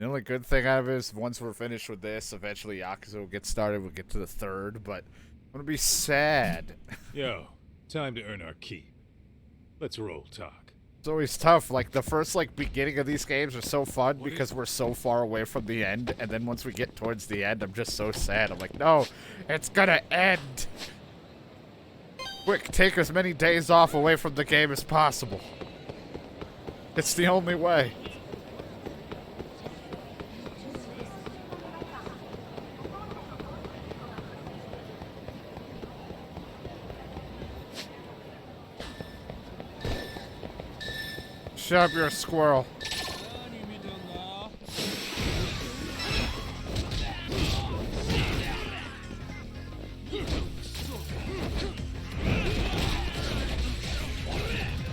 The only good thing out of it is once we're finished with this, eventually Yakuza will get started. We'll get to the third, but I'm gonna be sad. Yo, time to earn our keep. Let's roll talk. It's always tough. Like the first beginning of these games are so fun because we're so far away from the end, and then once we get towards the end, I'm just so sad. I'm like, no, it's gonna end. Quick, take as many days off away from the game as possible. It's the only way. Shut up, you're a squirrel.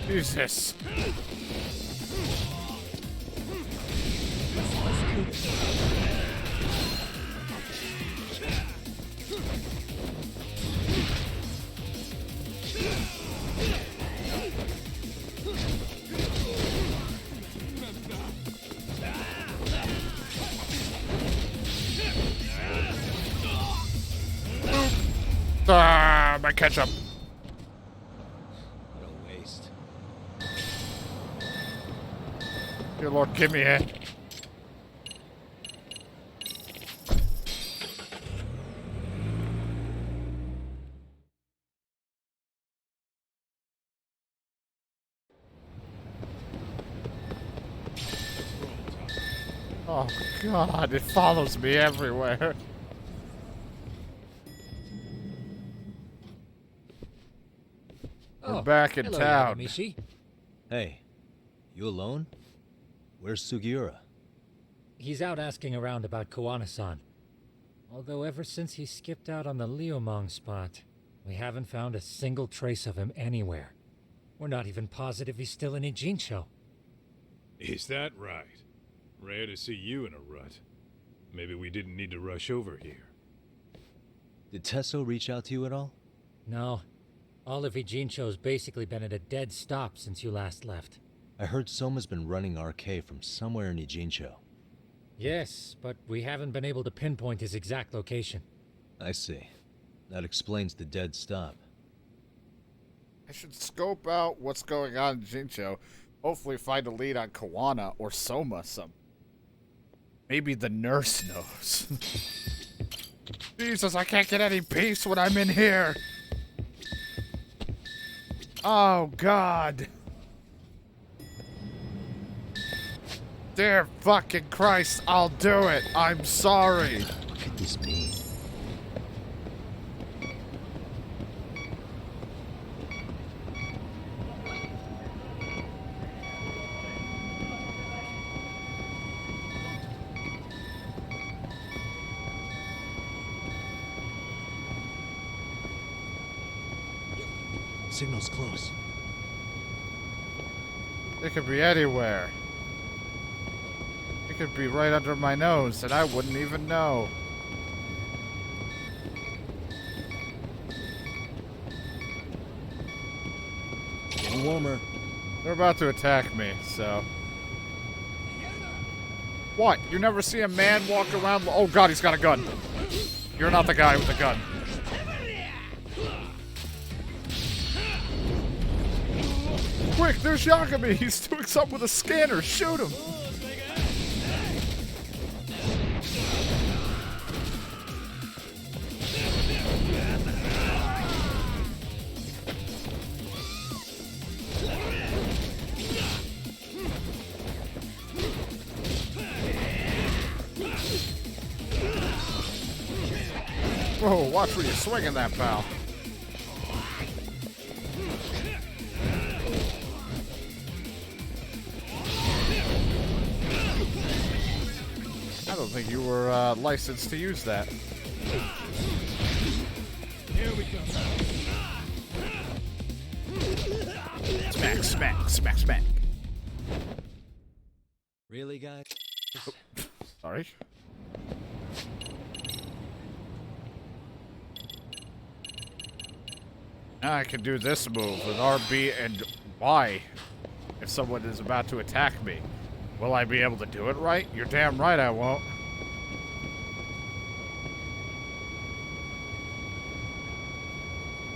Jesus. Ah, my ketchup. What a waste. Dear Lord, give me it. Oh God, it follows me everywhere. We're back in hello, town. Yagamishi. Hey, you alone? Where's Sugiura? He's out asking around about Koana-san. Although ever since he skipped out on the Liumang spot, we haven't found a single trace of him anywhere. We're not even positive he's still in Ijincho. Is that right? Rare to see you in a rut. Maybe we didn't need to rush over here. Did Tesso reach out to you at all? No. All of Ijincho's basically been at a dead stop since you last left. I heard Soma's been running RK from somewhere in Ijincho. Yes, but we haven't been able to pinpoint his exact location. I see. That explains the dead stop. I should scope out what's going on in Jincho. Hopefully find a lead on Kawana or Soma some. Maybe the nurse knows. Jesus, I can't get any peace when I'm in here. Oh, God. Dear fucking Christ, I'll do it. I'm sorry. What could this mean? Signal's close. It could be anywhere. It could be right under my nose, and I wouldn't even know. Getting warmer. They're about to attack me, so... What? You never see a man walk around... Oh God, he's got a gun. You're not the guy with the gun. Quick, there's Yagami! He's doing something with a scanner! Shoot him! Whoa, watch where you're swinging that, pal. I don't think you were licensed to use that. Here we go. Smack, smack, smack, smack. Really, guys? Sorry. Now I can do this move with RB and Y if someone is about to attack me. Will I be able to do it right? You're damn right I won't.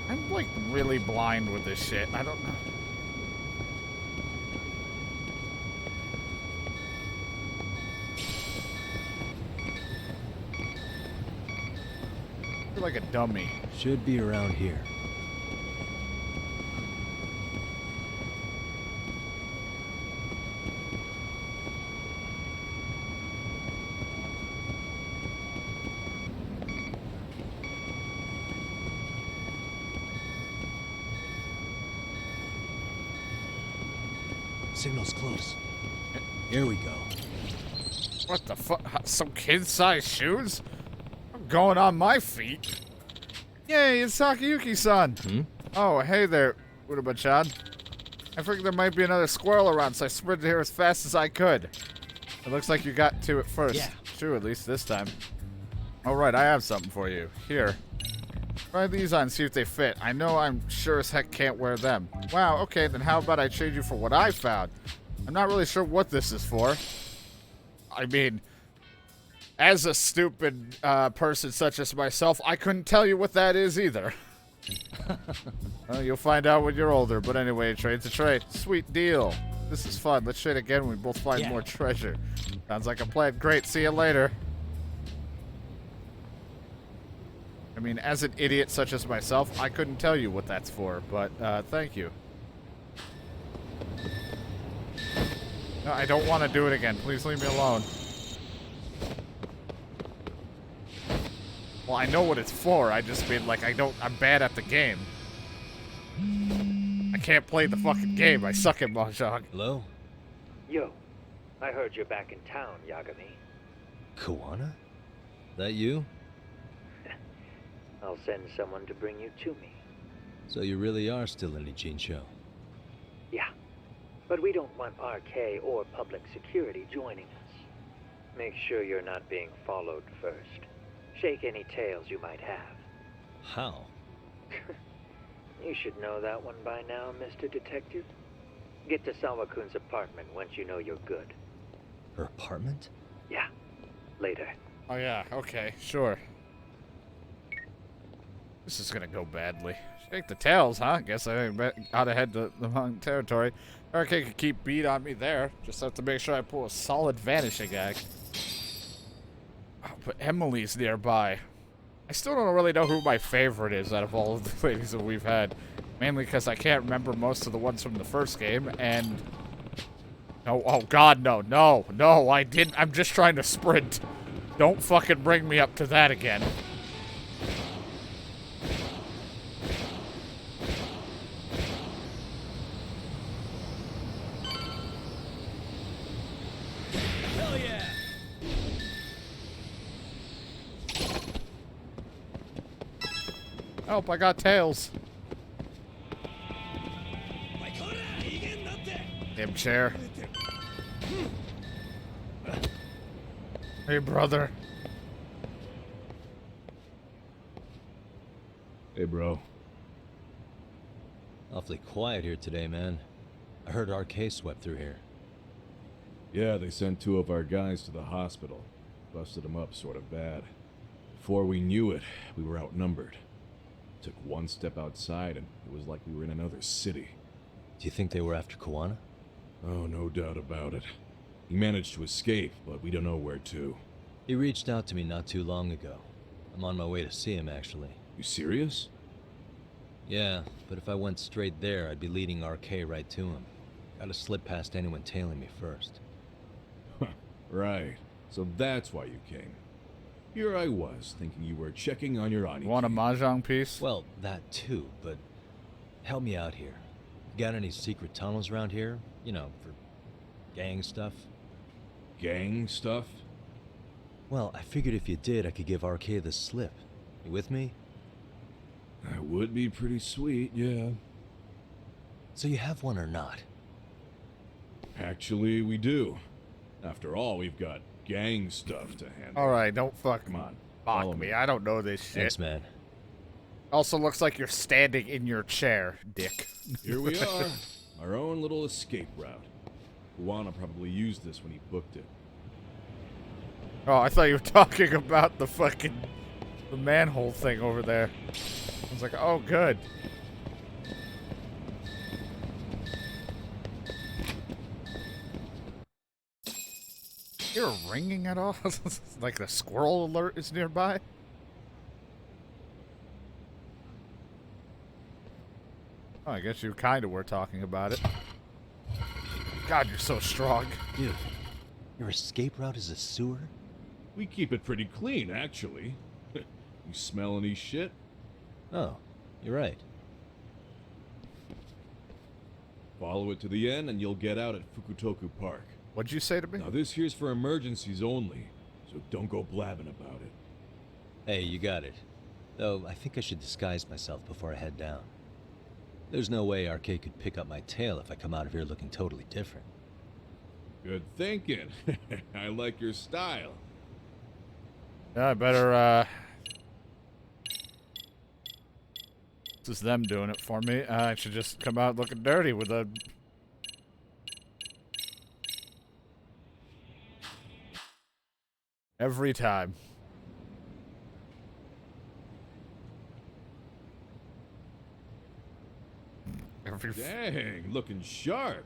I'm like really blind with this shit. I don't know. I feel like a dummy. Should be around here. Signal's close. Here we go. What the fuck? Some kid-sized shoes? I'm going on my feet. Yay, it's Takayuki-san. Hmm? Oh, hey there, Uruba-chan. I figured there might be another squirrel around, so I sprinted here as fast as I could. It looks like you got to it first. Yeah. True, at least this time. Alright, I have something for you. Here. Try these on and see if they fit. I know I'm sure as heck can't wear them. Wow, okay, then how about I trade you for what I found? I'm not really sure what this is for. I mean, as a stupid person such as myself, I couldn't tell you what that is either. Well, you'll find out when you're older, but anyway, trade's a trade. Sweet deal. This is fun. Let's trade again when we both find more treasure. Sounds like a plan. Great, see you later. I mean, as an idiot such as myself, I couldn't tell you what that's for, but thank you. No, I don't want to do it again. Please leave me alone. Well, I know what it's for. I just mean, like, I'm bad at the game. I can't play the fucking game. I suck at Mahjong. Hello? Yo, I heard you're back in town, Yagami. Kawana? That you? I'll send someone to bring you to me. So you really are still in Ijincho? Yeah, but we don't want RK or public security joining us. Make sure you're not being followed first. Shake any tails you might have. How? You should know that one by now, Mr. Detective. Get to Sawa-kun's apartment once you know you're good. Her apartment? Yeah, later. Oh, yeah. Okay, sure. This is gonna go badly. Shake the tails, huh? Guess I ought to head to the wrong territory. RK could keep beat on me there. Just have to make sure I pull a solid vanishing act. Oh, but Emily's nearby. I still don't really know who my favorite is out of all of the ladies that we've had. Mainly because I can't remember most of the ones from the first game, and... No, oh god, no, no, I didn't. I'm just trying to sprint. Don't fucking bring me up to that again. Help, I got tails. Damn chair. Hey, brother. Hey, bro. Awfully quiet here today, man. I heard RK swept through here. Yeah, they sent 2 of our guys to the hospital. Busted them up sort of bad. Before we knew it, we were outnumbered. Took one step outside and it was like we were in another city. Do you think they were after Kawana? Oh, no doubt about it. He managed to escape, but we don't know where to. He reached out to me not too long ago. I'm on my way to see him, actually. You serious? Yeah, but if I went straight there, I'd be leading RK right to him. Gotta slip past anyone tailing me first. Right. So that's why you came. Here I was, thinking you were checking on your Aniki. Want a mahjong piece? Well, that too, but help me out here. Got any secret tunnels around here? You know, for gang stuff? Gang stuff? Well, I figured if you did, I could give RK the slip. You with me? That would be pretty sweet, yeah. So you have one or not? Actually, we do. After all, we've got gang stuff to handle. Alright, don't fuck Come on, mock follow me. me. I don't know this shit. Thanks, man. Also looks like you're standing in your chair, dick. Here we are. Our own little escape route. Juana probably used this when he booked it. Oh, I thought you were talking about the manhole thing over there. I was like, oh, good. You're ringing at all? Like the squirrel alert is nearby? Oh, I guess you kind of were talking about it. God, you're so strong. Dude, your escape route is a sewer? We keep it pretty clean, actually. You smell any shit? Oh, you're right. Follow it to the end and you'll get out at Fukutoku Park. What'd you say to me? Now this here's for emergencies only, so don't go blabbing about it. Hey, you got it. Though, I think I should disguise myself before I head down. There's no way RK could pick up my tail if I come out of here looking totally different. Good thinking. I like your style. Yeah, I better, This is them doing it for me. I should just come out looking dirty with a... Every time. Every... Dang, looking sharp.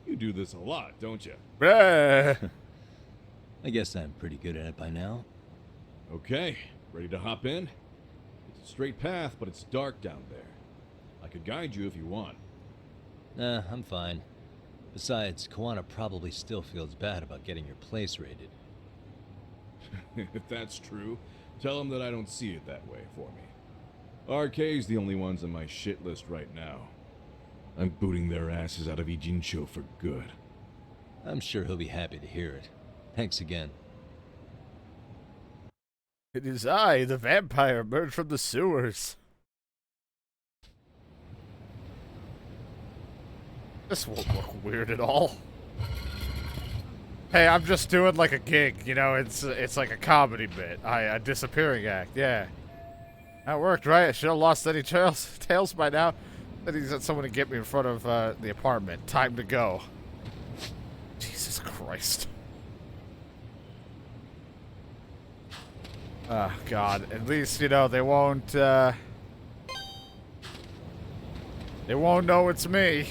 You do this a lot, don't you? Bleh. I guess I'm pretty good at it by now. Okay, ready to hop in? It's a straight path, but it's dark down there. I could guide you if you want. Nah, I'm fine. Besides, Koana probably still feels bad about getting your place raided. If that's true, tell him that I don't see it that way for me. RK's the only ones on my shit list right now. I'm booting their asses out of Ijincho for good. I'm sure he'll be happy to hear it. Thanks again. It is I, the vampire, emerged from the sewers. This won't look weird at all. Hey, I'm just doing like a gig, you know, it's like a comedy bit. A disappearing act, yeah. That worked, right? I should have lost any tails by now. Then he sent someone to get me in front of the apartment. Time to go. Jesus Christ. Oh, God. At least, you know, they won't know it's me.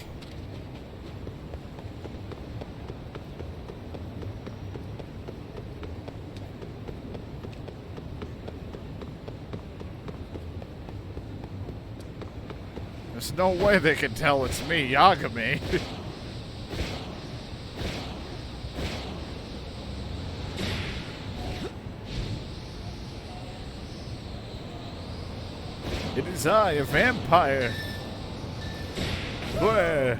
There's no way they can tell it's me, Yagami. It is I, a vampire. Bleh.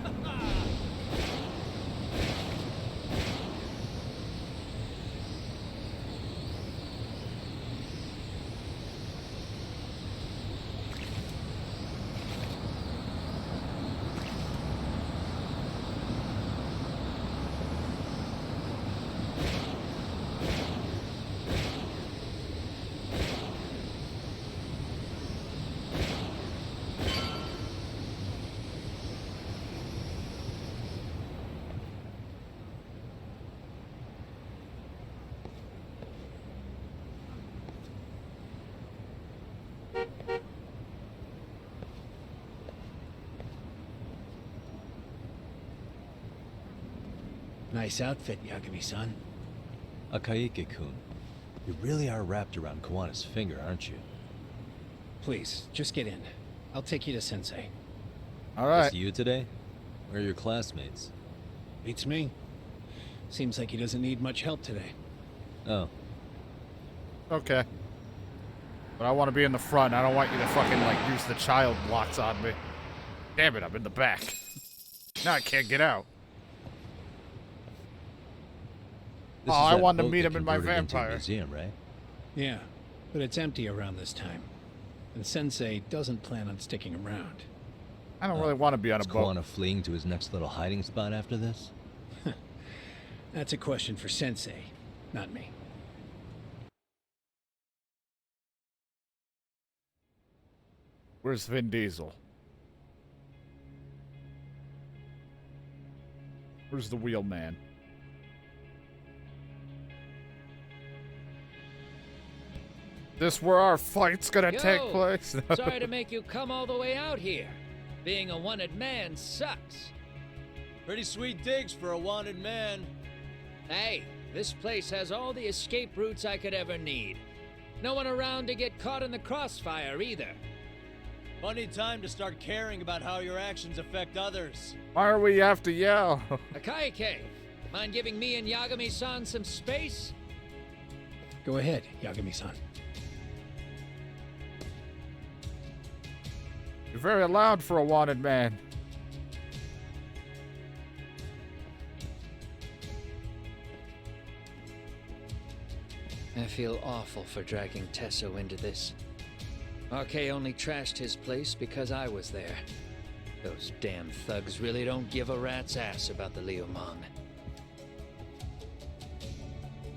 Nice outfit, Yagami-san. Akaike-kun, you really are wrapped around Kawana's finger, aren't you? Please, just get in. I'll take you to Sensei. All right. Just you today? Where are your classmates? Beats me. Seems like he doesn't need much help today. Oh, Okay. But I want to be in the front. I don't want you to fucking, like, use the child blocks on me. Damn it, I'm in the back. Now I can't get out. this Oh, is I that wanted to boat meet they him in my converted into a vampire. museum, right? Yeah, but it's empty around this time. And Sensei doesn't plan on sticking around. I don't really want to be on a Is boat. Kawana fleeing to his next little hiding spot after this? That's a question for Sensei, not me. Where's Vin Diesel? Where's the wheelman? This where our fight's gonna take place? Sorry to make you come all the way out here. Being a wanted man sucks. Pretty sweet digs for a wanted man. Hey, this place has all the escape routes I could ever need. No one around to get caught in the crossfire either. Funny time to start caring about how your actions affect others. Why do we have to yell? Akaike, mind giving me and Yagami-san some space? Go ahead, Yagami-san. You're very loud for a wanted man. I feel awful for dragging Tesso into this. RK only trashed his place because I was there. Those damn thugs really don't give a rat's ass about the Liumang.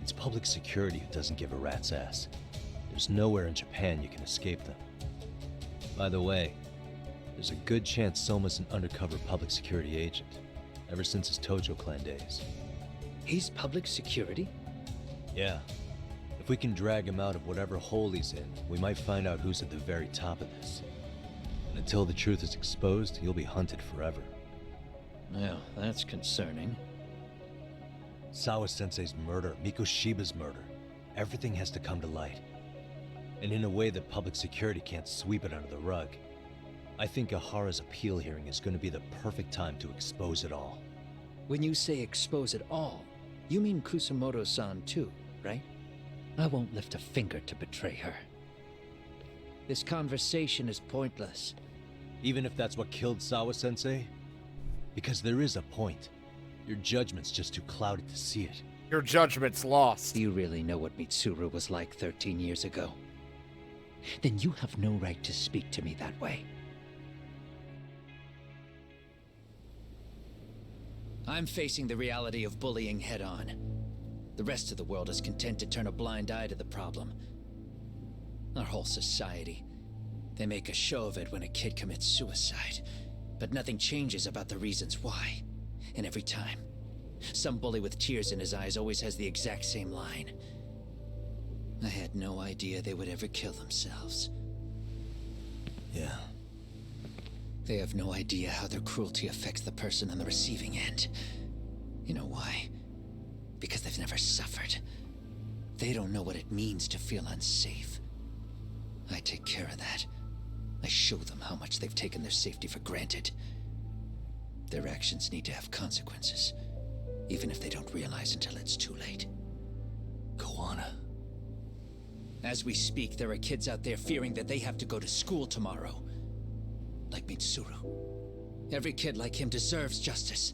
It's public security who doesn't give a rat's ass. There's nowhere in Japan you can escape them. By the way, there's a good chance Soma's an undercover public security agent, ever since his Tojo clan days. He's public security? Yeah. If we can drag him out of whatever hole he's in, we might find out who's at the very top of this. And until the truth is exposed, he'll be hunted forever. Well, that's concerning. Sawa-sensei's murder, Mikoshiba's murder. Everything has to come to light. And in a way that public security can't sweep it under the rug. I think Ahara's appeal hearing is going to be the perfect time to expose it all. When you say expose it all, you mean Kusamoto-san too, right? I won't lift a finger to betray her. This conversation is pointless. Even if that's what killed Sawa-sensei? Because there is a point. Your judgment's just too clouded to see it. Your judgment's lost. You really know what Mitsuru was like 13 years ago? Then you have no right to speak to me that way. I'm facing the reality of bullying head-on. The rest of the world is content to turn a blind eye to the problem. Our whole society. They make a show of it when a kid commits suicide, but nothing changes about the reasons why. And every time, some bully with tears in his eyes always has the exact same line. I had no idea they would ever kill themselves. Yeah. They have no idea how their cruelty affects the person on the receiving end. You know why? Because they've never suffered. They don't know what it means to feel unsafe. I take care of that. I show them how much they've taken their safety for granted. Their actions need to have consequences, even if they don't realize until it's too late. Koana. As we speak, there are kids out there fearing that they have to go to school tomorrow. Like Mitsuru. Every kid like him deserves justice.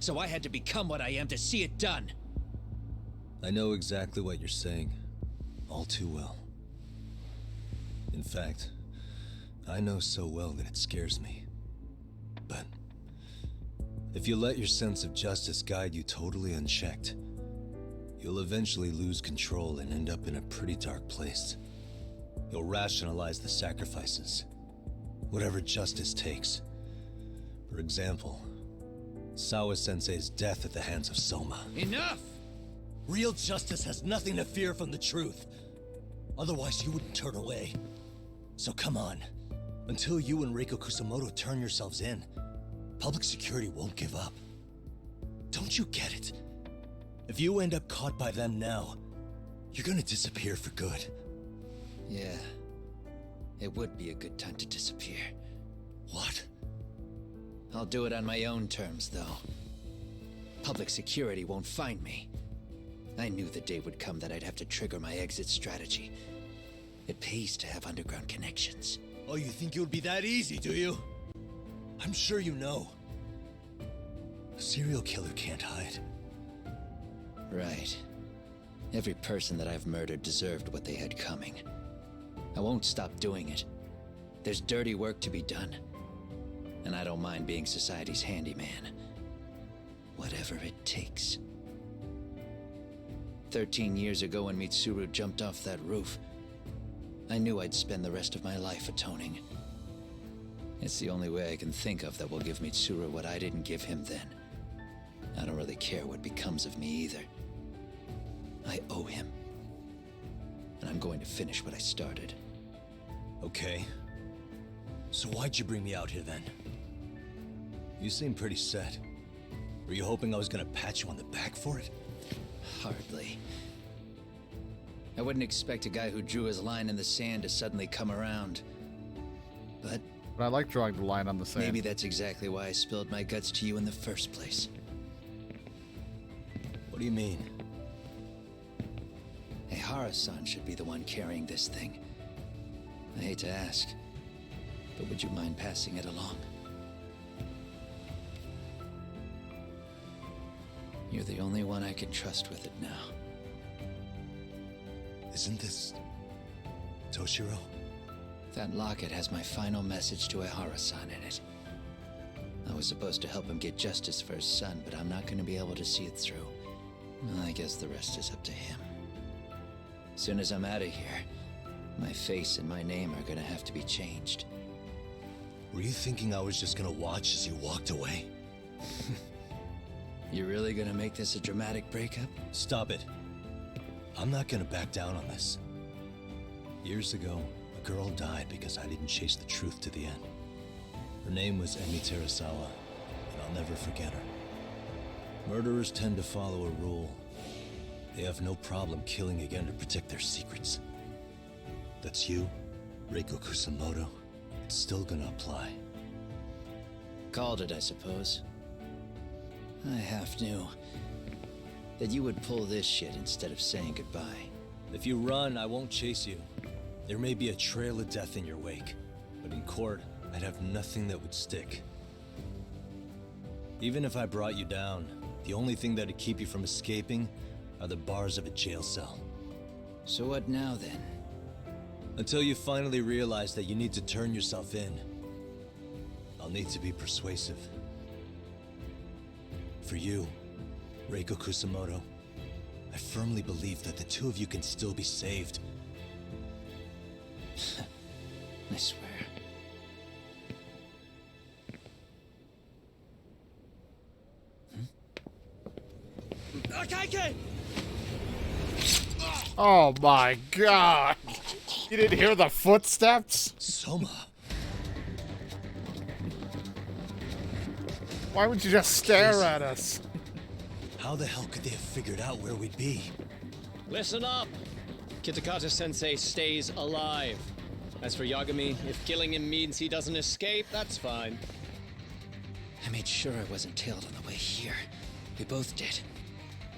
So I had to become what I am to see it done. I know exactly what you're saying. All too well. In fact, I know so well that it scares me. But if you let your sense of justice guide you totally unchecked, you'll eventually lose control and end up in a pretty dark place. You'll rationalize the sacrifices, whatever justice takes. For example, Sawa-sensei's death at the hands of Soma. Enough! Real justice has nothing to fear from the truth. Otherwise, you wouldn't turn away. So come on. Until you and Reiko Kusamoto turn yourselves in, public security won't give up. Don't you get it? If you end up caught by them now, you're gonna disappear for good. Yeah. It would be a good time to disappear. What? I'll do it on my own terms, though. Public security won't find me. I knew the day would come that I'd have to trigger my exit strategy. It pays to have underground connections. Oh, you think it would be that easy, do you? I'm sure you know. A serial killer can't hide. Right. Every person that I've murdered deserved what they had coming. I won't stop doing it. There's dirty work to be done. And I don't mind being society's handyman. Whatever it takes. 13 years ago when Mitsuru jumped off that roof, I knew I'd spend the rest of my life atoning. It's the only way I can think of that will give Mitsuru what I didn't give him then. I don't really care what becomes of me either. I owe him. And I'm going to finish what I started. Okay. So why'd you bring me out here then? You seem pretty set. Were you hoping I was gonna pat you on the back for it? Hardly. I wouldn't expect a guy who drew his line in the sand to suddenly come around. But I like drawing the line on the sand. maybe that's exactly why I spilled my guts to you in the first place. What do you mean? Ehara-san should be the one carrying this thing. I hate to ask, but would you mind passing it along? You're the only one I can trust with it now. Isn't this... Toshiro? That locket has my final message to Ehara-san in it. I was supposed to help him get justice for his son, but I'm not going to be able to see it through. I guess the rest is up to him. Soon as I'm out of here, my face and my name are gonna have to be changed. Were you thinking I was just gonna watch as you walked away? You really gonna make this a dramatic breakup? Stop it. I'm not gonna back down on this. Years ago, a girl died because I didn't chase the truth to the end. Her name was Emi Terasawa, and I'll never forget her. Murderers tend to follow a rule. They have no problem killing again to protect their secrets. That's you, Reiko Kusamoto. It's still gonna apply. Called it, I suppose. I half knew that you would pull this shit instead of saying goodbye. If you run, I won't chase you. There may be a trail of death in your wake, but in court, I'd have nothing that would stick. Even if I brought you down, the only thing that'd keep you from escaping are the bars of a jail cell. So what now, then? Until you finally realize that you need to turn yourself in, I'll need to be persuasive. For you, Reiko Kusamoto, I firmly believe that the two of you can still be saved. I swear. Oh my god! You didn't hear the footsteps? Soma! Why would you just stare at us? How the hell could they have figured out where we'd be? Listen up! Kitakata-sensei stays alive. As for Yagami, if killing him means he doesn't escape, that's fine. I made sure I wasn't tailed on the way here. We both did.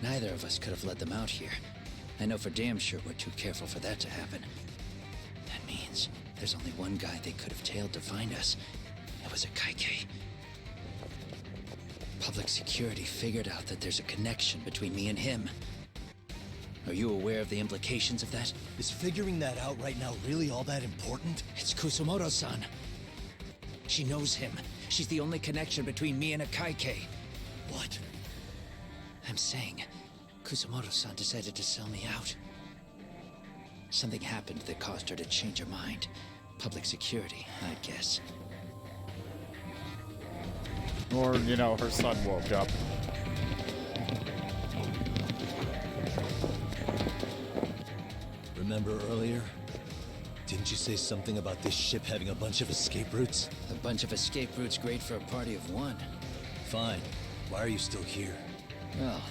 Neither of us could have led them out here. I know for damn sure we're too careful for that to happen. That means there's only one guy they could have tailed to find us. It was a Kaike. Public security figured out that there's a connection between me and him. Are you aware of the implications of that? Is figuring that out right now really all that important? It's Kusamoto-san. She knows him. She's the only connection between me and a Kaike. What? I'm saying, Kusamoto-san decided to sell me out. Something happened that caused her to change her mind. Public security, I'd guess. Or, you know, her son woke up. Remember earlier? Didn't you say something about this ship having a bunch of escape routes? A bunch of escape routes great for a party of one. Fine. Why are you still here? Well,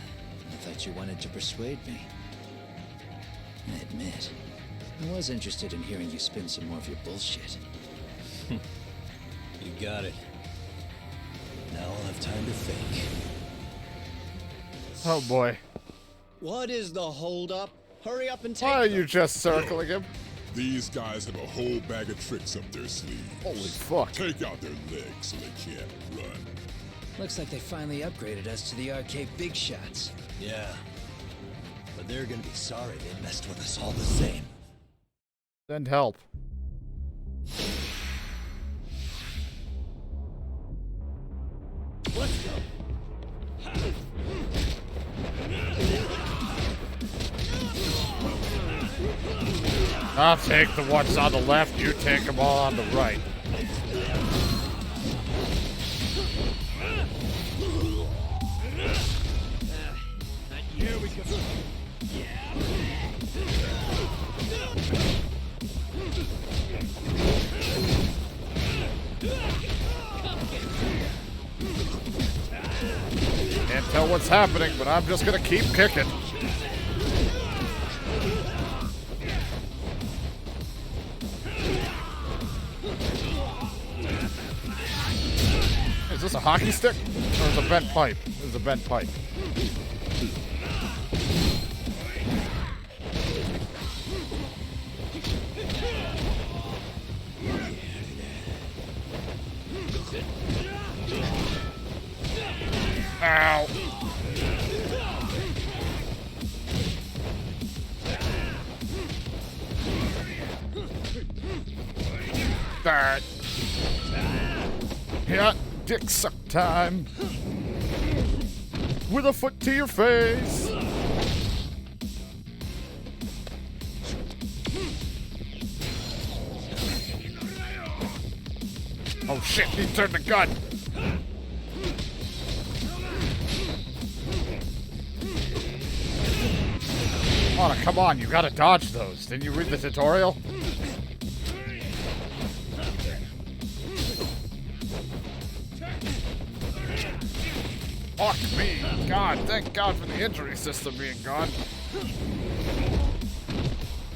I thought you wanted to persuade me. I admit, I was interested in hearing you spin some more of your bullshit. You got it. Now I'll have time to think. Oh boy. What is the holdup? Hurry up and take Why are them. you just circling him? These guys have a whole bag of tricks up their sleeves. Holy fuck. Take out their legs so they can't run. Looks like they finally upgraded us to the arcade big shots. Yeah. But they're gonna be sorry they messed with us all the same. Send help. Let's go. I'll take the ones on the left, you take them all on the right. Can't tell what's happening, but I'm just gonna keep kicking. Is this a hockey stick? Or is it a bent pipe? It's a bent pipe. Ow! That. Yeah, dick suck time. With a foot to your face. Oh shit, he turned the gun. Oh, come on, you gotta dodge those. Didn't you read the tutorial? Fuck me. God, thank God for the injury system being gone.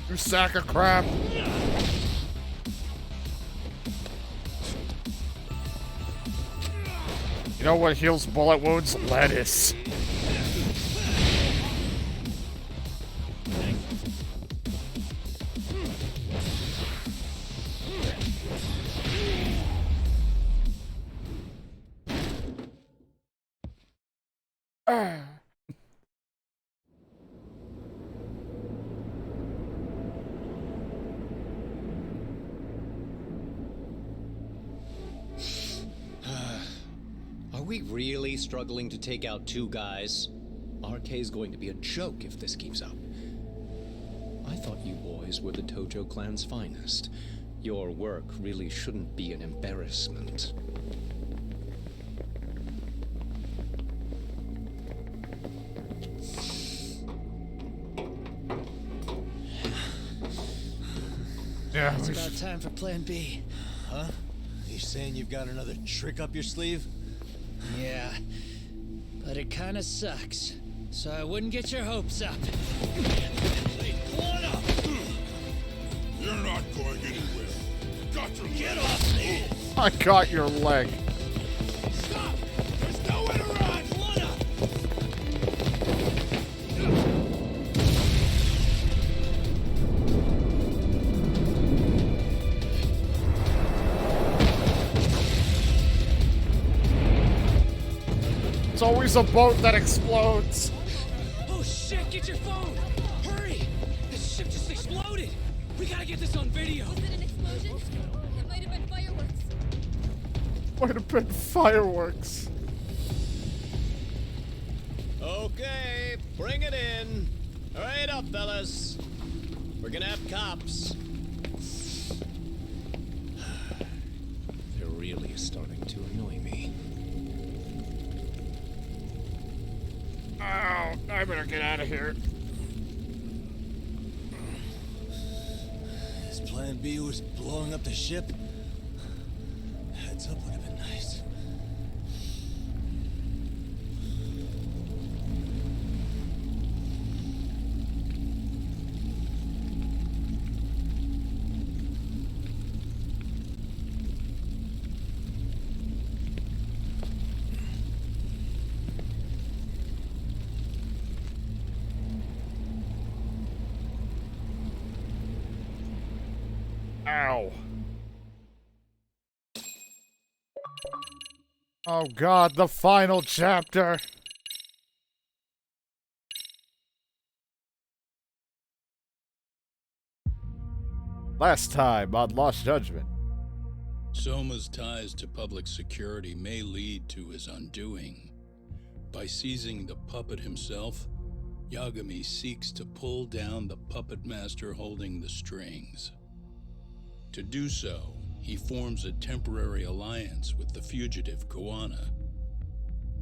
You sack of crap. You know what heals bullet wounds? Lettuce. Are we really struggling to take out two guys? RK's going to be a joke if this keeps up. I thought you boys were the Tojo clan's finest. Your work really shouldn't be an embarrassment. Yeah, It's about time for Plan B. Huh? You saying you've got another trick up your sleeve? Yeah, but it kinda sucks. So I wouldn't get your hopes up. You're not going anywhere. Got your get off me! I got your leg. Stop! There's nowhere to run! It's always a boat that explodes. Oh shit, get your phone! Hurry! This ship just exploded! We gotta get this on video! Was it an explosion? It might have been fireworks. Might have been fireworks. Okay, bring it in. Hurry it up, fellas. We're gonna have cops. They're really starting to annoy me. Oh, I better get out of here. His plan B was blowing up the ship? Heads up would have been nice. Ow. Oh god, the final chapter. Last time on Lost Judgment. Soma's ties to public security may lead to his undoing. By seizing the puppet himself, Yagami seeks to pull down the puppet master holding the strings. To do so, he forms a temporary alliance with the fugitive Koana.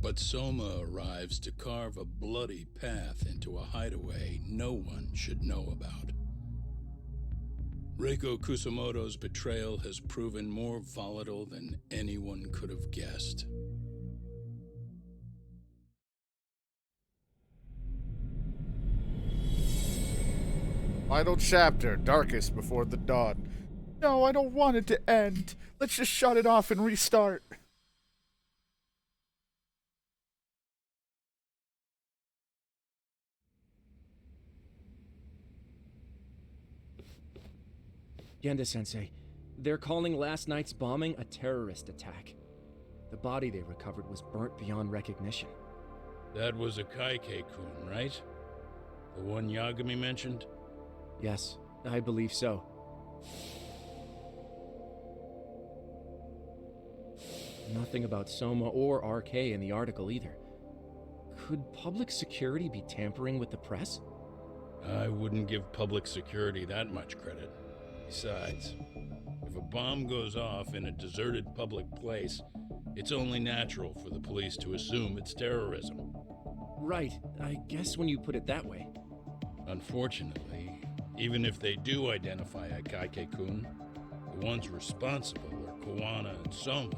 But Soma arrives to carve a bloody path into a hideaway no one should know about. Reiko Kusamoto's betrayal has proven more volatile than anyone could have guessed. Final chapter, darkest before the dawn. No, I don't want it to end. Let's just shut it off and restart. Genda-sensei, they're calling last night's bombing a terrorist attack. The body they recovered was burnt beyond recognition. That was a Kaike-kun, right? The one Yagami mentioned? Yes, I believe so. Nothing about Soma or RK in the article either. Could public security be tampering with the press? I wouldn't give public security that much credit. Besides, if a bomb goes off in a deserted public place, it's only natural for the police to assume it's terrorism. Right, I guess when you put it that way. Unfortunately, even if they do identify a Kaike-kun, the ones responsible are Kawana and Soma,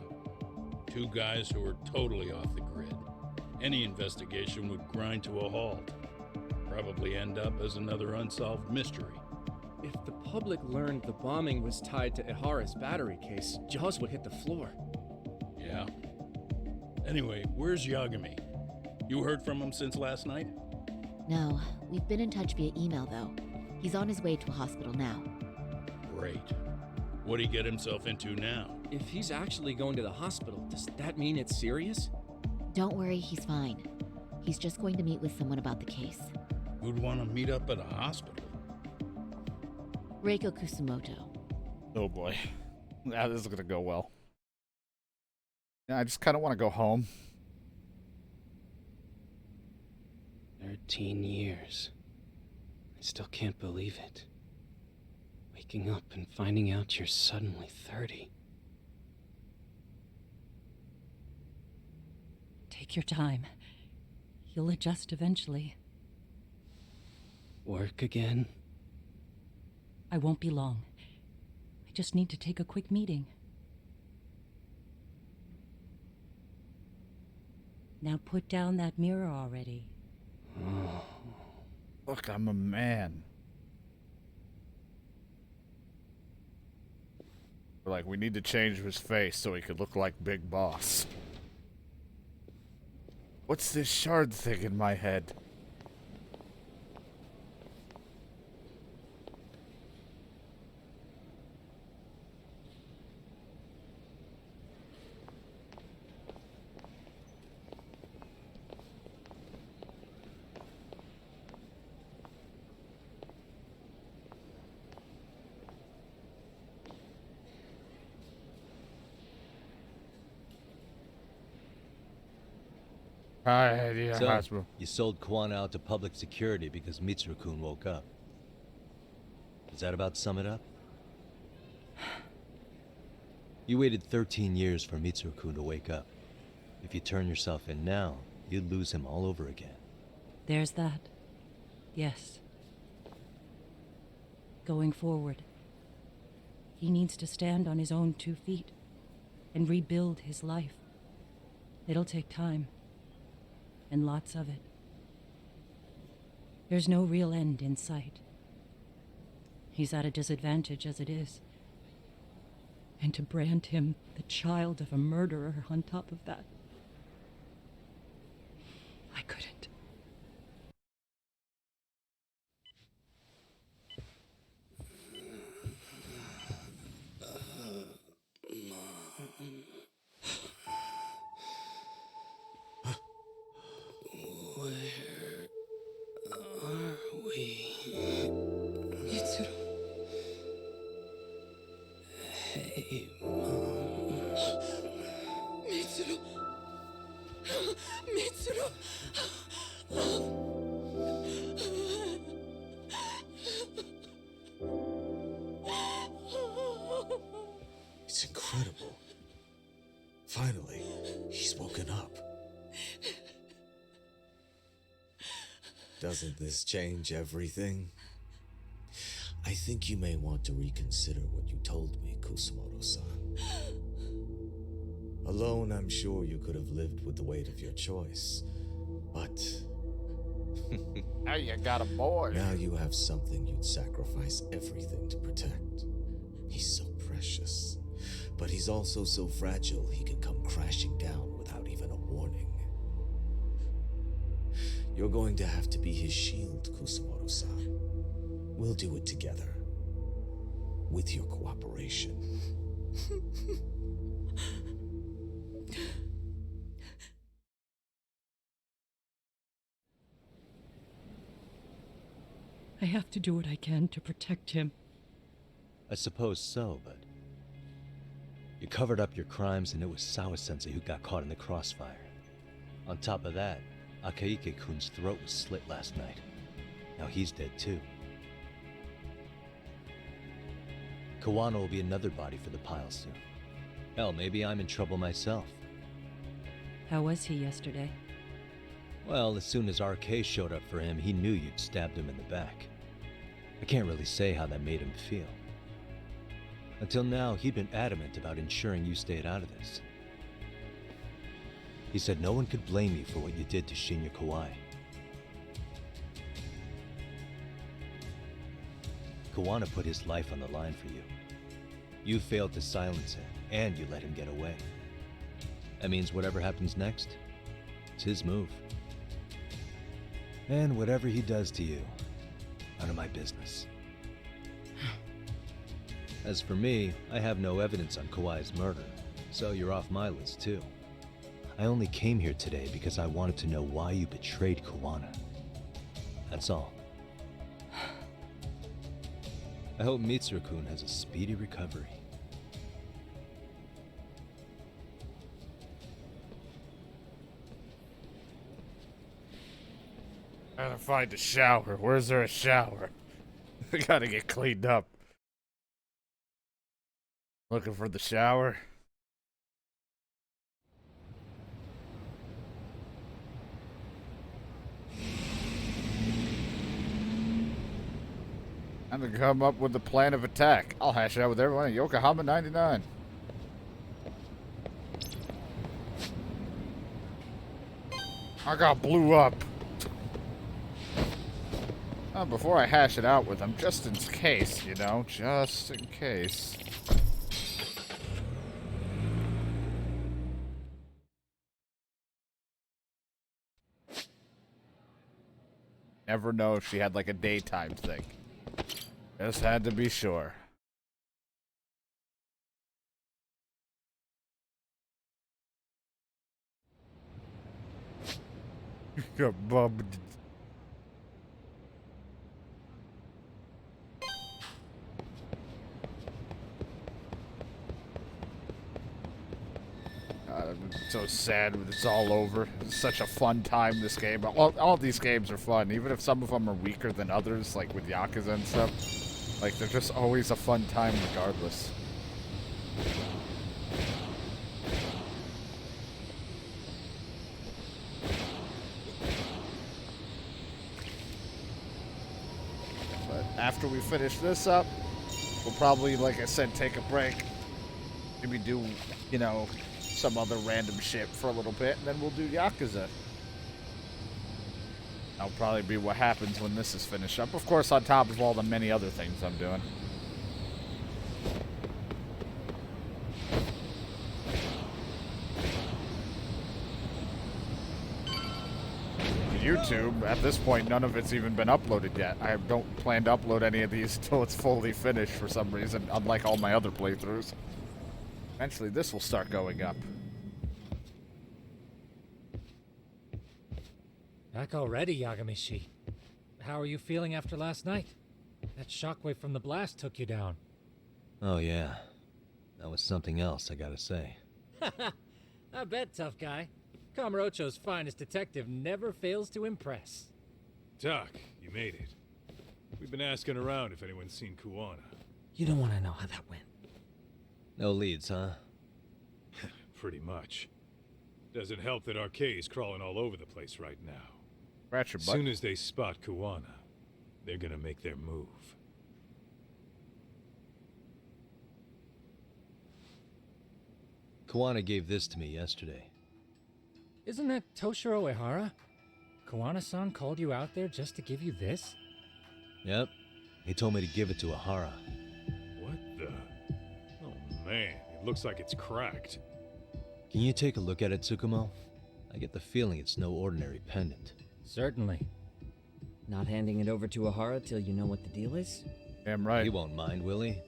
two guys who are totally off the grid. Any investigation would grind to a halt. Probably end up as another unsolved mystery. If the public learned the bombing was tied to Ihara's battery case, jaws would hit the floor. Yeah. Anyway, where's Yagami? You heard from him since last night? No, we've been in touch via email though. He's on his way to a hospital now. Great. What'd he get himself into now? If he's actually going to the hospital, does that mean it's serious? Don't worry, he's fine. He's just going to meet with someone about the case. Who'd want to meet up at a hospital? Reiko Kusamoto. Oh boy. Now this is gonna go well. Yeah, I just kind of want to go home. 13 years. I still can't believe it. Waking up and finding out you're suddenly 30. Take your time. You'll adjust eventually. Work again? I won't be long. I just need to take a quick meeting. Now put down that mirror already. Look, I'm a man. We're like, we need to change his face so he could look like Big Boss. What's this shard thing in my head? So, you sold Kwan out to public security because Mitsuru-kun woke up. Does that about sum it up? You waited 13 years for Mitsuru-kun to wake up. If you turn yourself in now, you'd lose him all over again. There's that. Yes. Going forward, he needs to stand on his own 2 feet and rebuild his life. It'll take time. And lots of it. There's no real end in sight. He's at a disadvantage as it is. And to brand him the child of a murderer on top of that, I couldn't. Mitsuru. Hey, Mom. Mitsuru. Mitsuru. It's incredible. Finally, he's woken up. Doesn't this change everything? I think you may want to reconsider what you told me, Kusumoto-san. Alone, I'm sure you could have lived with the weight of your choice, but... Now you got a boy. Now you have something you'd sacrifice everything to protect. He's so precious, but he's also so fragile he can come crashing down without even a warning. You're going to have to be his shield, Kusumoto-san. We'll do it together. With your cooperation. I have to do what I can to protect him. I suppose so, but... You covered up your crimes and it was Sawa-sensei who got caught in the crossfire. On top of that, Akaike-kun's throat was slit last night. Now he's dead too. Kawano will be another body for the pile soon. Hell, maybe I'm in trouble myself. How was he yesterday? Well, as soon as RK showed up for him, he knew you'd stabbed him in the back. I can't really say how that made him feel. Until now, he'd been adamant about ensuring you stayed out of this. He said no one could blame you for what you did to Shinya Kawai. Kawano put his life on the line for you. You failed to silence him, and you let him get away. That means whatever happens next, it's his move. And whatever he does to you, none of my business. As for me, I have no evidence on Kawai's murder, so you're off my list too. I only came here today because I wanted to know why you betrayed Kawano. That's all. I hope Mitsuru-kun has a speedy recovery. Gotta find a shower. Where's there a shower? I gotta get cleaned up. Looking for the shower. I'm gonna come up with the plan of attack. I'll hash it out with everyone at Yokohama 99. I got blew up. Before I hash it out with them, just in case, you know, just in case. Never know if she had like a daytime thing. Just had to be sure. Got bumped. I'm so sad when it's all over. It's such a fun time, this game. All these games are fun, even if some of them are weaker than others, like with Yakuza and stuff. Like, they're just always a fun time regardless. But after we finish this up, we'll probably, like I said, take a break. Maybe do, you know, some other random shit for a little bit, and then we'll do Yakuza. That'll probably be what happens when this is finished up. Of course, on top of all the many other things I'm doing. YouTube, at this point, none of it's even been uploaded yet. I don't plan to upload any of these until it's fully finished for some reason, unlike all my other playthroughs. Eventually, this will start going up. Back already, Yagamishi. How are you feeling after last night? That shockwave from the blast took you down. Oh yeah, that was something else, I gotta say. I bet, tough guy. Kamurocho's finest detective never fails to impress. Doc, you made it. We've been asking around if anyone's seen Kuwana. You don't want to know how that went. No leads, huh? Pretty much. Doesn't help that RK is crawling all over the place right now. Scratch your As butt. soon as they spot Kuwana, they're gonna make their move. Kuwana gave this to me yesterday. Isn't that Toshiro Ehara? Kawana-san called you out there just to give you this? Yep. He told me to give it to Ehara. What the? Oh man, it looks like it's cracked. Can you take a look at it, Tsukumo? I get the feeling it's no ordinary pendant. Certainly. Not handing it over to Ehara till you know what the deal is? Damn right. He won't mind, will he?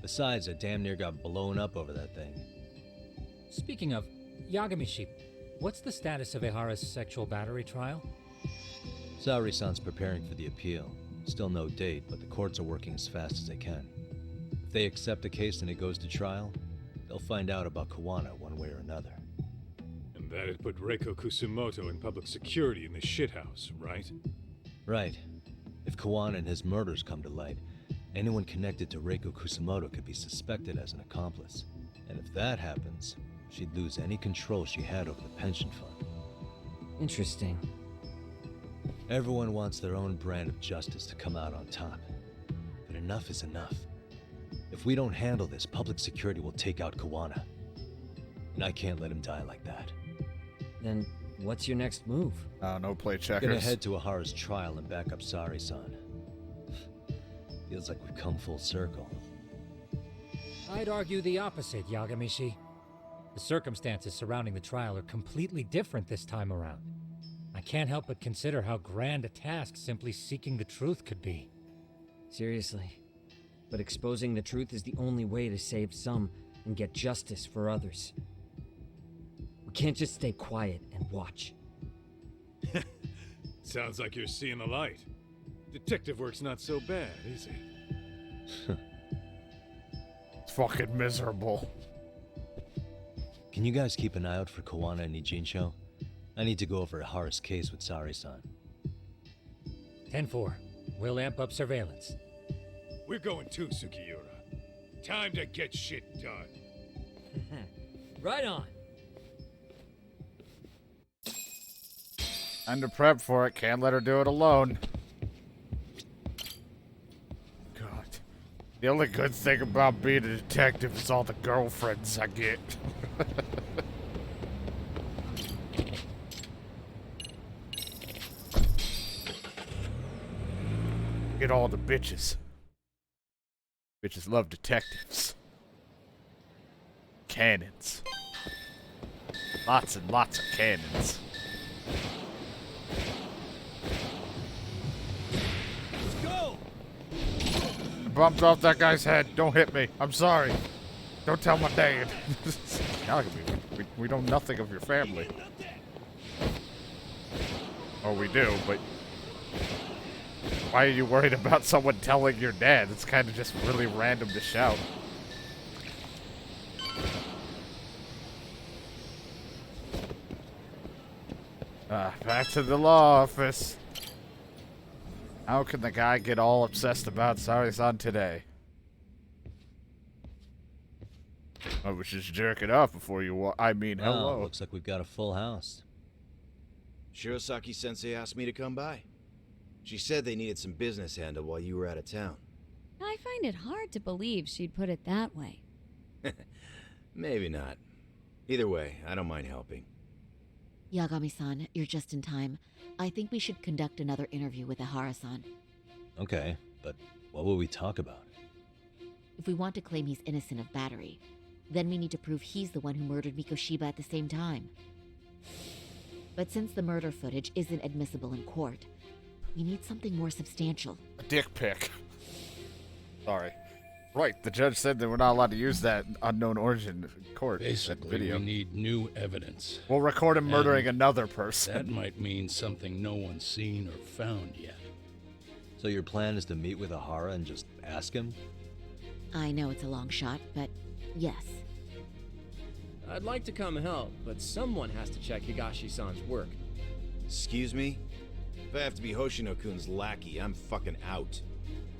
Besides, I damn near got blown up over that thing. Speaking of, Yagami-shi, what's the status of Ehara's sexual battery trial? Saori-san's preparing for the appeal. Still no date, but the courts are working as fast as they can. If they accept the case and it goes to trial, they'll find out about Kuwana one way or another. And that'd put Reiko Kusumoto in public security in the shithouse, right? Right. If Kuwana and his murders come to light, anyone connected to Reiko Kusumoto could be suspected as an accomplice. And if that happens, she'd lose any control she had over the pension fund. Interesting. Everyone wants their own brand of justice to come out on top. But enough is enough. If we don't handle this, public security will take out Kuwana. And I can't let him die like that. Then what's your next move? No play I'm checkers. gonna head to Ahara's trial and back up Saori-san. Feels like we've come full circle. I'd argue the opposite, Yagami-shi. The circumstances surrounding the trial are completely different this time around. I can't help but consider how grand a task simply seeking the truth could be. Seriously. But exposing the truth is the only way to save some and get justice for others. We can't just stay quiet and watch. Sounds like you're seeing the light. Detective work's not so bad, is it? It's fucking miserable. Can you guys keep an eye out for Kuwana and Nijincho? I need to go over Ahara's case with Saori-san. 10-4. We'll amp up surveillance. We're going too, Sukiura. Time to get shit done. Right on. Time to prep for it. Can't let her do it alone. God. The only good thing about being a detective is all the girlfriends I get. Get all the bitches. Bitches love detectives. Cannons. Lots and lots of cannons. Let's go! I bumped off that guy's head. Don't hit me. I'm sorry. Don't tell my dad. We know nothing of your family. Oh, we do, but why are you worried about someone telling your dad? It's kind of just really random to shout. Back to the law office. How can the guy get all obsessed about Saori-san today? I was just jerking off before you I mean, Wow, hello. looks like we've got a full house. Shirosaki-sensei asked me to come by. She said they needed some business handled while you were out of town. I find it hard to believe she'd put it that way. Maybe not. Either way, I don't mind helping. Yagami-san, you're just in time. I think we should conduct another interview with Ehara-san. Okay, but what will we talk about? If we want to claim he's innocent of battery, then we need to prove he's the one who murdered Mikoshiba at the same time. But since the murder footage isn't admissible in court, we need something more substantial. A dick pic. Sorry. Right, the judge said that we're not allowed to use that unknown origin court. Basically, video. we need new evidence. We'll record him murdering And another person. That might mean something no one's seen or found yet. So your plan is to meet with Ehara and just ask him? I know it's a long shot, but yes. I'd like to come help, but someone has to check Higashi-san's work. Excuse me? If I have to be Hoshino-kun's lackey, I'm fucking out.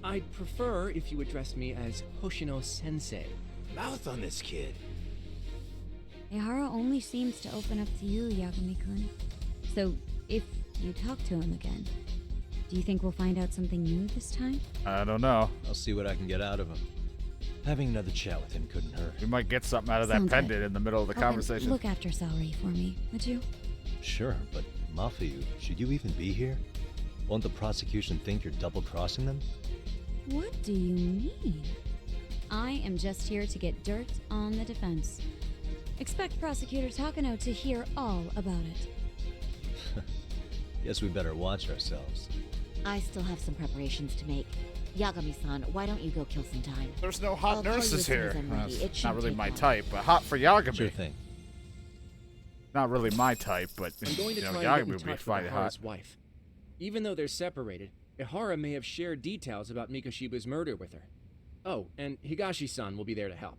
I'd prefer if you address me as Hoshino-sensei. Mouth on this kid. Ehara only seems to open up to you, Yagami-kun. So, if you talk to him again. Do you think we'll find out something new this time? I don't know. I'll see what I can get out of him. Having another chat with him couldn't hurt. We might get something out of that Sounds pendant good. in the middle of the Oh, and conversation. look after Saori for me, would you? Sure, but Mafuyu, should you even be here? Won't the prosecution think you're double-crossing them? What do you mean? I am just here to get dirt on the defense. Expect Prosecutor Takano to hear all about it. Guess we better watch ourselves. I still have some preparations to make. Yagami-san, why don't you go kill some time? There's no hot I'll call you nurses as soon here. as I'm ready. It Not shouldn't really take my long. type, but hot for Yagami. Sure thing. Not really my type, but I'm going to you know, try Yagami and get in would be touch fine with hot. Ihara's wife. Even though they're separated, Ihara may have shared details about Mikoshiba's murder with her. Oh, and Higashi-san will be there to help.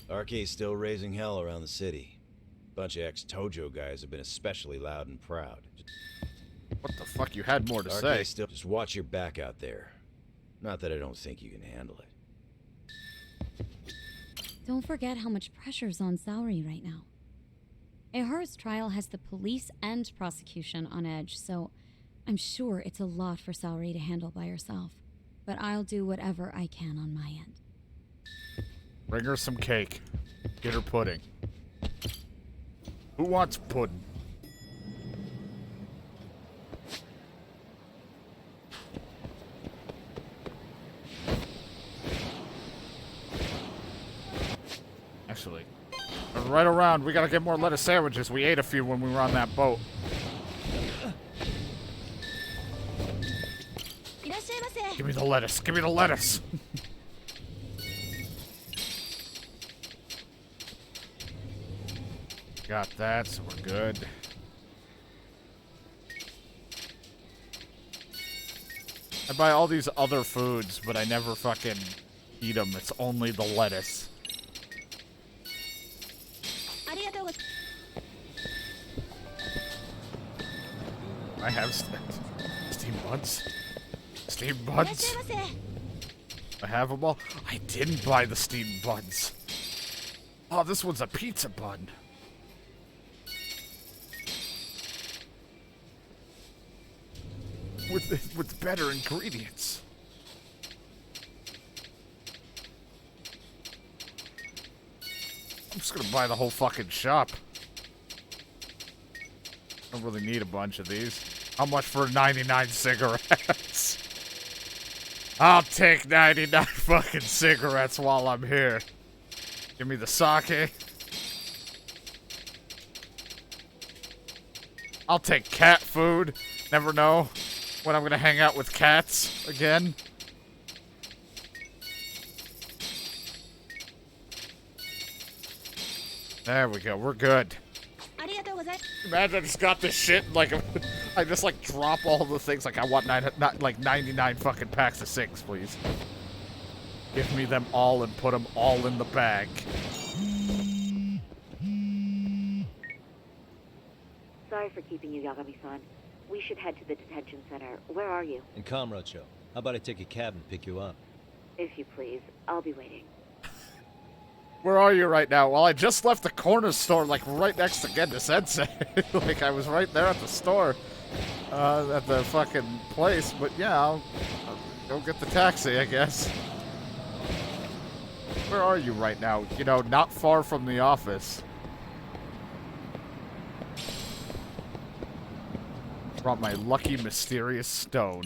RK's still raising hell around the city. Bunch of ex-Tojo guys have been especially loud and proud. What the fuck? You had more to RK say. still just watch your back out there. Not that I don't think you can handle it. Don't forget how much pressure's on Saori right now. Ihara's trial has the police and prosecution on edge, so I'm sure it's a lot for Saori to handle by herself. But I'll do whatever I can on my end. Bring her some cake. Get her pudding. Who wants pudding? Actually, right around. We gotta get more lettuce sandwiches. We ate a few when we were on that boat. Give me the lettuce. Give me the lettuce. Got that, so we're good. I buy all these other foods, but I never fucking eat them. It's only the lettuce. I have steamed buns. Steamed buns. I have them all. I didn't buy the steamed buns. Oh, this one's a pizza bun. With better ingredients. I'm just gonna buy the whole fucking shop. I don't really need a bunch of these. How much for 99 cigarettes? I'll take 99 fucking cigarettes while I'm here. Give me the sake. I'll take cat food. Never know when I'm gonna hang out with cats again. There we go. We're good. Imagine I just got this shit, like, I just, like, drop all the things, like, I want 99 fucking packs of 6, please. Give me them all and put them all in the bag. Sorry for keeping you, Yagami-san. We should head to the detention center. Where are you? In Kamurocho. How about I take a cab and pick you up? If you please. I'll be waiting. Where are you right now? Well, I just left the corner store, like, right next to Genda Sensei. Like, I was right there at the store, at the fucking place. But, yeah, I'll go get the taxi, I guess. Where are you right now? You know, not far from the office. Brought my lucky mysterious stone.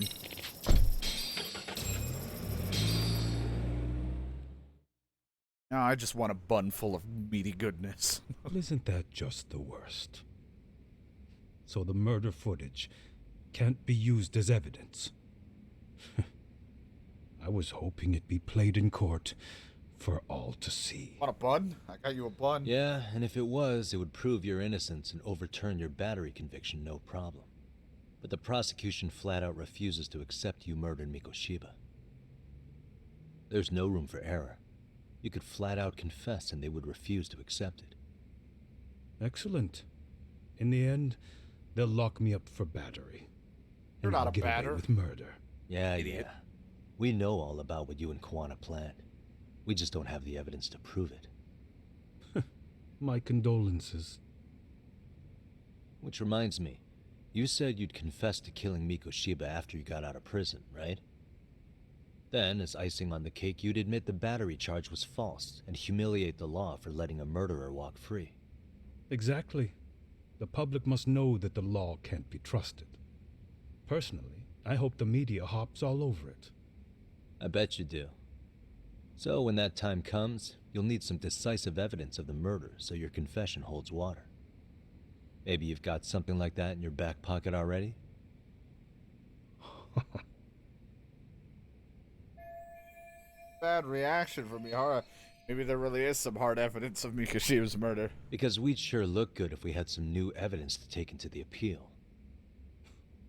No, I just want a bun full of meaty goodness. Well, isn't that just the worst? So the murder footage can't be used as evidence. I was hoping it'd be played in court for all to see. Want a bun? I got you a bun. Yeah, and if it was, it would prove your innocence and overturn your battery conviction, no problem. But the prosecution flat out refuses to accept you murdered Mikoshiba. There's no room for error. You could flat out confess and they would refuse to accept it. Excellent. In the end, they'll lock me up for battery. You're and not I'll a get away batter. with murder. Yeah, Idiot. yeah. We know all about what you and Kwana planned. We just don't have the evidence to prove it. My condolences. Which reminds me, you said you'd confess to killing Mikoshiba after you got out of prison, right? Then, as icing on the cake, you'd admit the battery charge was false and humiliate the law for letting a murderer walk free. Exactly. The public must know that the law can't be trusted. Personally, I hope the media hops all over it. I bet you do. So when that time comes, you'll need some decisive evidence of the murder so your confession holds water. Maybe you've got something like that in your back pocket already? Bad reaction from Mihara. Maybe there really is some hard evidence of Mikoshiba's murder. Because we'd sure look good if we had some new evidence to take into the appeal.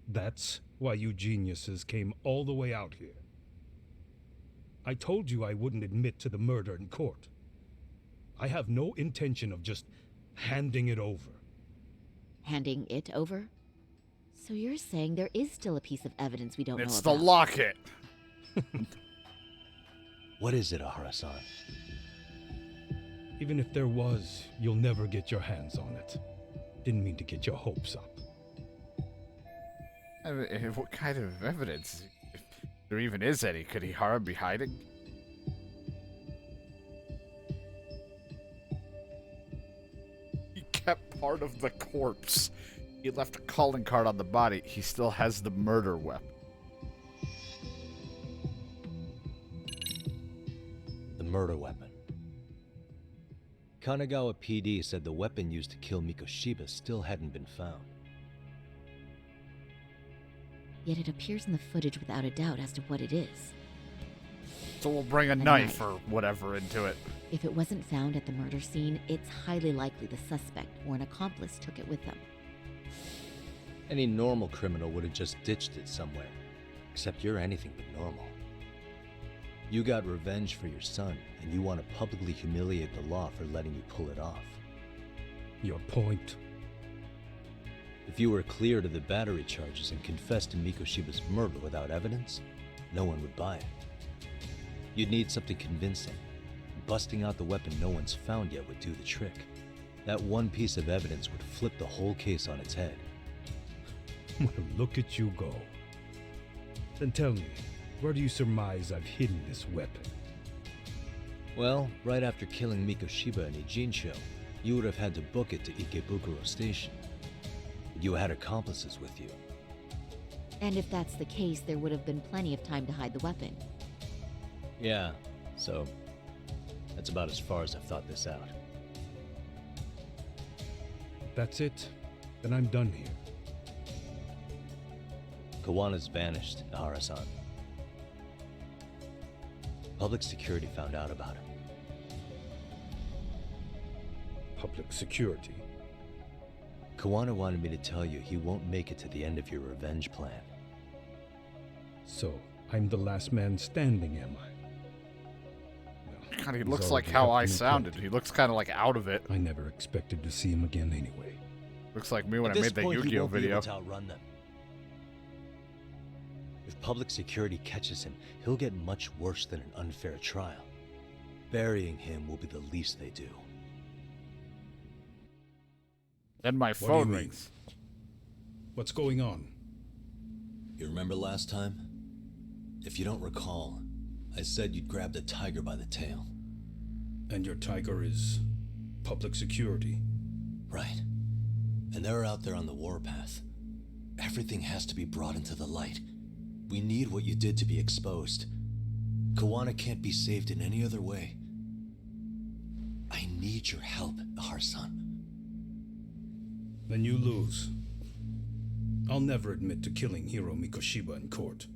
That's why you geniuses came all the way out here. I told you I wouldn't admit to the murder in court. I have no intention of just handing it over. Handing it over? So you're saying there is still a piece of evidence we don't know about? It's the locket! What is it, Ahara-san? Even if there was, you'll never get your hands on it. Didn't mean to get your hopes up. I mean, what kind of evidence? If there even is any, could Ihara be hiding? He kept part of the corpse. He left a calling card on the body. He still has the murder weapon. The murder weapon. Kanagawa PD said the weapon used to kill Mikoshiba still hadn't been found. Yet it appears in the footage without a doubt as to what it is. So we'll bring a knife or whatever into it. If it wasn't found at the murder scene, it's highly likely the suspect or an accomplice took it with them. Any normal criminal would have just ditched it somewhere. Except you're anything but normal. You got revenge for your son, and you want to publicly humiliate the law for letting you pull it off. Your point? If you were cleared of the battery charges and confessed to Mikoshiba's murder without evidence, no one would buy it. You'd need something convincing. Busting out the weapon no one's found yet would do the trick. That one piece of evidence would flip the whole case on its head. Well, look at you go. Then tell me, where do you surmise I've hidden this weapon? Well, right after killing Mikoshiba and Ijincho, you would have had to book it to Ikebukuro Station. You had accomplices with you. And if that's the case, there would have been plenty of time to hide the weapon. Yeah, so that's about as far as I've thought this out. That's it? Then I'm done here. Kawana's vanished, Ahara-san. Public security found out about him. Public security? Kawana wanted me to tell you he won't make it to the end of your revenge plan. So, I'm the last man standing, am I? Well, God, he looks like how I sounded. He looks kind of like out of it. I never expected to see him again anyway. Looks like me when I made that Yu-Gi-Oh video. To outrun them. If public security catches him, he'll get much worse than an unfair trial. Burying him will be the least they do. Then my phone rings. What's going on? You remember last time? If you don't recall, I said you'd grabbed a tiger by the tail. And your tiger is public security? Right. And they're out there on the warpath. Everything has to be brought into the light. We need what you did to be exposed. Kawana can't be saved in any other way. I need your help, Ahara-san. Then you lose. I'll never admit to killing Hiro Mikoshiba in court.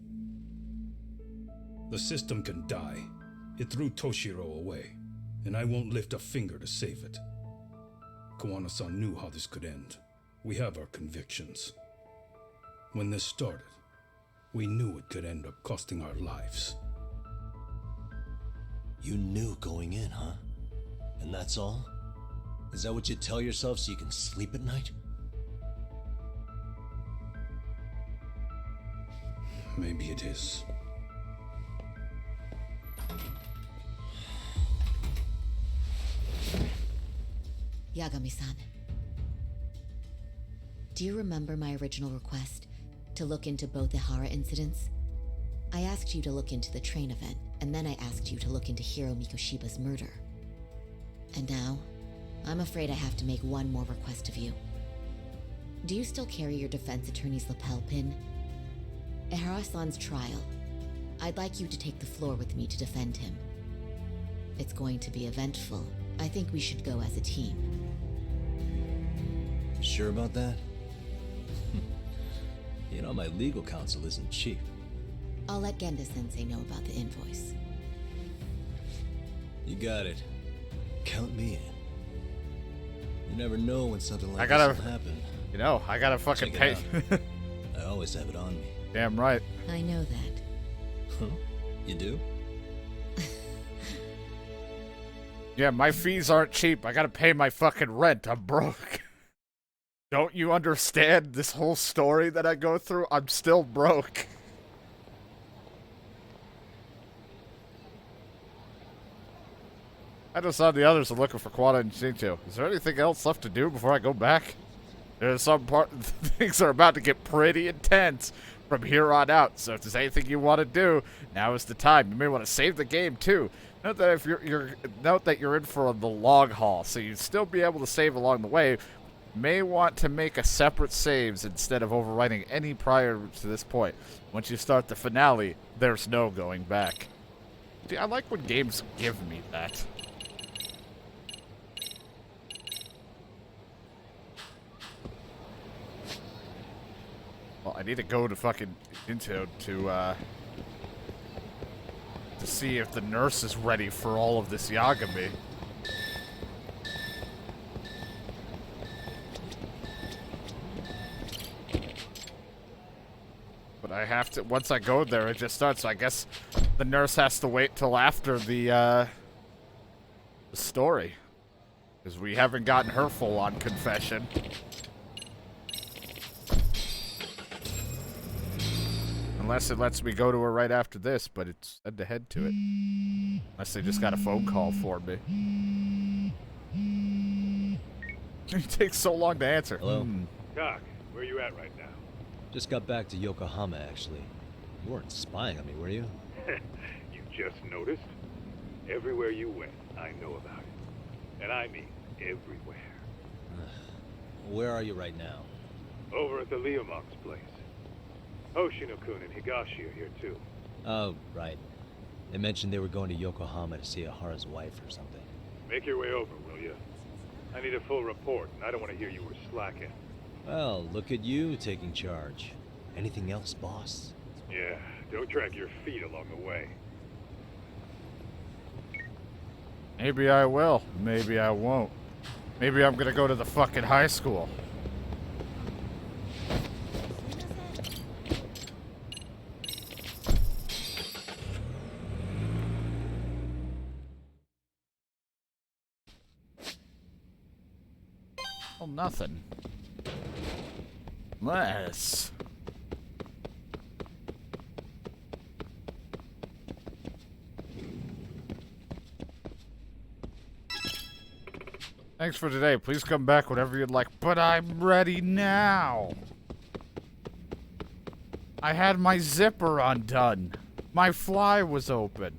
The system can die. It threw Toshiro away, and I won't lift a finger to save it. Kawana-san knew how this could end. We have our convictions. When this started, we knew it could end up costing our lives. You knew going in, huh? And that's all? Is that what you tell yourself so you can sleep at night? Maybe it is. Yagami-san. Do you remember my original request to look into both the Hara incidents? I asked you to look into the train event, and then I asked you to look into Hiro Mikoshiba's murder. And now, I'm afraid I have to make one more request of you. Do you still carry your defense attorney's lapel pin? Ehara-san's trial. I'd like you to take the floor with me to defend him. It's going to be eventful. I think we should go as a team. Sure about that? You know, my legal counsel isn't cheap. I'll let Genda-sensei know about the invoice. You got it. Count me in. You never know when something like this will happen. You know, I gotta fucking pay. I always have it on me. Damn right. I know that. Huh? You do? Yeah, my fees aren't cheap. I gotta pay my fucking rent. I'm broke. Don't you understand this whole story that I go through? I'm still broke. I just saw the others are looking for Quada and Shinto. Is there anything else left to do before I go back? There's some part things are about to get pretty intense from here on out. So if there's anything you want to do, now is the time. You may want to save the game too. Note that if you're in for the long haul, so you'd still be able to save along the way. May want to make a separate saves instead of overwriting any prior to this point. Once you start the finale, there's no going back. See, I like when games give me that. Well, I need to go to fucking Into to see if the nurse is ready for all of this Yagami. But I have to, once I go there, it just starts. So I guess the nurse has to wait till after the story. Because we haven't gotten her full-on confession. Unless it lets me go to her right after this, but it's said to head to it. Unless they just got a phone call for me. It takes so long to answer. Hello? Doc, where you at right now? Just got back to Yokohama, actually. You weren't spying on me, were you? You just noticed? Everywhere you went, I know about it. And I mean everywhere. Where are you right now? Over at the Leomong's place. Hoshino-kun and Higashi are here too. Oh, right. They mentioned they were going to Yokohama to see Ahara's wife or something. Make your way over, will you? I need a full report, and I don't want to hear you were slacking. Well, look at you taking charge. Anything else, boss? Yeah, don't drag your feet along the way. Maybe I will. Maybe I won't. Maybe I'm gonna go to the fucking high school. Well, nothing. Less. Thanks for today. Please come back whenever you'd like. But I'm ready now. I had my zipper undone. My fly was open.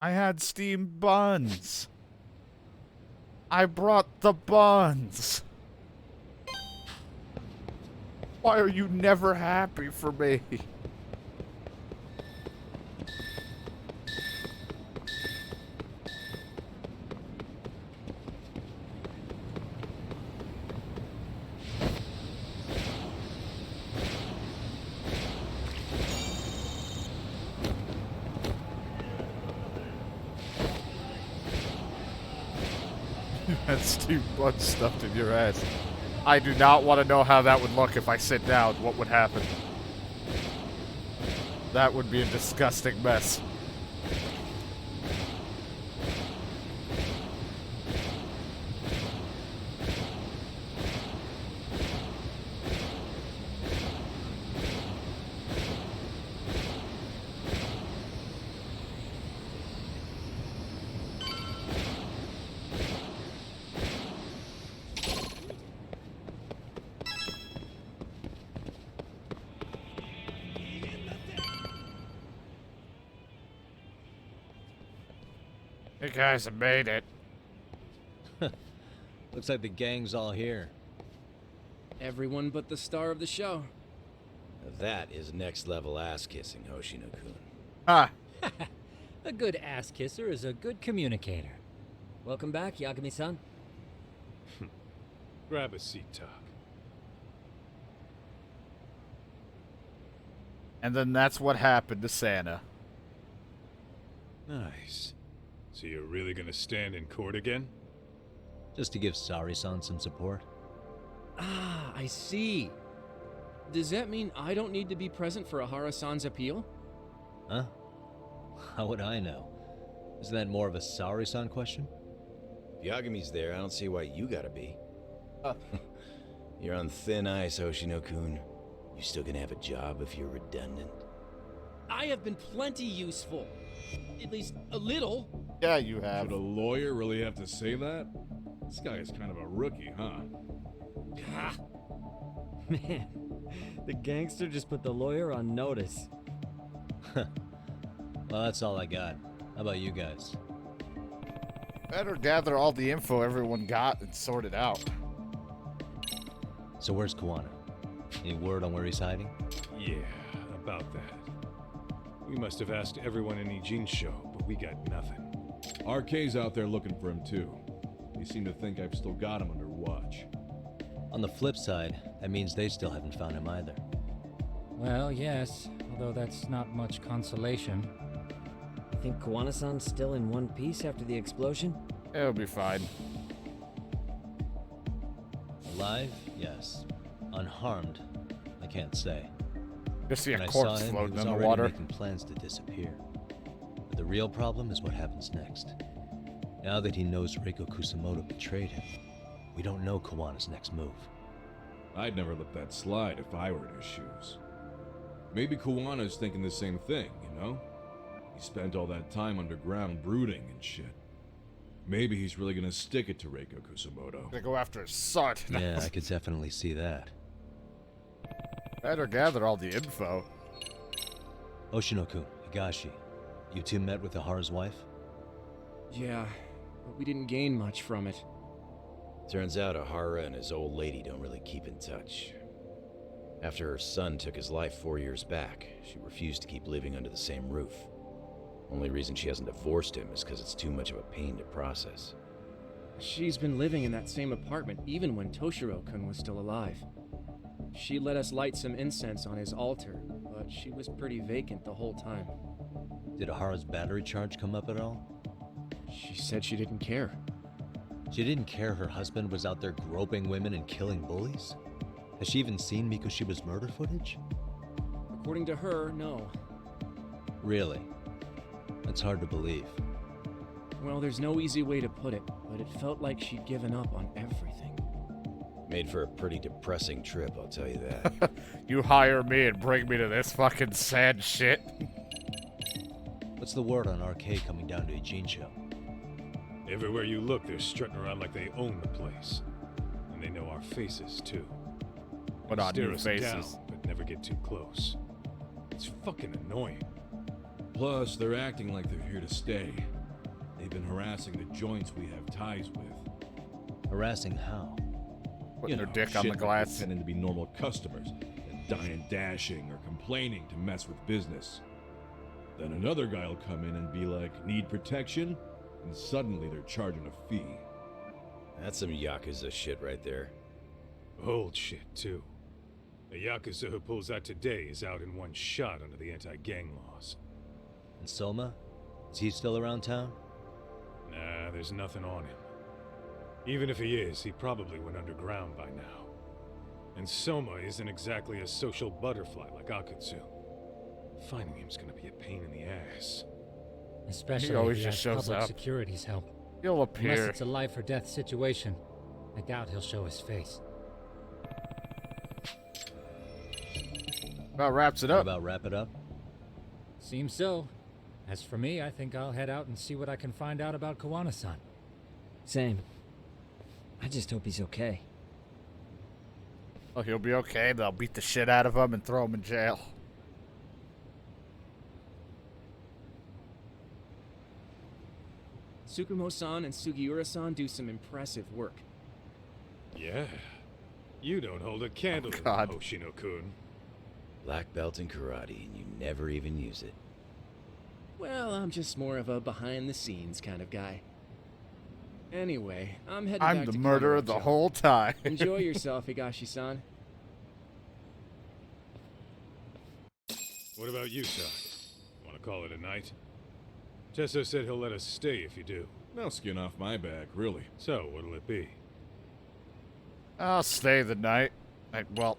I had steamed buns. I brought the buns. Why are you never happy for me? That steamed bun stuffed in your ass. I do not want to know how that would look if I sit down. What would happen? That would be a disgusting mess. guys have made it. Looks like the gang's all here. Everyone but the star of the show. Now that is next level ass kissing, Hoshino-kun. Ah. A good ass kisser is a good communicator. Welcome back, Yagami-san. Grab a seat, Tak. And then that's what happened to Santa. Nice. So you're really gonna stand in court again? Just to give Sari-san some support. Ah, I see. Does that mean I don't need to be present for Ahara-san's appeal? Huh? How would I know? Isn't that more of a Sari-san question? If Yagami's there, I don't see why you gotta be. You're on thin ice, Hoshino-kun. You still gonna have a job if you're redundant? I have been plenty useful. At least a little. Yeah, you have. Should a lawyer really have to say that? This guy is kind of a rookie, huh? Ah. Man, the gangster just put the lawyer on notice. Well, that's all I got. How about you guys? Better gather all the info everyone got and sort it out. So where's Kawana? Any word on where he's hiding? Yeah, about that. We must have asked everyone in Ijincho, but we got nothing. RK's out there looking for him too. They seem to think I've still got him under watch. On the flip side, that means they still haven't found him either. Well, yes, although that's not much consolation. You think Kawana-san's still in one piece after the explosion? It'll be fine. Alive? Yes. Unharmed? I can't say. Just see a When I corpse saw him, floating he was in the already water. making plans to disappear. But the real problem is what happens next. Now that he knows Reiko Kusamoto betrayed him, we don't know Kawana's next move. I'd never let that slide if I were in his shoes. Maybe Kawana's thinking the same thing, you know? He spent all that time underground brooding and shit. Maybe he's really gonna stick it to Reiko Kusamoto. Gonna go after his son. Yeah, I could definitely see that. Better gather all the info. Oshinoku, Higashi, you two met with Ahara's wife? Yeah, but we didn't gain much from it. Turns out Ahara and his old lady don't really keep in touch. After her son took his life 4 years back, she refused to keep living under the same roof. Only reason she hasn't divorced him is because it's too much of a pain to process. She's been living in that same apartment even when Toshiro-kun was still alive. She let us light some incense on his altar, but she was pretty vacant the whole time. Did Ahara's battery charge come up at all? She said she didn't care. She didn't care her husband was out there groping women and killing bullies? Has she even seen Mikoshiba's murder footage? According to her, no. Really? That's hard to believe. Well, there's no easy way to put it, but it felt like she'd given up on everything. Made for a pretty depressing trip, I'll tell you that. You hire me and bring me to this fucking sad shit. What's the word on RK coming down to Ijincho? Everywhere you look, they're strutting around like they own the place. And they know our faces, too. What on Stare new us faces? down, but never get too close. It's fucking annoying. Plus, they're acting like they're here to stay. They've been harassing the joints we have ties with. Harassing how? Putting their dick on shit the like glass. pretending to be normal customers and dying dashing or complaining to mess with business. Then another guy'll come in and be like, need protection? And suddenly they're charging a fee. That's some Yakuza shit right there. Old shit, too. The Yakuza who pulls out today is out in one shot under the anti-gang laws. And Soma? Is he still around town? Nah, there's nothing on him. Even if he is, he probably went underground by now. And Soma isn't exactly a social butterfly like Akutsu. Finding him's gonna be a pain in the ass. Especially He always if just he has shows public up. security's help. He'll appear. Unless it's a life or death situation, I doubt he'll show his face. About wraps it How up. about wrap it up? Seems so. As for me, I think I'll head out and see what I can find out about Kawana-san. Same. I just hope he's okay. Oh, he'll be okay. They'll beat the shit out of him and throw him in jail. Tsukumo-san and Sugiura-san do some impressive work. Yeah. You don't hold a candle to God. Hoshino-kun. Black belt in karate, and you never even use it. Well, I'm just more of a behind-the-scenes kind of guy. Anyway, I'm heading back I'm to the murderer the whole time. Enjoy yourself, Higashi-san. What about you, Doc? Want to call it a night? Tesso said he'll let us stay if you do. No skin off my back, really. So, what'll it be? I'll stay the night. I'll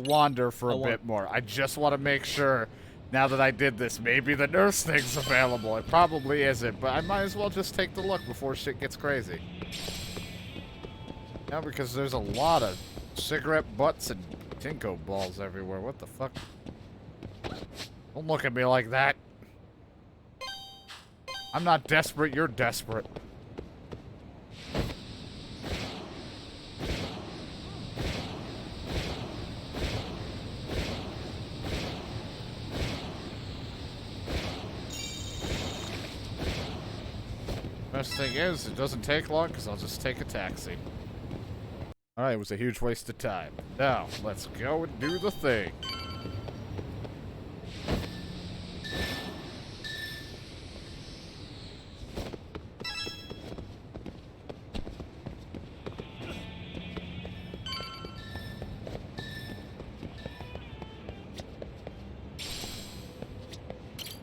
wander for a bit more. I just want to make sure, now that I did this, maybe the nurse thing's available. It probably isn't, but I might as well just take the look before shit gets crazy. Yeah, because there's a lot of cigarette butts and Tinko balls everywhere. What the fuck? Don't look at me like that. I'm not desperate, you're desperate. Best thing is, it doesn't take long because I'll just take a taxi. Alright, it was a huge waste of time. Now, let's go and do the thing.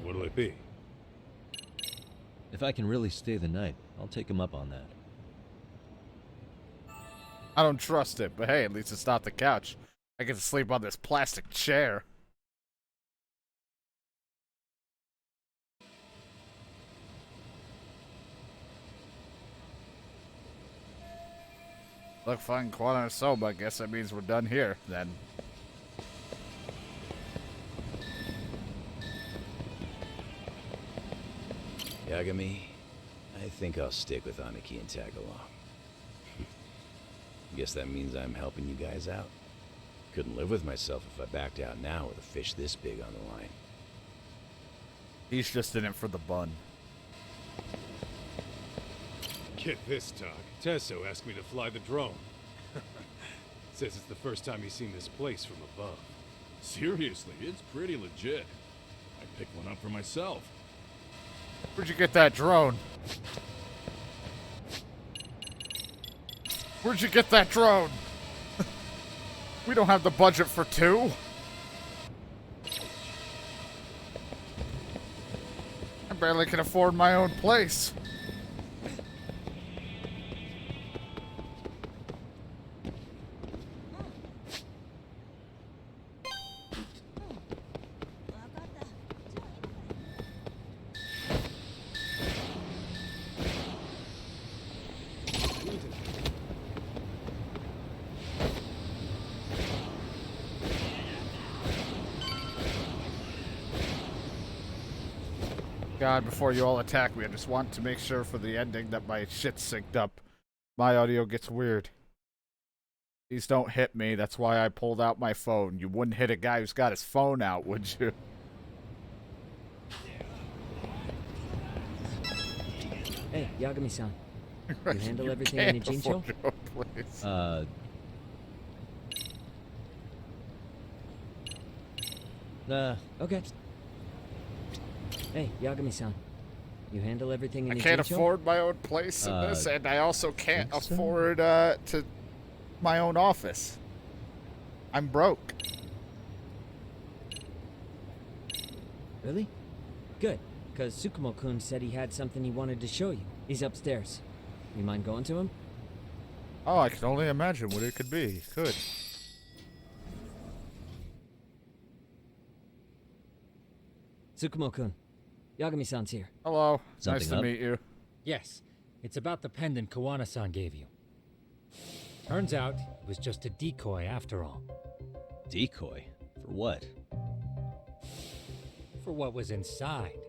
What'll it be? If I can really stay the night, I'll take him up on that. I don't trust it, but hey, at least it's not the couch. I get to sleep on this plastic chair. Look, fine, Kwana Soba. I guess that means we're done here, then. Yagami, I think I'll stick with Aniki and tag along. Guess that means I'm helping you guys out. Couldn't live with myself if I backed out now with a fish this big on the line. He's just in it for the bun. Get this, Doc. Tesso asked me to fly the drone. Says it's the first time he's seen this place from above. Seriously, it's pretty legit. I picked one up for myself. Where'd you get that drone? Where'd you get that drone? We don't have the budget for two. I barely can afford my own place. God, before you all attack me, I just want to make sure for the ending that my shit's synced up. My audio gets weird. Please don't hit me. That's why I pulled out my phone. You wouldn't hit a guy who's got his phone out, would you? Hey, Yagami-san. You handle everything in Ijincho? Nah. Okay. Hey, Yagami-san. You handle everything in I Ijincho? can't afford my own place in this, and I also can't afford to my own office. I'm broke. Really? Good, because Tsukumo-kun said he had something he wanted to show you. He's upstairs. You mind going to him? Oh, I can only imagine what it could be. Could. Tsukumo-kun, Yagami-san's here. Hello. Something nice to up? meet you. Yes, it's about the pendant Kawana-san gave you. Turns out it was just a decoy after all. Decoy? For what? For what was inside.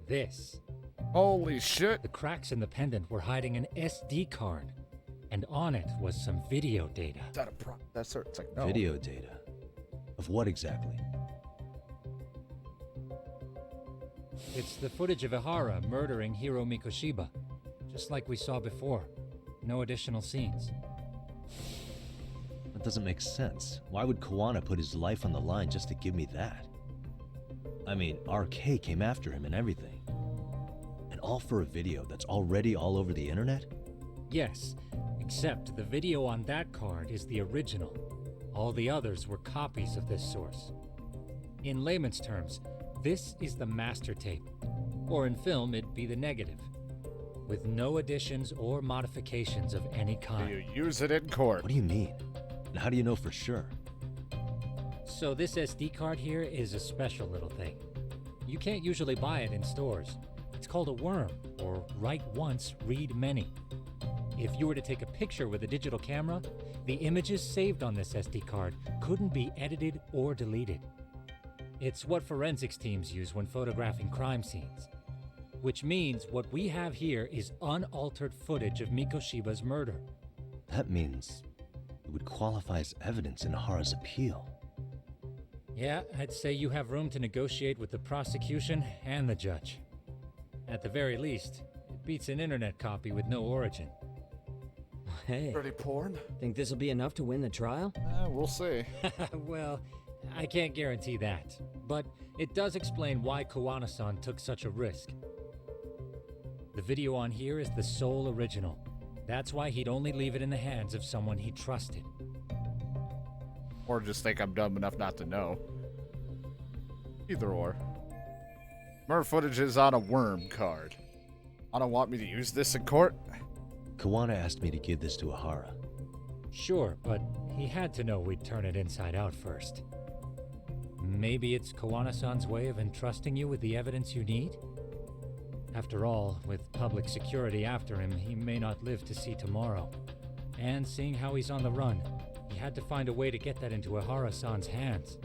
This. Holy shit. The cracks in the pendant were hiding an SD card. And on it was some video data. Is that a prop? That's it's like no. Video data? Of what exactly? It's the footage of Ihara murdering Hiro Mikoshiba, just like we saw before. No additional scenes. That doesn't make sense. Why would Kawana put his life on the line just to give me that? I mean, RK came after him and everything. And all for a video that's already all over the internet? Yes, except the video on that card is the original. All the others were copies of this source. In layman's terms, this is the master tape. Or in film, it'd be the negative. With no additions or modifications of any kind. Do you use it in court? What do you mean? And how do you know for sure? So this SD card here is a special little thing. You can't usually buy it in stores. It's called a worm, or write once, read many. If you were to take a picture with a digital camera, the images saved on this SD card couldn't be edited or deleted. It's what forensics teams use when photographing crime scenes. Which means what we have here is unaltered footage of Mikoshiba's murder. That means it would qualify as evidence in Ihara's appeal. Yeah, I'd say you have room to negotiate with the prosecution and the judge. At the very least, it beats an internet copy with no origin. Hey. Pretty porn? Think this'll be enough to win the trial? We'll see. Well, I can't guarantee that. But it does explain why Kawana-san took such a risk. The video on here is the sole original. That's why he'd only leave it in the hands of someone he trusted. Or just think I'm dumb enough not to know. Either or. Murder footage is on a worm card. I don't want me to use this in court? Kawana asked me to give this to Ihara. Sure, but he had to know we'd turn it inside out first. Maybe it's Kawana-san's way of entrusting you with the evidence you need? After all, with public security after him, he may not live to see tomorrow. And seeing how he's on the run, he had to find a way to get that into Ihara-san's hands.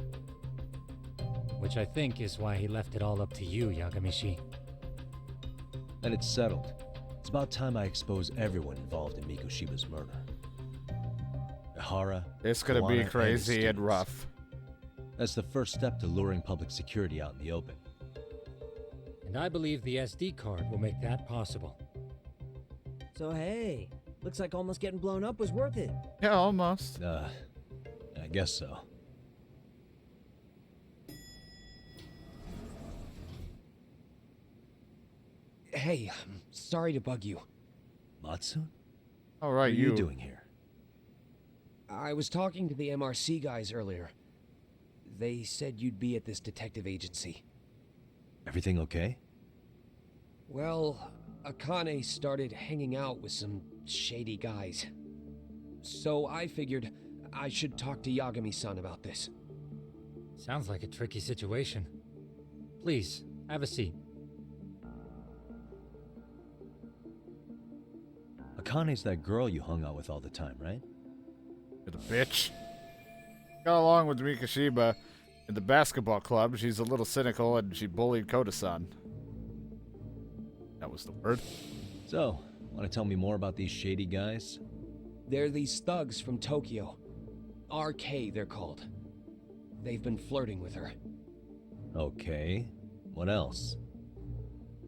Which I think is why he left it all up to you, Yagamishi. Then it's settled. It's about time I expose everyone involved in Mikoshiba's murder. Ihara, It's gonna Kawana, be and crazy and students. rough. That's the first step to luring public security out in the open. And I believe the SD card will make that possible. So hey, looks like almost getting blown up was worth it. Yeah, almost. I guess so. Hey, I'm sorry to bug you. Matsu? All right, What are you doing here? I was talking to the MRC guys earlier. They said you'd be at this detective agency. Everything okay? Well, Akane started hanging out with some shady guys. So I figured I should talk to Yagami-san about this. Sounds like a tricky situation. Please, have a seat. Akane's that girl you hung out with all the time, right? The bitch. Got along with Mikoshiba in the basketball club. She's a little cynical and she bullied Koda-san. That was the word. So, want to tell me more about these shady guys? They're these thugs from Tokyo. RK, they're called. They've been flirting with her. Okay. What else?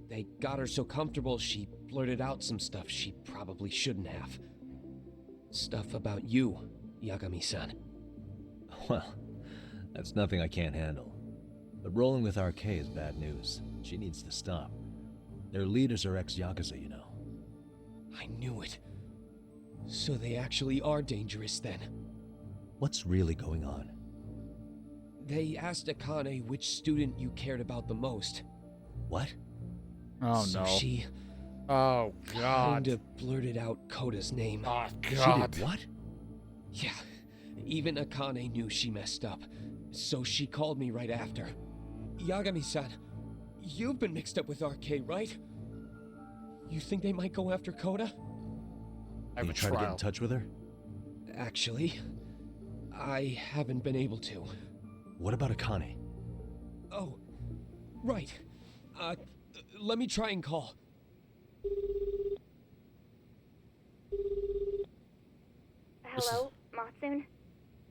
They got her so comfortable she blurted out some stuff she probably shouldn't have. Stuff about you, Yagami-san. Well, that's nothing I can't handle. But rolling with RK is bad news. She needs to stop. Their leaders are ex-Yakuza, you know. I knew it. So they actually are dangerous then. What's really going on? They asked Akane which student you cared about the most. What? Oh, so no. She Oh, God. kinda blurted out Koda's name. Oh, She God. did what? Yeah, even Akane knew she messed up. So she called me right after. Yagami-san, you've been mixed up with RK, right? You think they might go after Koda? Have you tried to get in touch with her? Actually, I haven't been able to. What about Akane? Oh, right. Let me try and call. Hello, Matsune?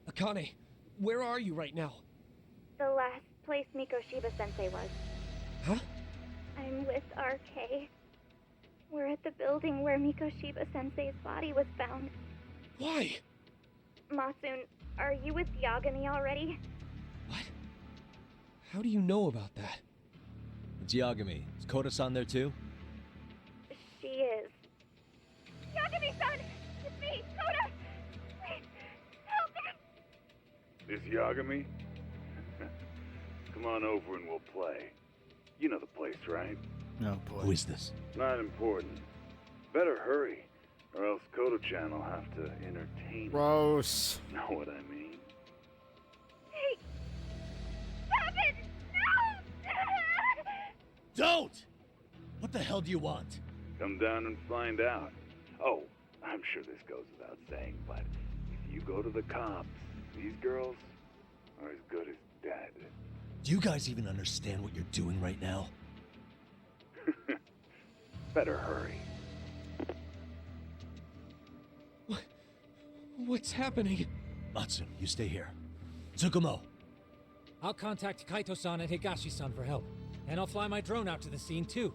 Akane, where are you right now? The last place Mikoshiba-sensei was. Huh? RK. We're at the building where Mikoshiba-sensei's body was found. Why? Matsun, are you with Yagami already? How do you know about that? It's Yagami. Is Koda-san there too? She is. Yagami-san! It's me, Koda! Please, help me! This Yagami? Come on over and we'll play. You know the place, right? No, boy. Who is this? Not important. Better hurry, or else Kodo-chan will have to entertain. Gross. Know what I mean? Hey! Stop it! No! Don't! What the hell do you want? Come down and find out. Oh, I'm sure this goes without saying, but if you go to the cops, these girls are as good as dead. Do you guys even understand what you're doing right now? Better hurry. What's happening? Matsu, you stay here. Tsukumo. I'll contact Kaito-san and Higashi-san for help. And I'll fly my drone out to the scene, too.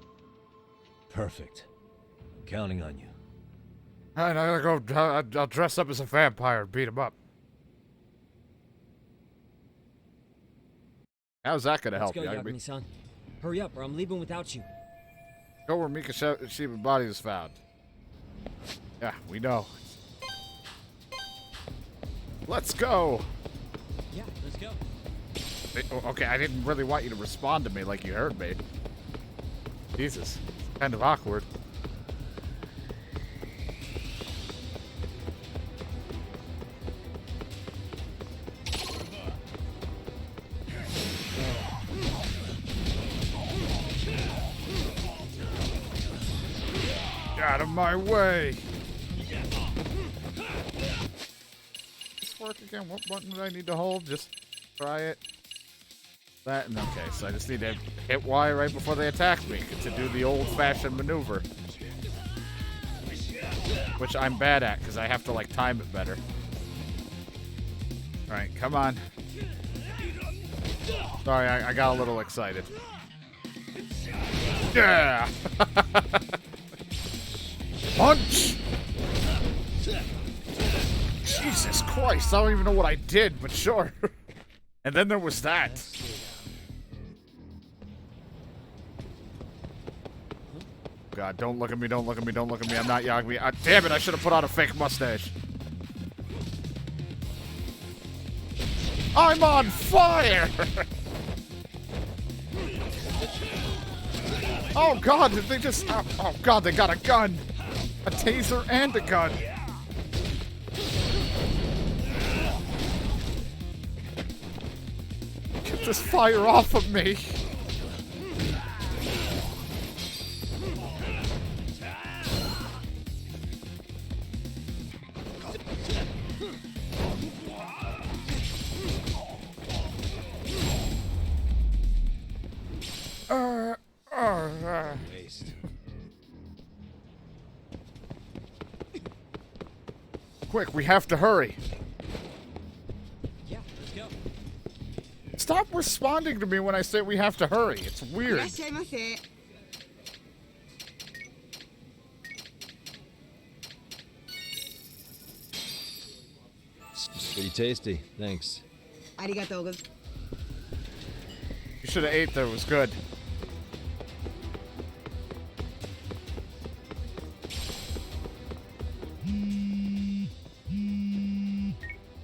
Perfect. I'm counting on you. Alright, I gotta go. I'll dress up as a vampire and beat him up. How's that gonna help Let's go, you? Yagami-san. Hurry up, or I'm leaving without you. Go where Mikoshiba's body was found. Yeah, we know. Let's go! Yeah, let's go. Okay, I didn't really want you to respond to me like you heard me. Jesus, it's kind of awkward. Out of my way! This work again? What button do I need to hold? Just try it. That and okay, so I just need to hit Y right before they attack me to do the old-fashioned maneuver. Which I'm bad at, because I have to, like, time it better. Alright, come on. Sorry, I got a little excited. Yeah! Punch! Jesus Christ, I don't even know what I did, but sure. And then there was that. God, don't look at me, don't look at me, don't look at me. I'm not Yagami. Damn it, I should have put on a fake mustache. I'm on fire! Oh God, did they just... Oh God, they got a gun. A taser and a gun. Get this fire off of me. Waste. Quick, we have to hurry. Yeah, let's go. Stop responding to me when I say we have to hurry. It's weird. It's pretty tasty. Thanks. You should have ate that. It was good.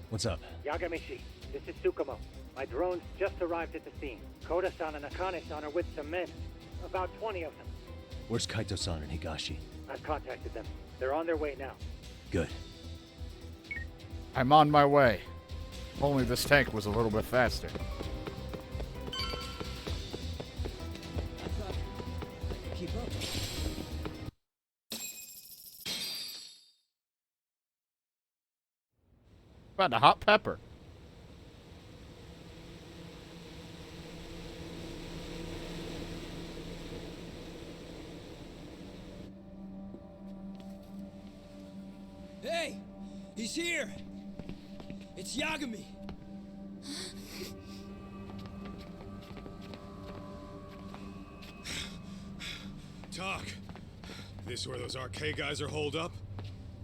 What's up? Yagamishi, this is Tsukumo. My drones just arrived at the scene. Koda-san and Akane-san are with some men. About 20 of them. Where's Kaito-san and Higashi? I've contacted them. They're on their way now. Good. I'm on my way. If only this tank was a little bit faster. Keep up. About a hot pepper. Hey! He's here! It's Yagami! Talk. This where those RK guys are holed up?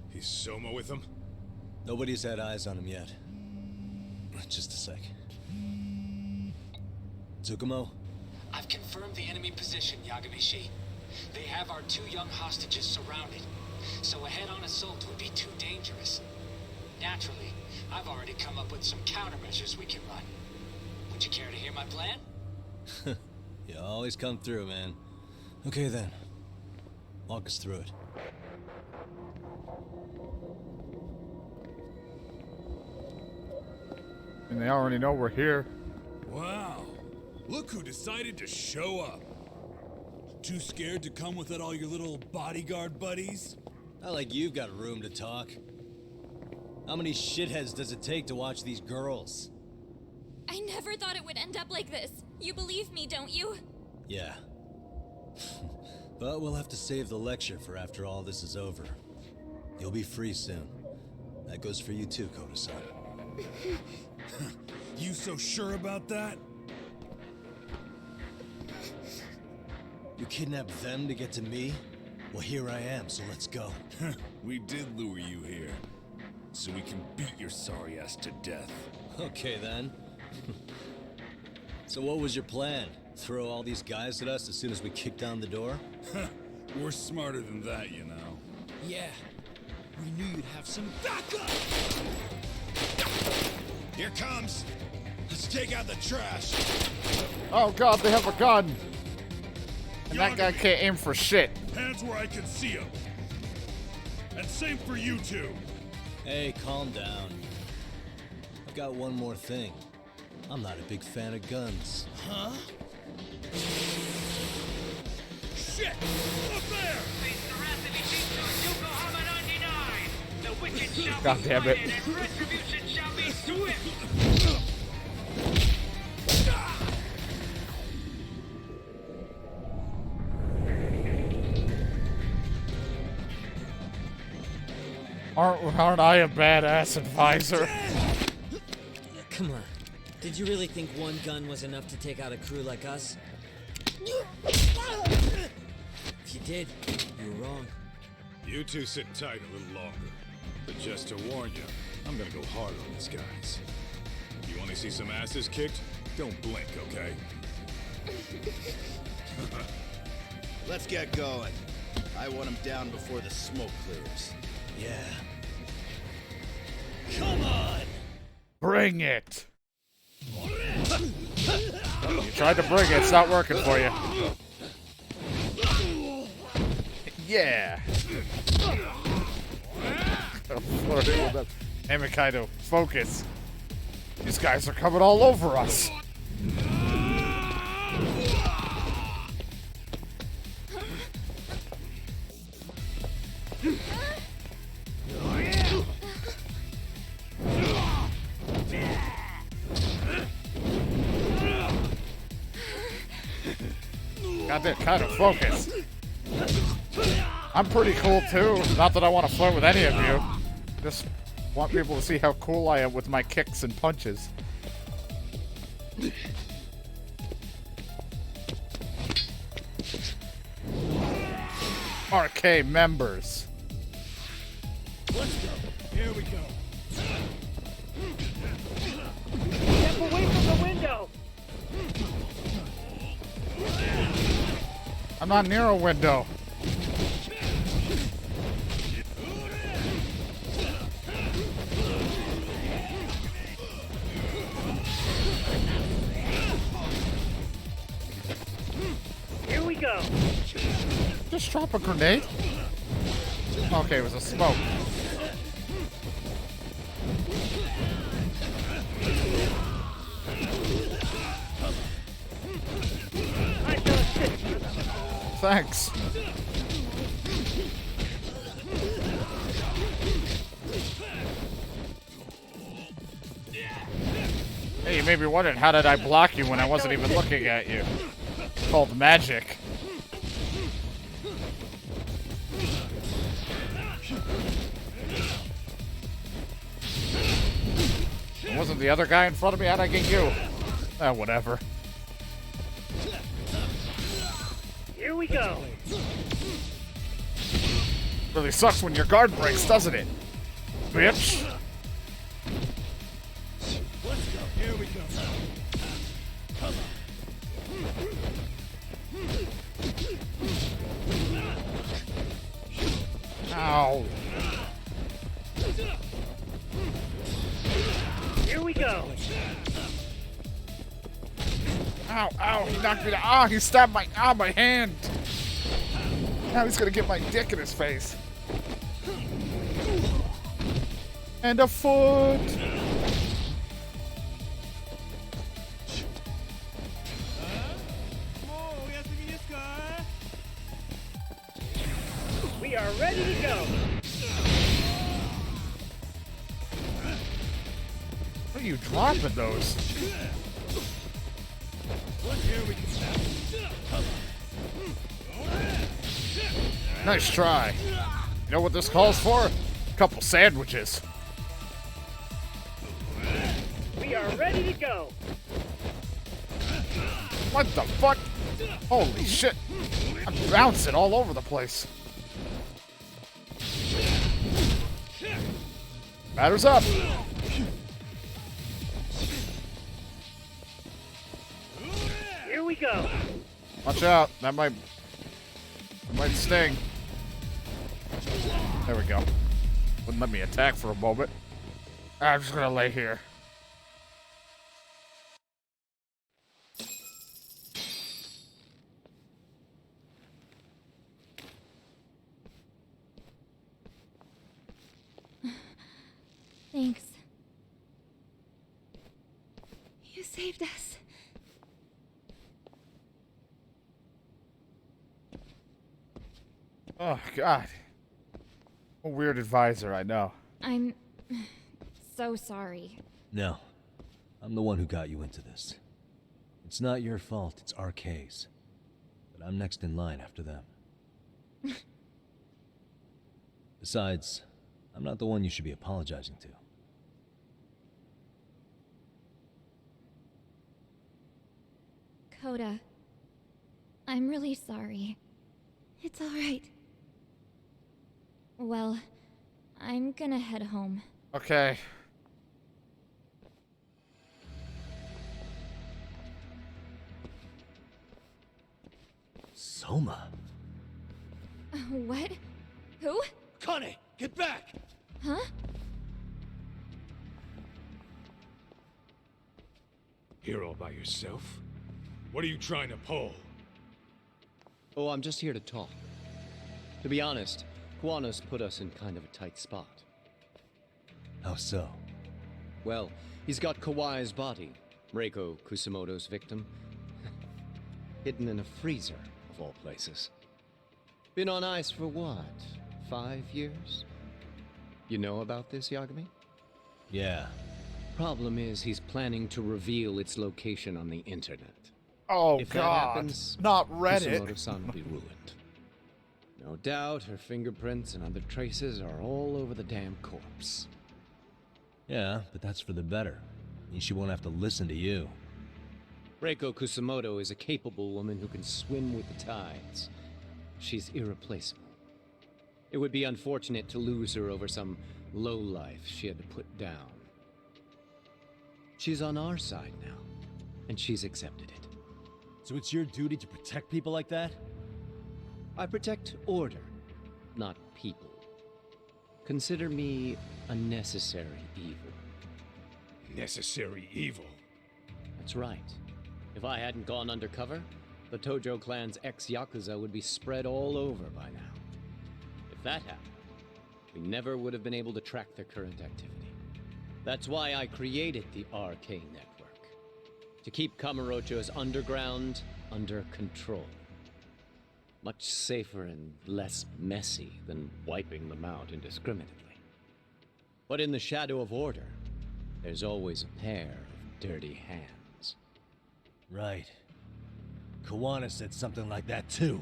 He's Soma with them? Nobody's had eyes on him yet. Just a sec. Tsukumo? I've confirmed the enemy position, Yagami-shi. They have our 2 young hostages surrounded, so a head-on assault would be too dangerous. Naturally, I've already come up with some countermeasures we can run. Would you care to hear my plan? You always come through, man. Okay then. Walk us through it. And they already know we're here. Wow. Look who decided to show up. Too scared to come without all your little bodyguard buddies? Not like you've got room to talk. How many shitheads does it take to watch these girls? I never thought it would end up like this. You believe me, don't you? Yeah. But we'll have to save the lecture for after all this is over. You'll be free soon. That goes for you too, Koda-san. You so sure about that? You kidnapped them to get to me? Well, here I am, so let's go. We did lure you here, so we can beat your sorry ass to death. Okay, then. So what was your plan? Throw all these guys at us as soon as we kick down the door? We're smarter than that, you know. Yeah. We knew you'd have some backup! Here comes! Let's take out the trash! Oh god, they have a gun! And that guy can't aim for shit. Hands where I can see them. And same for you two. Hey, calm down. I've got one more thing. I'm not a big fan of guns. Huh? Shit! Up there! God damn it. Aren't I a badass advisor? Come on. Did you really think one gun was enough to take out a crew like us? If you did, you were wrong. You two sit tight a little longer. But just to warn you, I'm gonna go hard on these guys. You wanna see some asses kicked? Don't blink, okay? Let's get going. I want them down before the smoke clears. Yeah. Come on! Bring it! You tried to bring it, it's not working for you. Yeah! Flirting with them. Hey, Mikaido, focus. These guys are coming all over us. Got that kind of focus. I'm pretty cool too. Not that I want to flirt with any of you. Just want people to see how cool I am with my kicks and punches. RK members. Let's go. Here we go. Step away from the window! I'm not near a window. Here we go! Just drop a grenade? Okay, it was a smoke. Thanks. Hey, you may be wondering, how did I block you when I wasn't even looking at you? It's called magic. It wasn't the other guy in front of me? How'd I get you? Whatever. Here we we go. Really sucks when your guard breaks, doesn't it? Bitch. Let's go. Here we go. Come on. Ow. Here we go. Ow, ow, he knocked me down. Ah, he stabbed my hand. Now he's gonna get my dick in his face. And a foot. We are ready to go. What are you dropping those? Nice try. You know what this calls for? A couple sandwiches. We are ready to go. What the fuck? Holy shit. I'm bouncing all over the place. Batter's up. Here we go. Watch out. That might sting. There we go. Wouldn't let me attack for a moment. I'm just gonna lay here. Thanks. You saved us. Oh, God. A weird advisor, I know. I'm so sorry. No. I'm the one who got you into this. It's not your fault, it's RK's. But I'm next in line after them. Besides, I'm not the one you should be apologizing to. Coda, I'm really sorry. It's all right. Well, I'm gonna head home. Okay. Soma? What? Who? Connie, get back! Huh? Here all by yourself? What are you trying to pull? Oh, I'm just here to talk. To be honest, Kuwano's put us in kind of a tight spot. How so? Well, he's got Kawai's body, Reiko Kusamoto's victim, hidden in a freezer, of all places. Been on ice for what, 5 years? You know about this, Yagami? Yeah. Problem is, he's planning to reveal its location on the internet. Oh, if God. That happens, not Reddit. Kusamoto-san will be ruined. No doubt her fingerprints and other traces are all over the damn corpse. Yeah, but that's for the better. Means she won't have to listen to you. Reiko Kusamoto is a capable woman who can swim with the tides. She's irreplaceable. It would be unfortunate to lose her over some lowlife she had to put down. She's on our side now, and she's accepted it. So it's your duty to protect people like that? I protect order, not people. Consider me a necessary evil. Necessary evil? That's right. If I hadn't gone undercover, the Tojo clan's ex-Yakuza would be spread all over by now. If that happened, we never would have been able to track their current activity. That's why I created the RK Network. To keep Kamurocho's underground under control. Much safer and less messy than wiping them out indiscriminately. But in the shadow of order, there's always a pair of dirty hands. Right. Kawana said something like that too.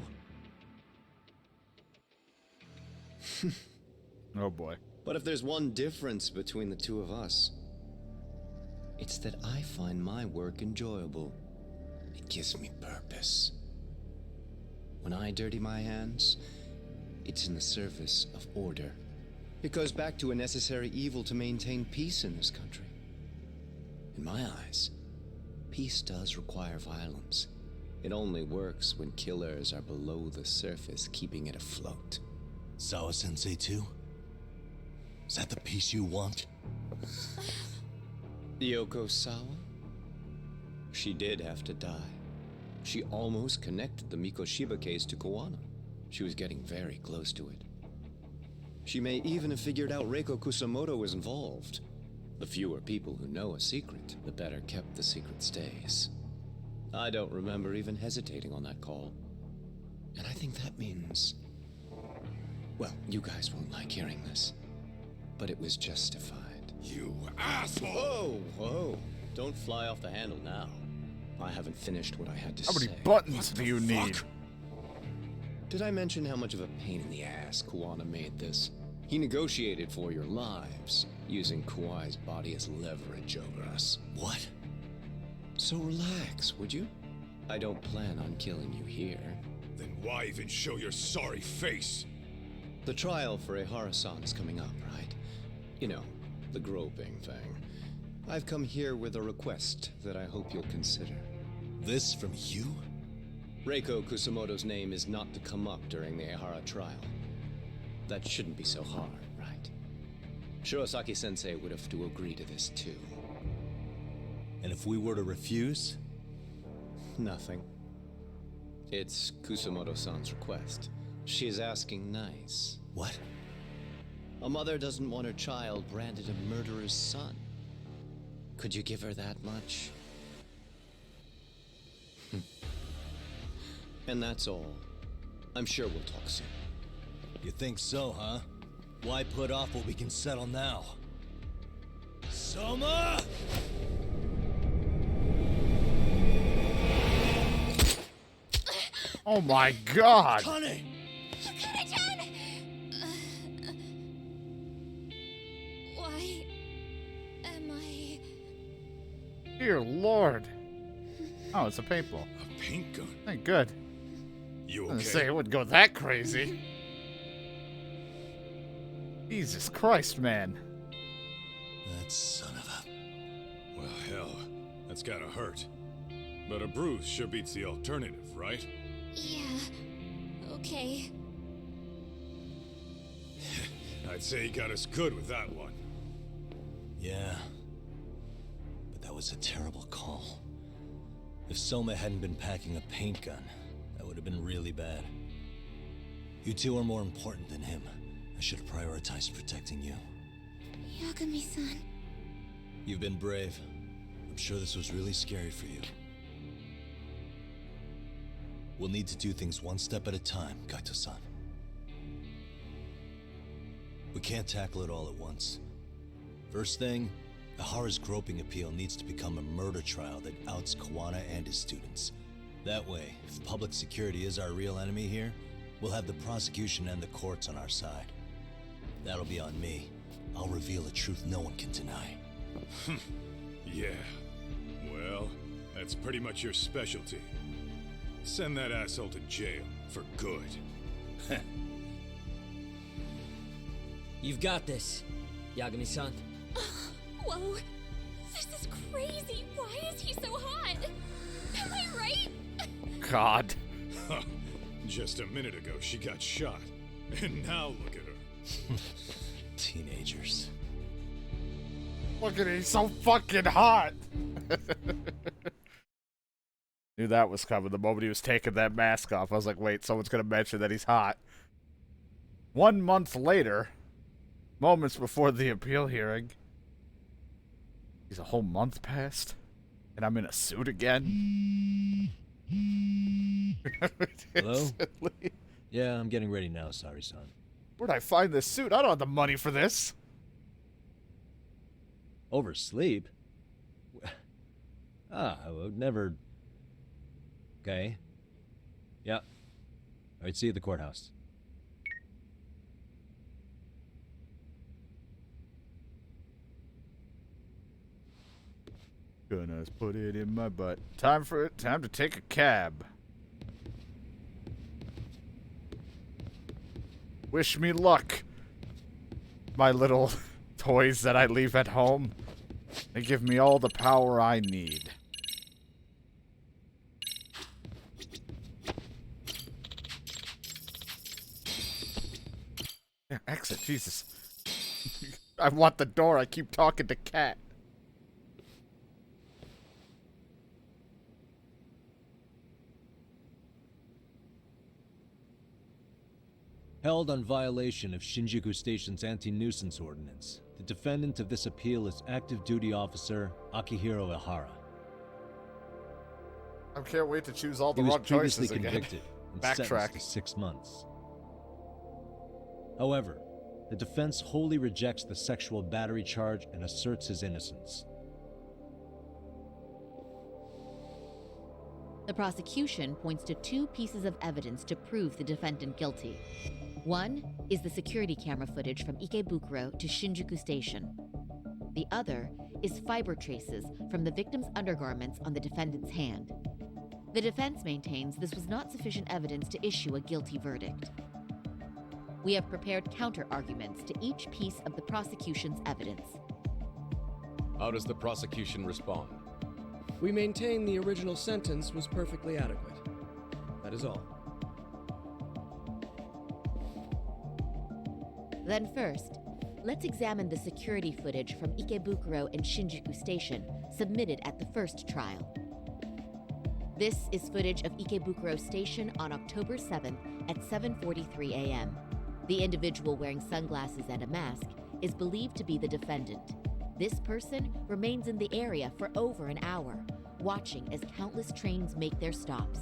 Oh boy. But if there's one difference between the two of us, it's that I find my work enjoyable. It gives me purpose. When I dirty my hands, it's in the service of order. It goes back to a necessary evil to maintain peace in this country. In my eyes, peace does require violence. It only works when killers are below the surface, keeping it afloat. Sawa-sensei too? Is that the peace you want? Yoko Sawa? She did have to die. She almost connected the Mikoshiba case to Koana. She was getting very close to it. She may even have figured out Reiko Kusamoto was involved. The fewer people who know a secret, the better kept the secret stays. I don't remember even hesitating on that call. And I think that means... Well, you guys won't like hearing this, but it was justified. You asshole! Whoa, whoa. Don't fly off the handle now. I haven't finished what I had to say. How many buttons do you need? Did I mention how much of a pain in the ass Kuwana made this? He negotiated for your lives, using Kauai's body as leverage over us. What? So relax, would you? I don't plan on killing you here. Then why even show your sorry face? The trial for Ehara-san is coming up, right? You know, the groping thing. I've come here with a request that I hope you'll consider. This from you? Reiko Kusamoto's name is not to come up during the Ehara trial. That shouldn't be so hard, right? Shirosaki-sensei would have to agree to this too. And if we were to refuse? Nothing. It's Kusamoto-san's request. She is asking nice. What? A mother doesn't want her child branded a murderer's son. Could you give her that much? And that's all. I'm sure we'll talk soon. You think so, huh? Why put off what we can settle now? Soma! Oh my god! Kane! Why am I... Dear Lord. Oh, it's a paintball. A paint gun? Hey, good. You I okay? was gonna say it wouldn't go that crazy. Jesus Christ, man. That son of a... Well, hell, that's gotta hurt. But a bruise sure beats the alternative, right? Yeah. Okay. I'd say he got us good with that one. Yeah. But that was a terrible call. If Soma hadn't been packing a paint gun, that would have been really bad. You two are more important than him. I should have prioritized protecting you. Yagami-san. You've been brave. I'm sure this was really scary for you. We'll need to do things one step at a time, Kaito-san. We can't tackle it all at once. First thing, Ahara's groping appeal needs to become a murder trial that outs Kawana and his students. That way, if public security is our real enemy here, we'll have the prosecution and the courts on our side. That'll be on me. I'll reveal a truth no one can deny. Yeah. Well, that's pretty much your specialty. Send that asshole to jail for good. You've got this, Yagami-san. Whoa. This is crazy. Why is he so hot? Am I right? God. Just a minute ago, she got shot. And now look at her. Teenagers. Look at him, he's so fucking hot. Knew that was coming the moment he was taking that mask off. I was like, wait, someone's gonna mention that he's hot. 1 month later, moments before the appeal hearing, he's a whole month past, and I'm in a suit again. Hello? Yeah, I'm getting ready now, sorry-san. Where'd I find this suit? I don't have the money for this. Oversleep? I would never... Okay. Yeah. Alright, see you at the courthouse. Gonna put it in my butt. Time to take a cab. Wish me luck. My little toys that I leave at home. They give me all the power I need. Yeah, exit, Jesus. I want the door, I keep talking to Cat. Held on violation of Shinjuku Station's anti-nuisance ordinance, the defendant of this appeal is active duty officer Akihiro Ihara. I can't wait to choose all the He was wrong previously choices again. convicted and sentenced Backtrack. to 6 months. However, the defense wholly rejects the sexual battery charge and asserts his innocence. The prosecution points to 2 pieces of evidence to prove the defendant guilty. One is the security camera footage from Ikebukuro to Shinjuku Station. The other is fiber traces from the victim's undergarments on the defendant's hand. The defense maintains this was not sufficient evidence to issue a guilty verdict. We have prepared counter-arguments to each piece of the prosecution's evidence. How does the prosecution respond? We maintain the original sentence was perfectly adequate. That is all. Then first, let's examine the security footage from Ikebukuro and Shinjuku Station submitted at the first trial. This is footage of Ikebukuro Station on October 7th at 7:43 a.m. The individual wearing sunglasses and a mask is believed to be the defendant. This person remains in the area for over an hour, watching as countless trains make their stops.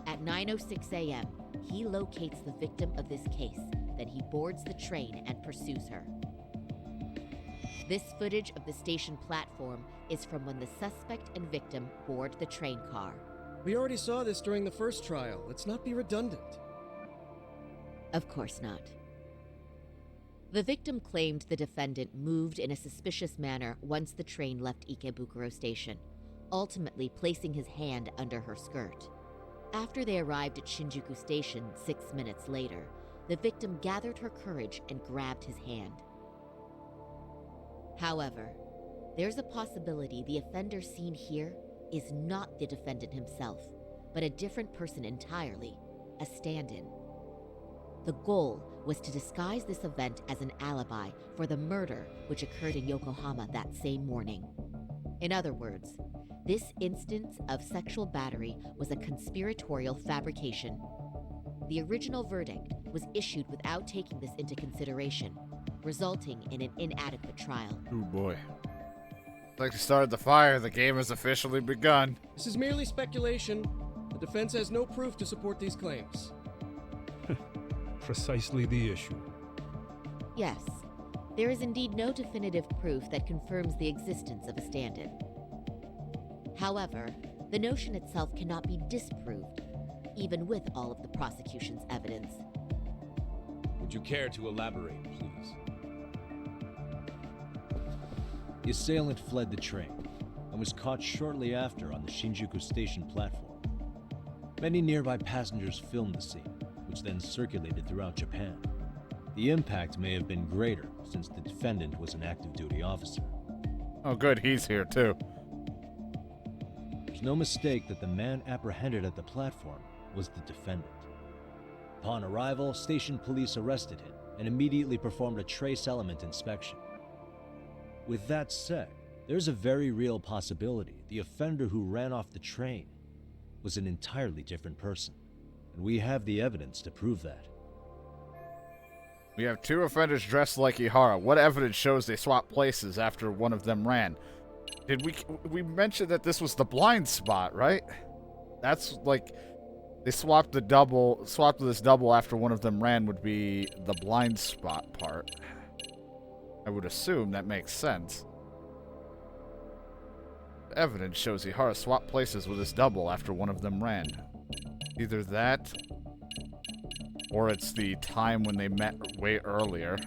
At 9:06 a.m., he locates the victim of this case. Then he boards the train and pursues her. This footage of the station platform is from when the suspect and victim board the train car. We already saw this during the first trial. Let's not be redundant. Of course not. The victim claimed the defendant moved in a suspicious manner once the train left Ikebukuro Station, ultimately placing his hand under her skirt. After they arrived at Shinjuku Station 6 minutes later, the victim gathered her courage and grabbed his hand. However, there's a possibility the offender seen here is not the defendant himself, but a different person entirely, a stand-in. The goal was to disguise this event as an alibi for the murder which occurred in Yokohama that same morning. In other words, this instance of sexual battery was a conspiratorial fabrication. The original verdict was issued without taking this into consideration, resulting in an inadequate trial. Oh boy. Like you started the fire, the game has officially begun. This is merely speculation. The defense has no proof to support these claims. Precisely the issue. Yes, there is indeed no definitive proof that confirms the existence of a stand-in. However, the notion itself cannot be disproved, even with all of the prosecution's evidence. Would you care to elaborate, please? The assailant fled the train and was caught shortly after on the Shinjuku Station platform. Many nearby passengers filmed the scene, which then circulated throughout Japan. The impact may have been greater since the defendant was an active duty officer. Oh good, he's here too. There's no mistake that the man apprehended at the platform was the defendant. Upon arrival, station police arrested him and immediately performed a trace element inspection. With that said, there's a very real possibility the offender who ran off the train was an entirely different person, and we have the evidence to prove that. We have 2 offenders dressed like Ihara. What evidence shows they swapped places after one of them ran? Did we mentioned that this was the blind spot, right? That's like they swapped this double after one of them ran would be the blind spot part. I would assume that makes sense. The evidence shows Ihara swapped places with his double after one of them ran. Either that, or it's the time when they met way earlier.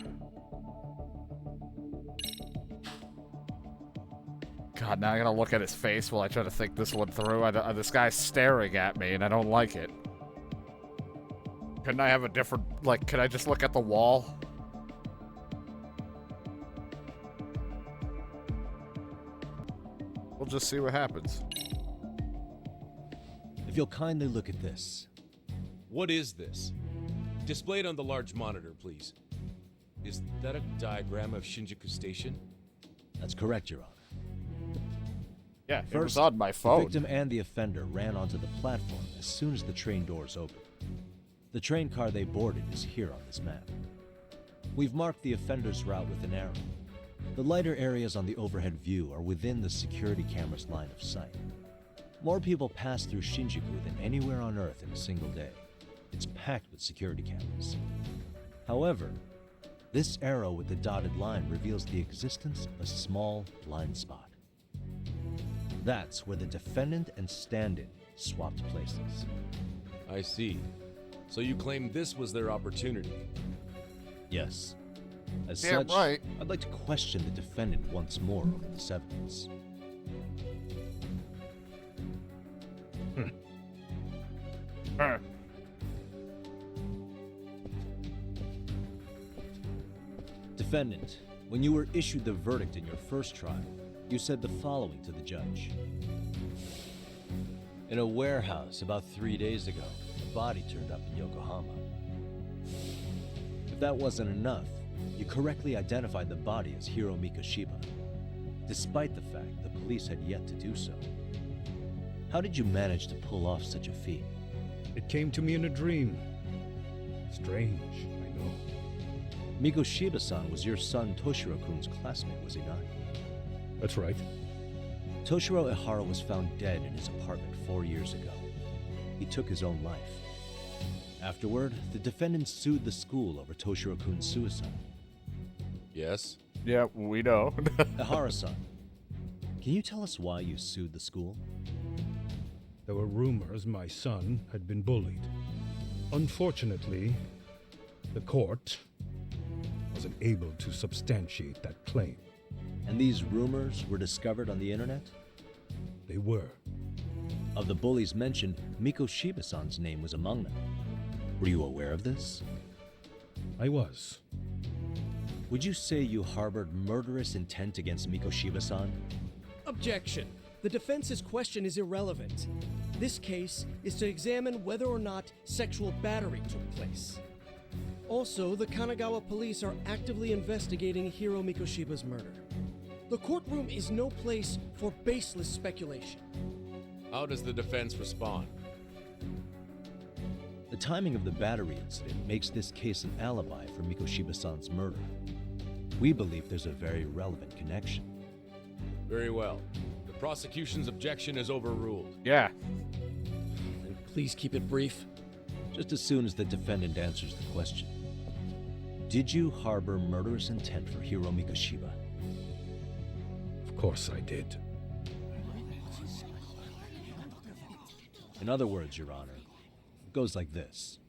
God, now I gotta look at his face while I try to think this one through. This guy's staring at me, and I don't like it. Couldn't I have a different, like, could I just look at the wall? We'll just see what happens. If you'll kindly look at this. What is this? Display it on the large monitor, please. Is that a diagram of Shinjuku Station? That's correct, Your Honor. Yeah, First, it was on my phone. The victim and the offender ran onto the platform as soon as the train doors opened. The train car they boarded is here on this map. We've marked the offender's route with an arrow. The lighter areas on the overhead view are within the security camera's line of sight. More people pass through Shinjuku than anywhere on Earth in a single day. It's packed with security cameras. However, this arrow with the dotted line reveals the existence of a small blind spot. That's where the defendant and stand-in swapped places. I see. So you claim this was their opportunity? Yes. As Damn such, right. I'd like to question the defendant once more over this evidence. Defendant, when you were issued the verdict in your first trial, you said the following to the judge. In a warehouse about 3 days ago, a body turned up in Yokohama. If that wasn't enough, you correctly identified the body as Hiro Mikoshiba, despite the fact the police had yet to do so. How did you manage to pull off such a feat? It came to me in a dream. Strange, I know. Mikoshiba-san was your son Toshiro-kun's classmate, was he not? That's right. Toshiro Ehara was found dead in his apartment 4 years ago. He took his own life. Afterward, the defendant sued the school over Toshiro-kun's suicide. Yes? Yeah, we know. Ehara-san, can you tell us why you sued the school? There were rumors my son had been bullied. Unfortunately, the court wasn't able to substantiate that claim. And these rumors were discovered on the internet? They were. Of the bullies mentioned, Mikoshiba-san's name was among them. Were you aware of this? I was. Would you say you harbored murderous intent against Mikoshiba-san? Objection. The defense's question is irrelevant. This case is to examine whether or not sexual battery took place. Also, the Kanagawa police are actively investigating Hiro Mikoshiba's murder. The courtroom is no place for baseless speculation. How does the defense respond? The timing of the battery incident makes this case an alibi for Mikoshiba-san's murder. We believe there's a very relevant connection. Very well. The prosecution's objection is overruled. Yeah. And please keep it brief. Just as soon as the defendant answers the question. Did you harbor murderous intent for Hiro Mikoshiba? Of course I did. In other words, Your Honor, it goes like this.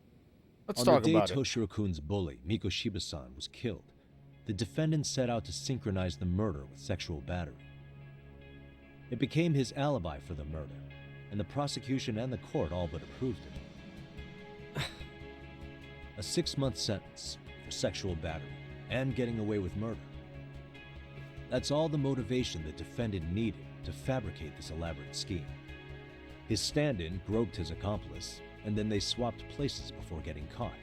Let's On talk the day about it. Toshiro-kun's bully, Mikoshiba-san, was killed, the defendant set out to synchronize the murder with sexual battery. It became his alibi for the murder, and the prosecution and the court all but approved it. A 6-month sentence for sexual battery and getting away with murder. That's all the motivation the defendant needed to fabricate this elaborate scheme. His stand-in groped his accomplice, and then they swapped places before getting caught.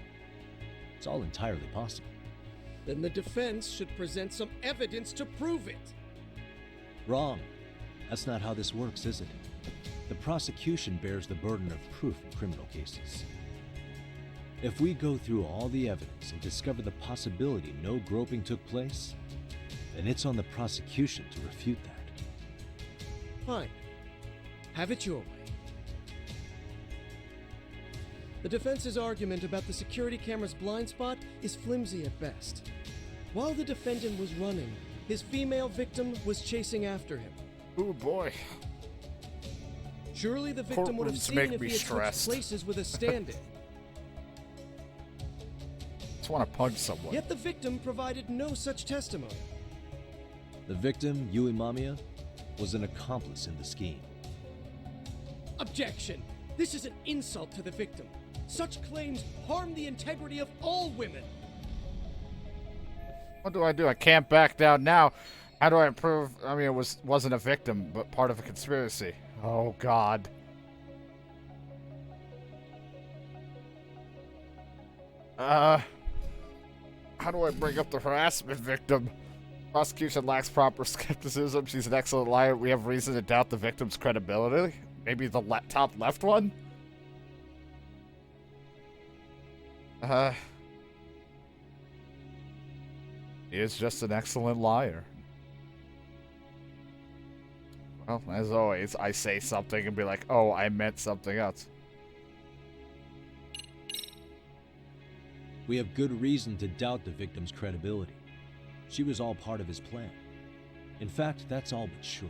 It's all entirely possible. Then the defense should present some evidence to prove it. Wrong. That's not how this works, is it? The prosecution bears the burden of proof in criminal cases. If we go through all the evidence and discover the possibility no groping took place, then it's on the prosecution to refute that. Fine. Have it your way. The defense's argument about the security camera's blind spot is flimsy at best. While the defendant was running, his female victim was chasing after him. Oh boy. Surely the victim would have Courtrooms seen make if me he had switched stressed. places with a stand-in. Just want to punch someone. Yet the victim provided no such testimony. The victim, Yui Mamiya, was an accomplice in the scheme. Objection! This is an insult to the victim. Such claims harm the integrity of all women. What do I do? I can't back down now. How do I prove? I mean, it wasn't a victim, but part of a conspiracy. Oh, God. How do I bring up the harassment victim? Prosecution lacks proper skepticism. She's an excellent liar. We have reason to doubt the victim's credibility. Maybe the top left one? He is just an excellent liar. Well, as always, I say something and be like, oh, I meant something else. We have good reason to doubt the victim's credibility. She was all part of his plan. In fact, that's all but sure.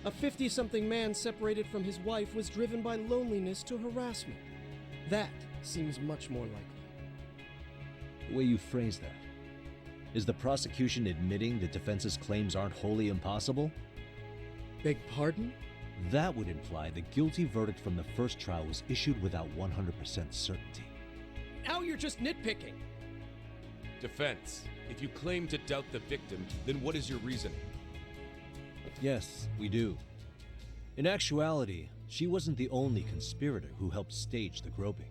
A 50-something man separated from his wife was driven by loneliness to harassment. That seems much more likely. The way you phrase that. Is the prosecution admitting the defense's claims aren't wholly impossible? Beg pardon? That would imply the guilty verdict from the first trial was issued without 100% certainty. Now you're just nitpicking. Defense, if you claim to doubt the victim, then what is your reasoning? Yes, we do. In actuality, she wasn't the only conspirator who helped stage the groping.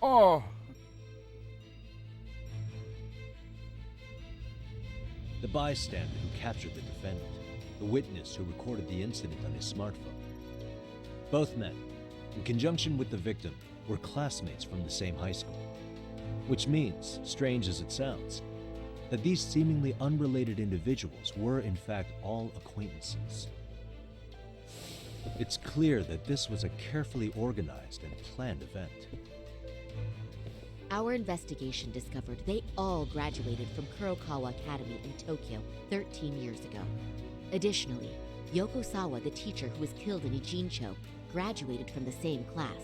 Oh! The bystander who captured the defendant, the witness who recorded the incident on his smartphone. Both men, in conjunction with the victim, were classmates from the same high school. Which means, strange as it sounds, that these seemingly unrelated individuals were in fact all acquaintances. It's clear that this was a carefully organized and planned event. Our investigation discovered they all graduated from Kurokawa Academy in Tokyo 13 years ago. Additionally, Yoko Sawa, the teacher who was killed in Ijincho, graduated from the same class.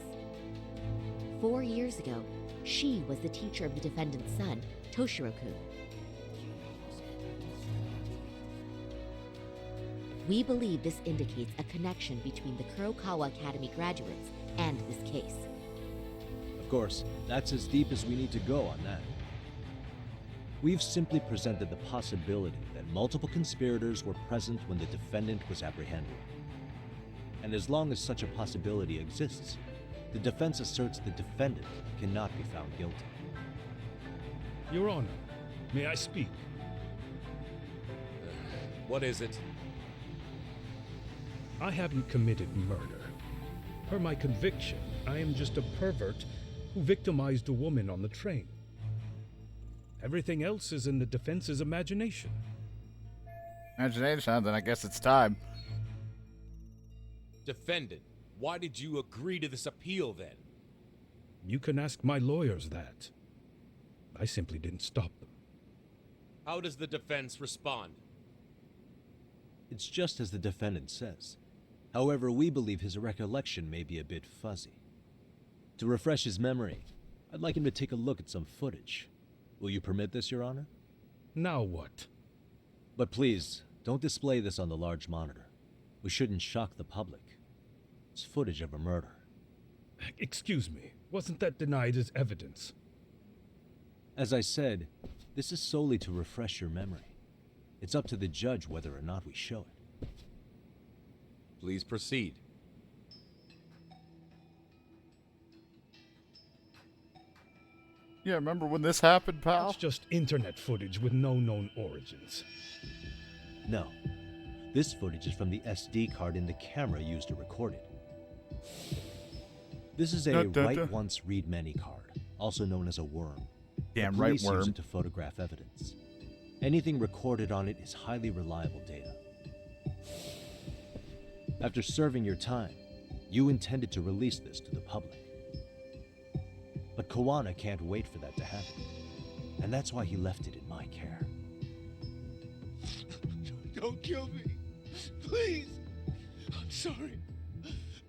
4 years ago, she was the teacher of the defendant's son, Toshiro-kun. We believe this indicates a connection between the Kurokawa Academy graduates and this case. Of course, that's as deep as we need to go on that. We've simply presented the possibility that multiple conspirators were present when the defendant was apprehended. And as long as such a possibility exists, the defense asserts the defendant cannot be found guilty. Your Honor, may I speak? What is it? I haven't committed murder. Per my conviction, I am just a pervert who victimized a woman on the train. Everything else is in the defense's imagination. Imagination? Then I guess it's time. Defendant, why did you agree to this appeal then? You can ask my lawyers that. I simply didn't stop them. How does the defense respond? It's just as the defendant says. However, we believe his recollection may be a bit fuzzy. To refresh his memory, I'd like him to take a look at some footage. Will you permit this, Your Honor? Now what? But please, don't display this on the large monitor. We shouldn't shock the public. It's footage of a murder. Excuse me, wasn't that denied as evidence? As I said, this is solely to refresh your memory. It's up to the judge whether or not we show it. Please proceed. Yeah, remember when this happened, pal? It's just internet footage with no known origins. No. This footage is from the SD card in the camera used to record it. This is a write once, read many card, also known as a worm. Damn the right, police worm. use it to photograph evidence. Anything recorded on it is highly reliable data. After serving your time, you intended to release this to the public. But Koana can't wait for that to happen, and that's why he left it in my care. Don't kill me. Please. I'm sorry.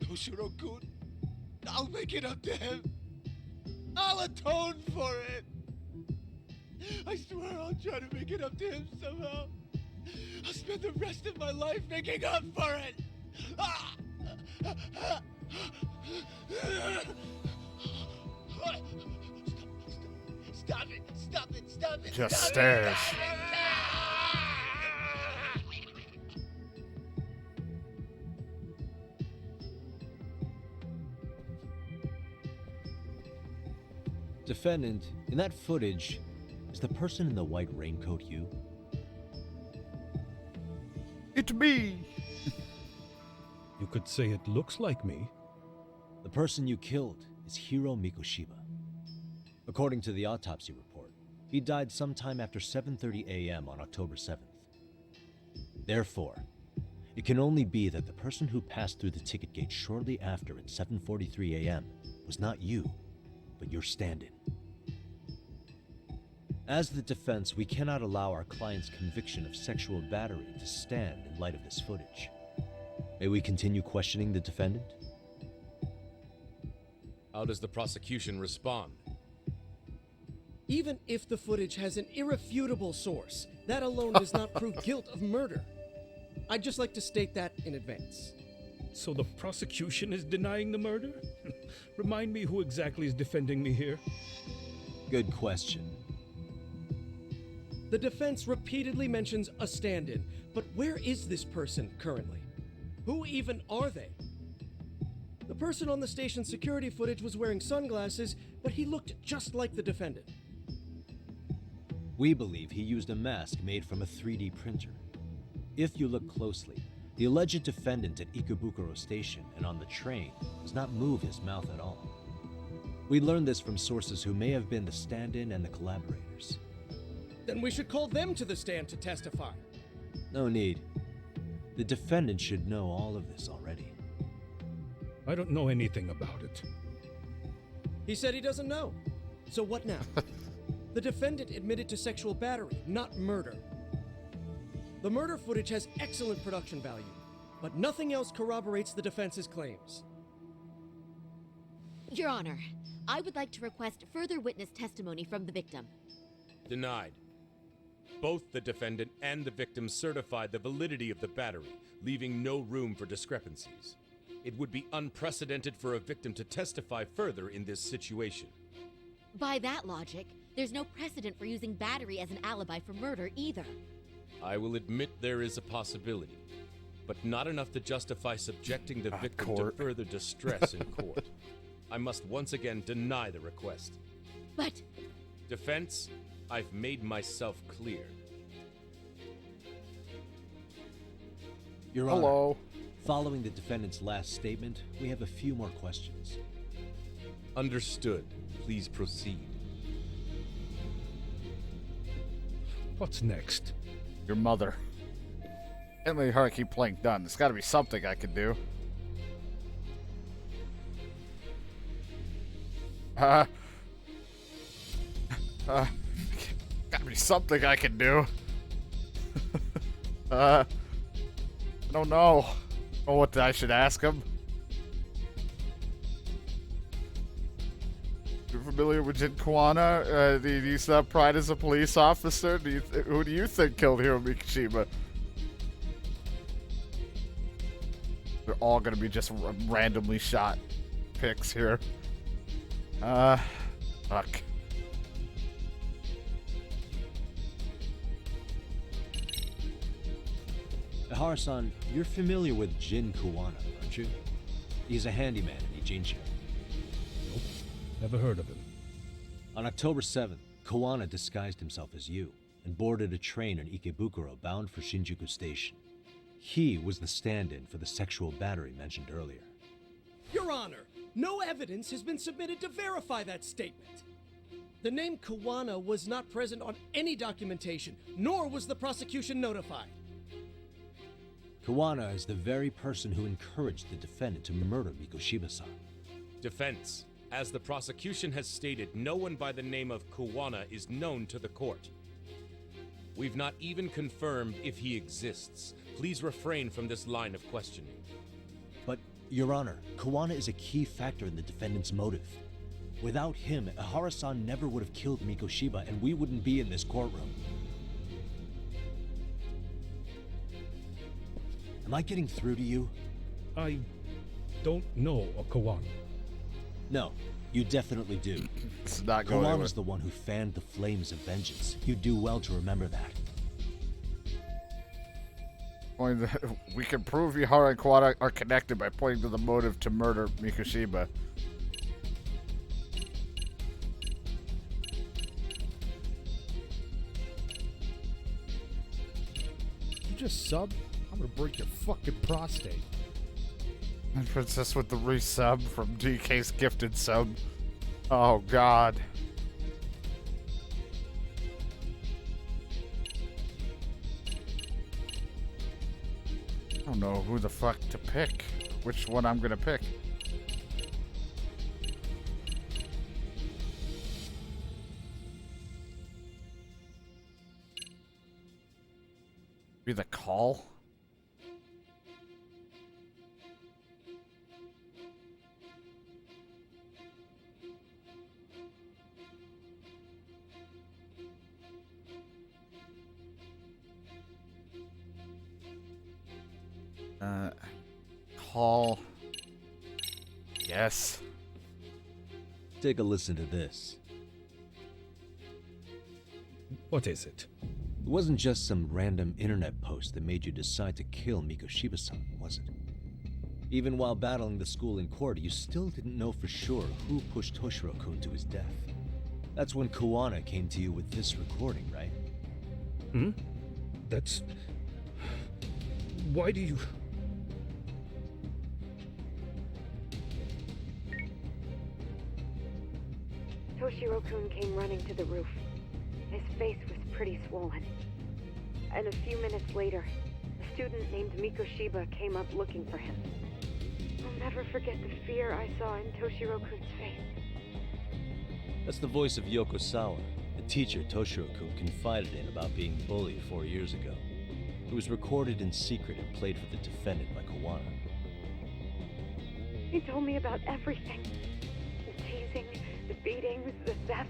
Toshiro-kun. I'll make it up to him. I'll atone for it. I swear I'll try to make it up to him somehow. I'll spend the rest of my life making up for it. Stop it! Stop it! Stop it! Just stop stares. It. Defendant, in that footage, is the person in the white raincoat you? It's me! You could say it looks like me. The person you killed is Hiro Mikoshiba. According to the autopsy report, he died sometime after 7:30 a.m. on October 7th. Therefore, it can only be that the person who passed through the ticket gate shortly after at 7:43 a.m. was not you, but your stand-in. As the defense, we cannot allow our client's conviction of sexual battery to stand in light of this footage. May we continue questioning the defendant? How does the prosecution respond? Even if the footage has an irrefutable source, that alone does not prove guilt of murder. I'd just like to state that in advance. So the prosecution is denying the murder? Remind me who exactly is defending me here. Good question. The defense repeatedly mentions a stand-in, but where is this person currently? Who even are they? The person on the station security footage was wearing sunglasses, but he looked just like the defendant. We believe he used a mask made from a 3D printer. If you look closely, the alleged defendant at Ikebukuro Station and on the train does not move his mouth at all. We learned this from sources who may have been the stand-in and the collaborators. Then we should call them to the stand to testify. No need. The defendant should know all of this already. I don't know anything about it. He said he doesn't know. So what now? The defendant admitted to sexual battery, not murder. The murder footage has excellent production value, but nothing else corroborates the defense's claims. Your Honor, I would like to request further witness testimony from the victim. Denied. Both the defendant and the victim certified the validity of the battery, leaving no room for discrepancies. It would be unprecedented for a victim to testify further in this situation. By that logic, there's no precedent for using battery as an alibi for murder either. I will admit there is a possibility, but not enough to justify subjecting the victim to further distress in court. I must once again deny the request. But... Defense, I've made myself clear. Your Hello. Honor, following the defendant's last statement, we have a few more questions. Understood. Please proceed. What's next? Your mother. Can't let her keep playing done. There's gotta be something I can do. Gotta be something I can do. I don't know. Oh, what I should ask him. You're familiar with Jin Kawana? Do you use that pride as a police officer? Who do you think killed Hiro Mikoshiba? They're all gonna be just randomly shot picks here. Fuck. Hara-san, you're familiar with Jin Kawana, aren't you? He's a handyman in Ijincho. Nope, never heard of him. On October 7th, Kawana disguised himself as you and boarded a train in Ikebukuro bound for Shinjuku Station. He was the stand-in for the sexual battery mentioned earlier. Your Honor, no evidence has been submitted to verify that statement. The name Kawana was not present on any documentation, nor was the prosecution notified. Kawana is the very person who encouraged the defendant to murder Mikoshiba-san. Defense. As the prosecution has stated, no one by the name of Kawana is known to the court. We've not even confirmed if he exists. Please refrain from this line of questioning. But, Your Honor, Kawana is a key factor in the defendant's motive. Without him, Hara-san never would have killed Mikoshiba, and we wouldn't be in this courtroom. Am I getting through to you? don't know a Kawana. No, you definitely do. This is not going Kawana's the one who fanned the flames of vengeance. You do well to remember that. We can prove Ihara and Kawada are connected by pointing to the motive to murder Mikoshiba. You just sub? I'm gonna break your fucking prostate. And Princess with the resub from DK's gifted sub. Oh god. I don't know who the fuck to pick. Which one I'm gonna pick. Be the call? Call. Yes. Take a listen to this. What is it? It wasn't just some random internet post that made you decide to kill Mikoshiba-san, was it? Even while battling the school in court, you still didn't know for sure who pushed Toshiro-kun to his death. That's when Kawana came to you with this recording, right? Hmm? That's... Why do you... Toshiro-kun came running to the roof. His face was pretty swollen. And a few minutes later, a student named Mikoshiba came up looking for him. I'll never forget the fear I saw in Toshiro-kun's face. That's the voice of Yoko Sawa, the teacher Toshiro-kun confided in about being bullied 4 years ago. It was recorded in secret and played for the defendant by Kawana. He told me about everything. The teasing, the beatings, the theft.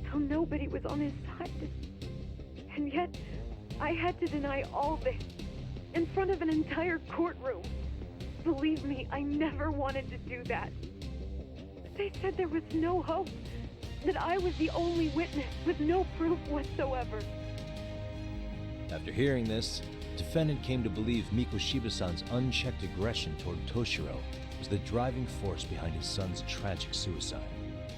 How nobody was on his side. And yet, I had to deny all this in front of an entire courtroom. Believe me, I never wanted to do that. They said there was no hope, that I was the only witness with no proof whatsoever. After hearing this, the defendant came to believe Mikoshiba-san's unchecked aggression toward Toshiro was the driving force behind his son's tragic suicide.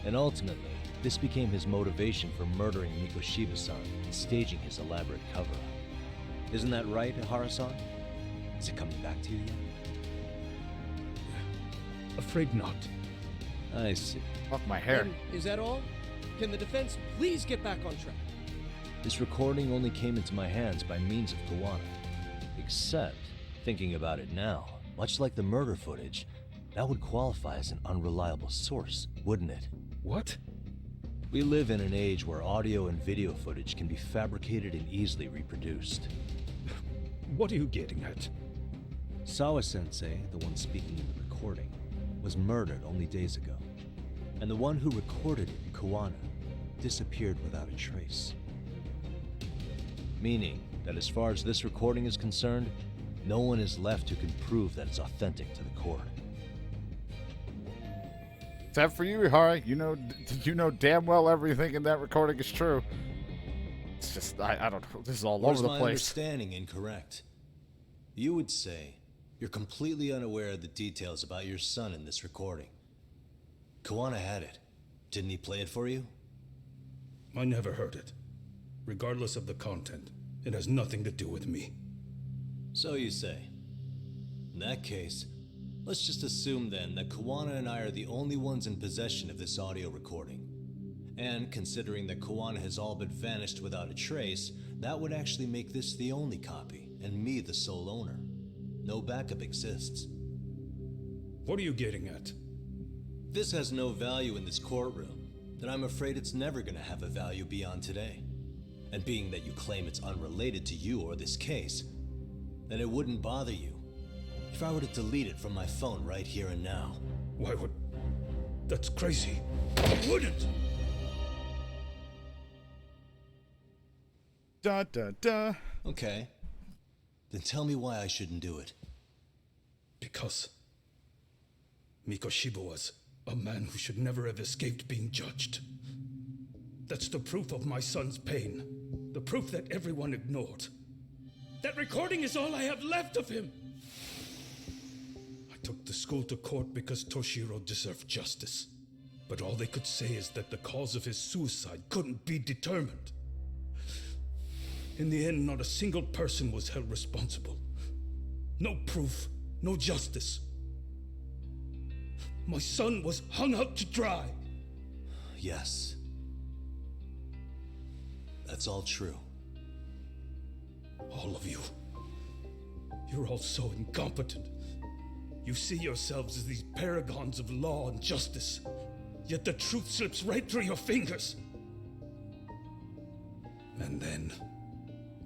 And ultimately, this became his motivation for murdering Mikoshiba-san and staging his elaborate cover-up. Isn't that right, Ihara-san? Is it coming back to you yet? Afraid not. I see. Fuck my hair. And is that all? Can the defense please get back on track? This recording only came into my hands by means of Kawana. Except, thinking about it now, much like the murder footage, that would qualify as an unreliable source, wouldn't it? What? We live in an age where audio and video footage can be fabricated and easily reproduced. What are you getting at? Sawa-sensei, the one speaking in the recording, was murdered only days ago. And the one who recorded it, Kawana, disappeared without a trace. Meaning that as far as this recording is concerned, no one is left who can prove that it's authentic to the court. Except for you, Ihara. You know damn well everything in that recording is true. It's just, I don't know. This is all over the my place. Understanding incorrect? You would say you're completely unaware of the details about your son in this recording. Kawana had it. Didn't he play it for you? I never heard it. Regardless of the content, it has nothing to do with me. So you say. In that case, let's just assume then that Kawana and I are the only ones in possession of this audio recording. And considering that Kawana has all but vanished without a trace, that would actually make this the only copy, and me the sole owner. No backup exists. What are you getting at? This has no value in this courtroom, then I'm afraid it's never gonna have a value beyond today. And being that you claim it's unrelated to you or this case, then it wouldn't bother you if I were to delete it from my phone right here and now. Why would... That's crazy. I wouldn't! Da da da. Okay. Then tell me why I shouldn't do it. Because Mikoshiba was a man who should never have escaped being judged. That's the proof of my son's pain. The proof that everyone ignored. That recording is all I have left of him! I took the school to court because Toshiro deserved justice. But all they could say is that the cause of his suicide couldn't be determined. In the end, not a single person was held responsible. No proof, no justice. My son was hung out to dry. Yes. That's all true. All of you. You're all so incompetent. You see yourselves as these paragons of law and justice. Yet the truth slips right through your fingers. And then,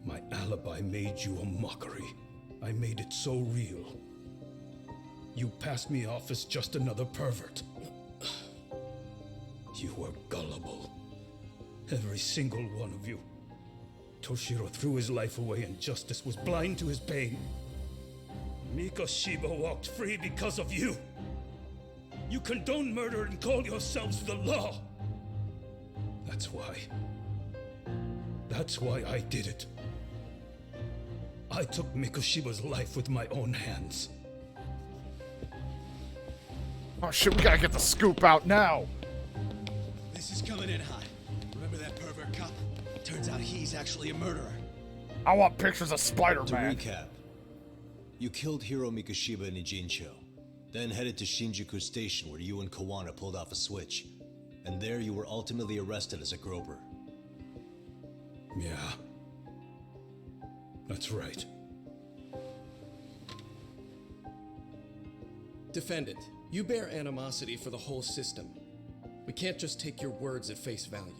my alibi made you a mockery. I made it so real. You passed me off as just another pervert. You were gullible. Every single one of you. Toshiro threw his life away and justice was blind to his pain. Mikoshiba walked free because of you. You condone murder and call yourselves the law. That's why. That's why I did it. I took Mikoshiba's life with my own hands. Oh shit, we gotta get the scoop out now. This is coming in hot. Remember that pervert cop? Turns out he's actually a murderer. I want pictures of To Spider-Man. recap, you killed Hiro Mikoshiba in Ijincho, then headed to Shinjuku Station where you and Kawana pulled off a switch, and there you were ultimately arrested as a groper. Yeah. That's right. Defendant, you bear animosity for the whole system. We can't just take your words at face value.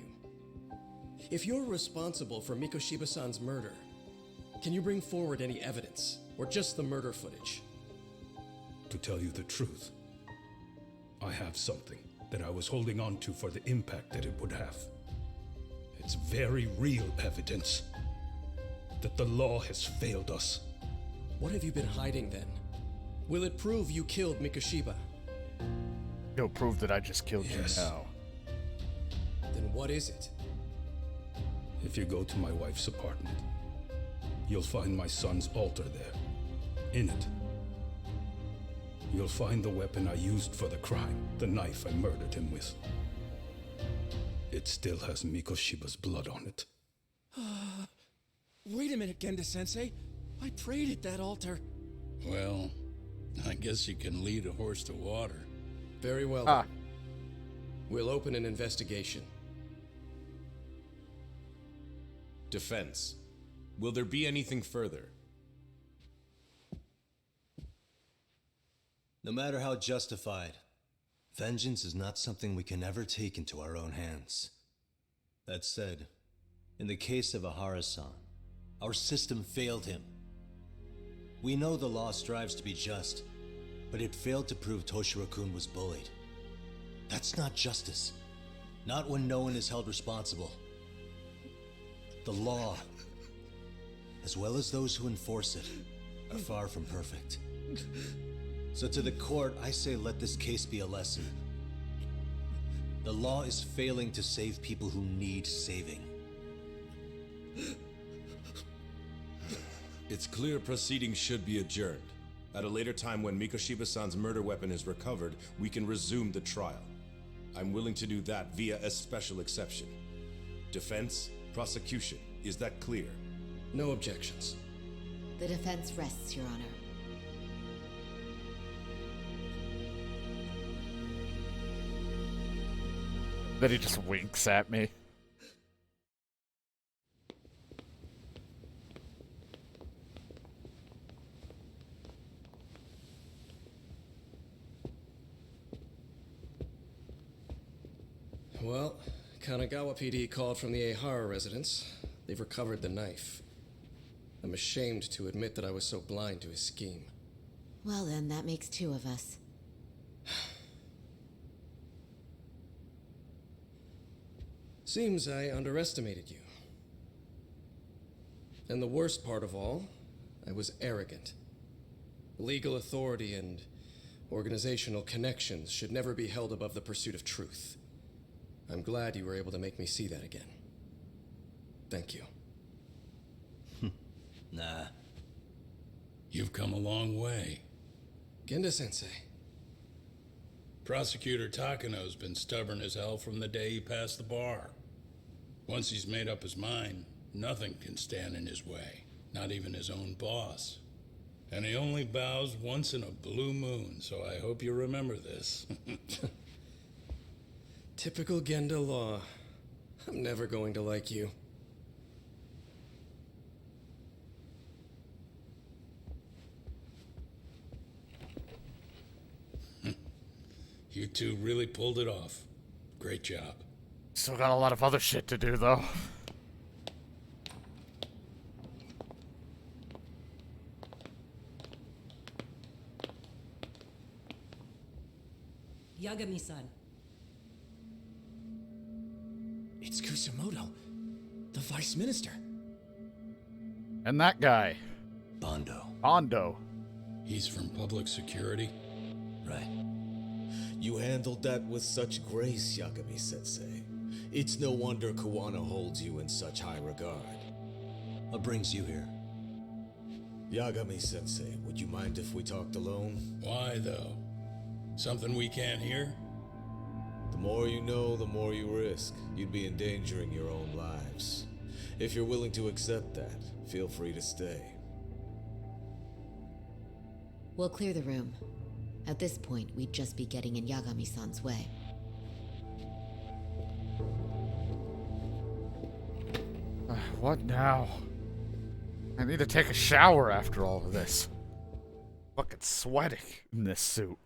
If you're responsible for Mikoshiba-san's murder, can you bring forward any evidence, or just the murder footage? To tell you the truth, I have something that I was holding on to for the impact that it would have. It's very real evidence that the law has failed us. What have you been hiding then? Will it prove you killed Mikoshiba? It'll prove that I just killed you now. Then what is it? If you go to my wife's apartment, you'll find my son's altar there. In it, you'll find the weapon I used for the crime, the knife I murdered him with. It still has Mikoshiba's blood on it. Wait a minute, Genda-sensei. I prayed at that altar. Well, I guess you can lead a horse to water. Very well, then. We'll open an investigation. Defense. Will there be anything further? No matter how justified, vengeance is not something we can ever take into our own hands. That said, in the case of Ahara-san, our system failed him. We know the law strives to be just, but it failed to prove Toshiro-kun was bullied. That's not justice. Not when no one is held responsible. The law, as well as those who enforce it, are far from perfect. So to the court, I say let this case be a lesson. The law is failing to save people who need saving. It's clear proceedings should be adjourned. At a later time when Mikoshiba-san's murder weapon is recovered, we can resume the trial. I'm willing to do that via a special exception. Defense, prosecution, is that clear? No objections. The defense rests, Your Honor. Then he just winks at me. Well, Kanagawa PD called from the Ehara residence. They've recovered the knife. I'm ashamed to admit that I was so blind to his scheme. Well then, that makes two of us. Seems I underestimated you. And the worst part of all, I was arrogant. Legal authority and Organizational connections should never be held above the pursuit of truth. I'm glad you were able to make me see that again. Thank you. Nah. You've come a long way. Genda-sensei. Prosecutor Takano's been stubborn as hell from the day he passed the bar. Once he's made up his mind, nothing can stand in his way, not even his own boss. And he only bows once in a blue moon, so I hope you remember this. Typical Genda law. I'm never going to like you. You two really pulled it off. Great job. Still got a lot of other shit to do, though. Yagami-san. It's Kusumoto, the Vice Minister. And that guy. Bondo. He's from public security? Right. You handled that with such grace, Yagami-sensei. It's no wonder Koana holds you in such high regard. What brings you here? Yagami-sensei, would you mind if we talked alone? Why, though? Something we can't hear? The more you know, the more you risk. You'd be endangering your own lives. If you're willing to accept that, feel free to stay. We'll clear the room. At this point, we'd just be getting in Yagami-san's way. What now? I need to take a shower after all of this. Fucking sweating in this suit.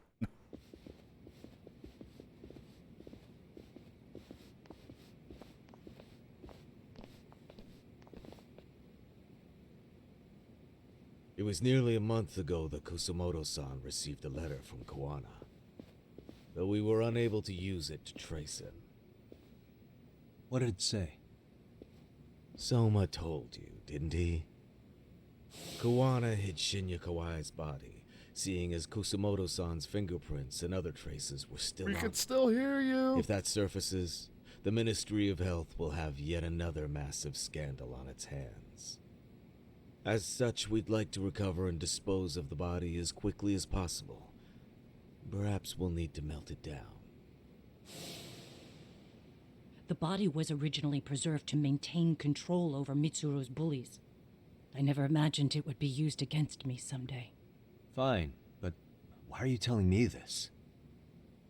It was nearly a month ago that Kusumoto-san received a letter from Koana, though we were unable to use it to trace him. What did it say? Soma told you, didn't he? Koana hid Shinya Kawai's body, seeing as Kusumoto-san's fingerprints and other traces were still on. We can still hear you. If that surfaces, the Ministry of Health will have yet another massive scandal on its hands. As such, we'd like to recover and dispose of the body as quickly as possible. Perhaps we'll need to melt it down. The body was originally preserved to maintain control over Mitsuru's bullies. I never imagined it would be used against me someday. Fine, but why are you telling me this?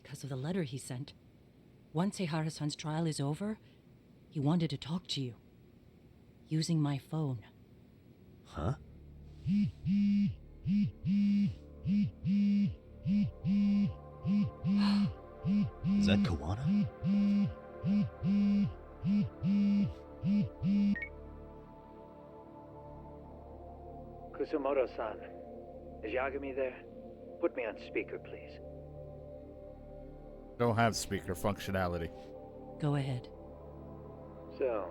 Because of the letter he sent. Once Ehara-san's trial is over, he wanted to talk to you. Using my phone. Huh? Is that Koana? Kusumoto-san, is Yagami there? Put me on speaker, please. Don't have speaker functionality. Go ahead. So,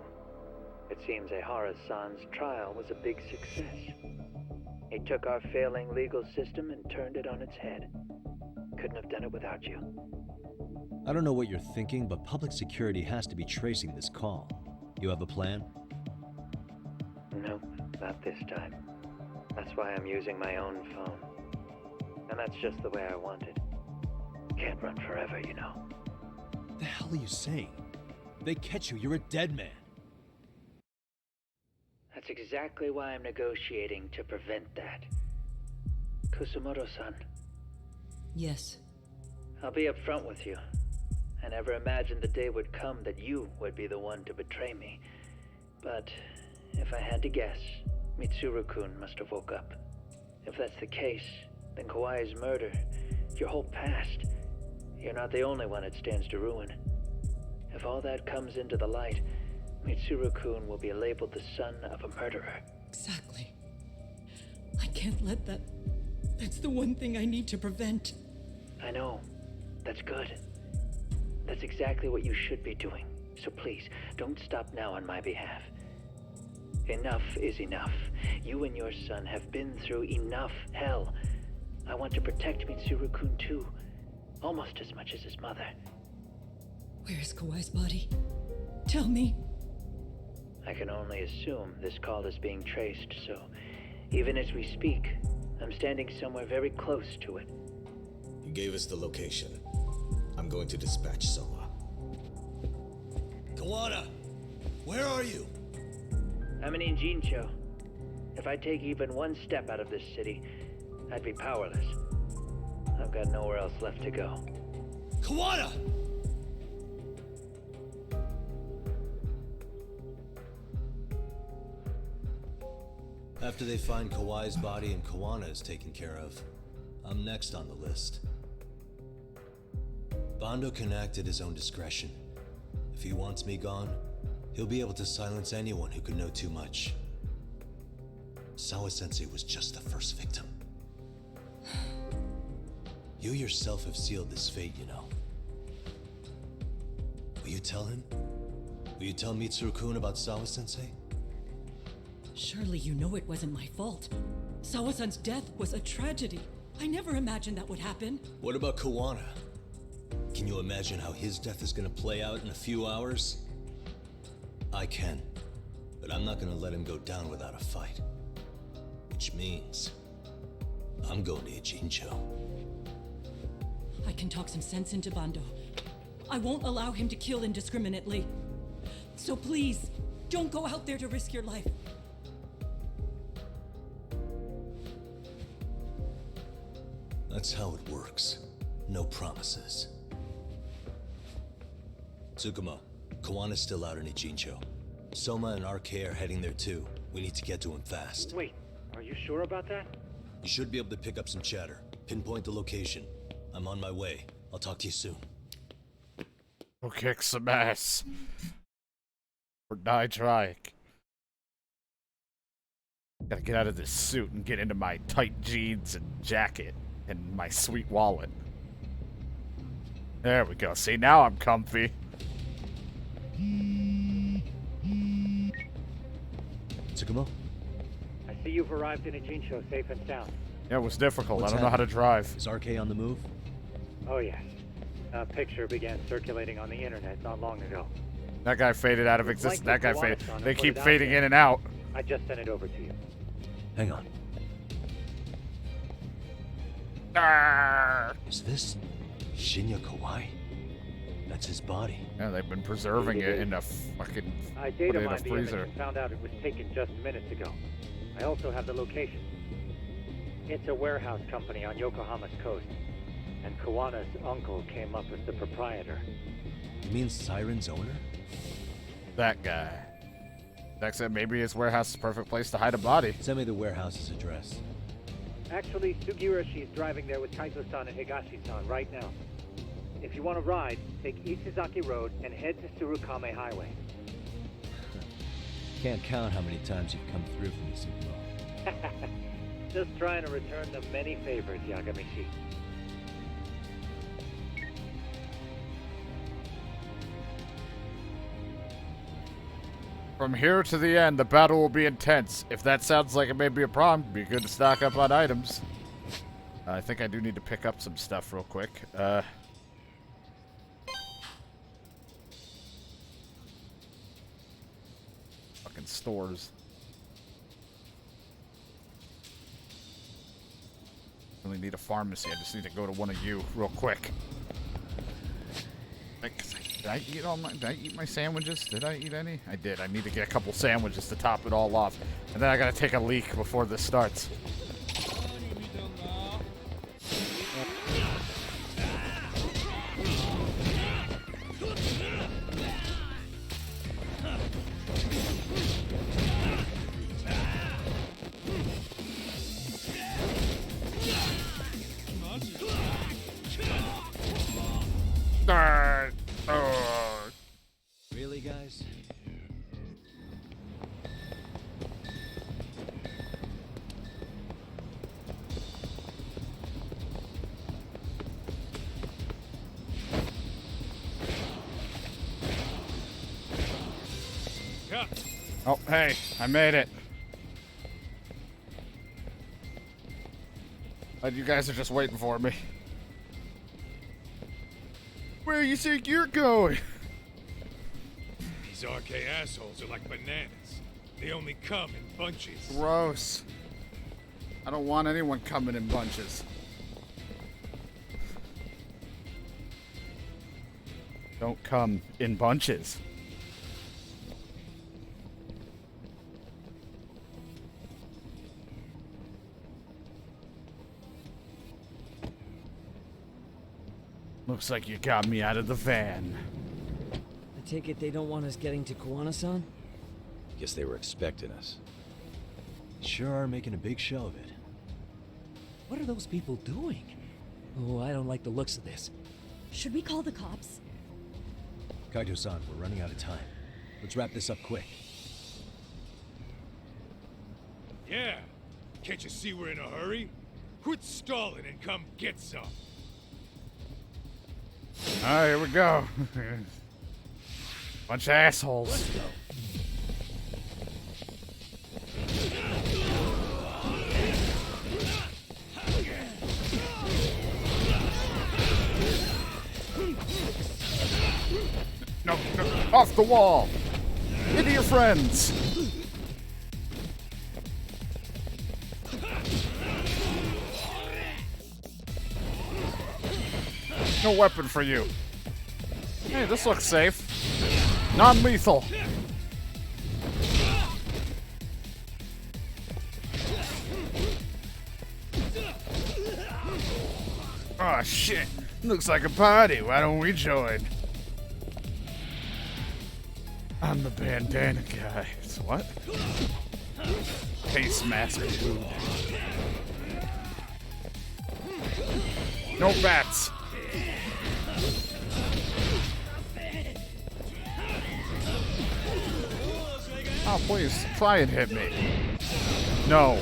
it seems Ehara-san's trial was a big success. He took our failing legal system and turned it on its head. Couldn't have done it without you. I don't know what you're thinking, but public security has to be tracing this call. You have a plan? Nope, not this time. That's why I'm using my own phone. And that's just the way I want it. Can't run forever, you know. What the hell are you saying? If they catch you, you're a dead man. That's exactly why I'm negotiating to prevent that. Kusumoto-san. Yes. I'll be upfront with you. I never imagined the day would come that you would be the one to betray me. But if I had to guess, Mitsuru-kun must have woke up. If that's the case, then Kawai's murder, your whole past, you're not the only one it stands to ruin. If all that comes into the light, Mitsuru-kun will be labeled the son of a murderer. Exactly. I can't let that... That's the one thing I need to prevent. I know. That's good. That's exactly what you should be doing. So please, don't stop now on my behalf. Enough is enough. You and your son have been through enough hell. I want to protect Mitsuru-kun too, almost as much as his mother. Where's Kawai's body? Tell me. I can only assume this call is being traced, so even as we speak, I'm standing somewhere very close to it. You gave us the location. I'm going to dispatch Soma. Kawana! Where are you? I'm in Jincho. If I take even one step out of this city, I'd be powerless. I've got nowhere else left to go. Kawana! After they find Kawai's body and Kawana is taken care of, I'm next on the list. Bando can act at his own discretion. If he wants me gone, he'll be able to silence anyone who could know too much. Sawa-sensei was just the first victim. You yourself have sealed this fate, you know. Will you tell him? Will you tell Mitsuru-kun about Sawa-sensei? Surely you know it wasn't my fault. Sawa-san's death was a tragedy. I never imagined that would happen. What about Kawana? Can you imagine how his death is gonna play out in a few hours? I can, but I'm not gonna let him go down without a fight. Which means, I'm going to Ijincho. I can talk some sense into Bando. I won't allow him to kill indiscriminately. So please, don't go out there to risk your life. That's how it works. No promises. Tsukuma, Kawana's still out in Ijincho. Soma and RK are heading there too. We need to get to him fast. Wait, are you sure about that? You should be able to pick up some chatter. Pinpoint the location. I'm on my way. I'll talk to you soon. Go kick some ass. Or die trying. Gotta get out of this suit and get into my tight jeans and jacket and my sweet wallet. There we go. See, now I'm comfy. Tsukumo? I see you've arrived in Ijincho safe and sound. Yeah, it was difficult. What's I don't know how to drive. Is RK on the move? Oh yes. A picture began circulating on the internet not long ago. That guy faded out of It's existence. likely That guy faded. Kawano-san They put keep it out fading there. in and out. I just sent it over to you. Hang on. Arrgh. Is this Shinya Kawai? That's his body. Yeah, they've been preserving it in a fucking I data potato mined the image freezer. and found out it was taken just minutes ago. I also have the location. It's a warehouse company on Yokohama's coast, and Kawana's uncle came up as the proprietor. You mean Siren's owner? That guy. Zach said maybe his warehouse is the perfect place to hide a body. Send me the warehouse's address. Actually, Sugiura, she's driving there with Kaizo-san and Higashi-san right now. If you want to ride, take Isizaki Road and head to Surukame Highway. Can't count how many times you've come through for me, Tsukumo. Just trying to return the many favors, Yagamishi. From here to the end, the battle will be intense. If that sounds like it may be a problem, it'd be good to stock up on items. I think I do need to pick up some stuff real quick. Fucking stores. Really need a pharmacy. I just need to go to one of you real quick. Did I eat my sandwiches? Did I eat any? I did. I need to get a couple sandwiches to top it all off. And then I gotta take a leak before this starts. Really, guys? Oh, hey, I made it. And you guys are just waiting for me. Where you think you're going? These RK assholes are like bananas. They only come in bunches. Gross. I don't want anyone coming in bunches. Don't come in bunches. Looks like you got me out of the van. I take it they don't want us getting to Koana-san? Guess they were expecting us. Sure are making a big show of it. What are those people doing? Oh, I don't like the looks of this. Should we call the cops? Kaito-san, we're running out of time. Let's wrap this up quick. Yeah. Can't you see we're in a hurry? Quit stalling and come get some. Alright, here we go. Bunch of assholes. No, off the wall! Into your friends! No weapon for you. Hey, this looks safe. Non-lethal. Oh shit. Looks like a party. Why don't we join? I'm the bandana guy. So what? Face mask food. No bats. Oh, please, try and hit me. No.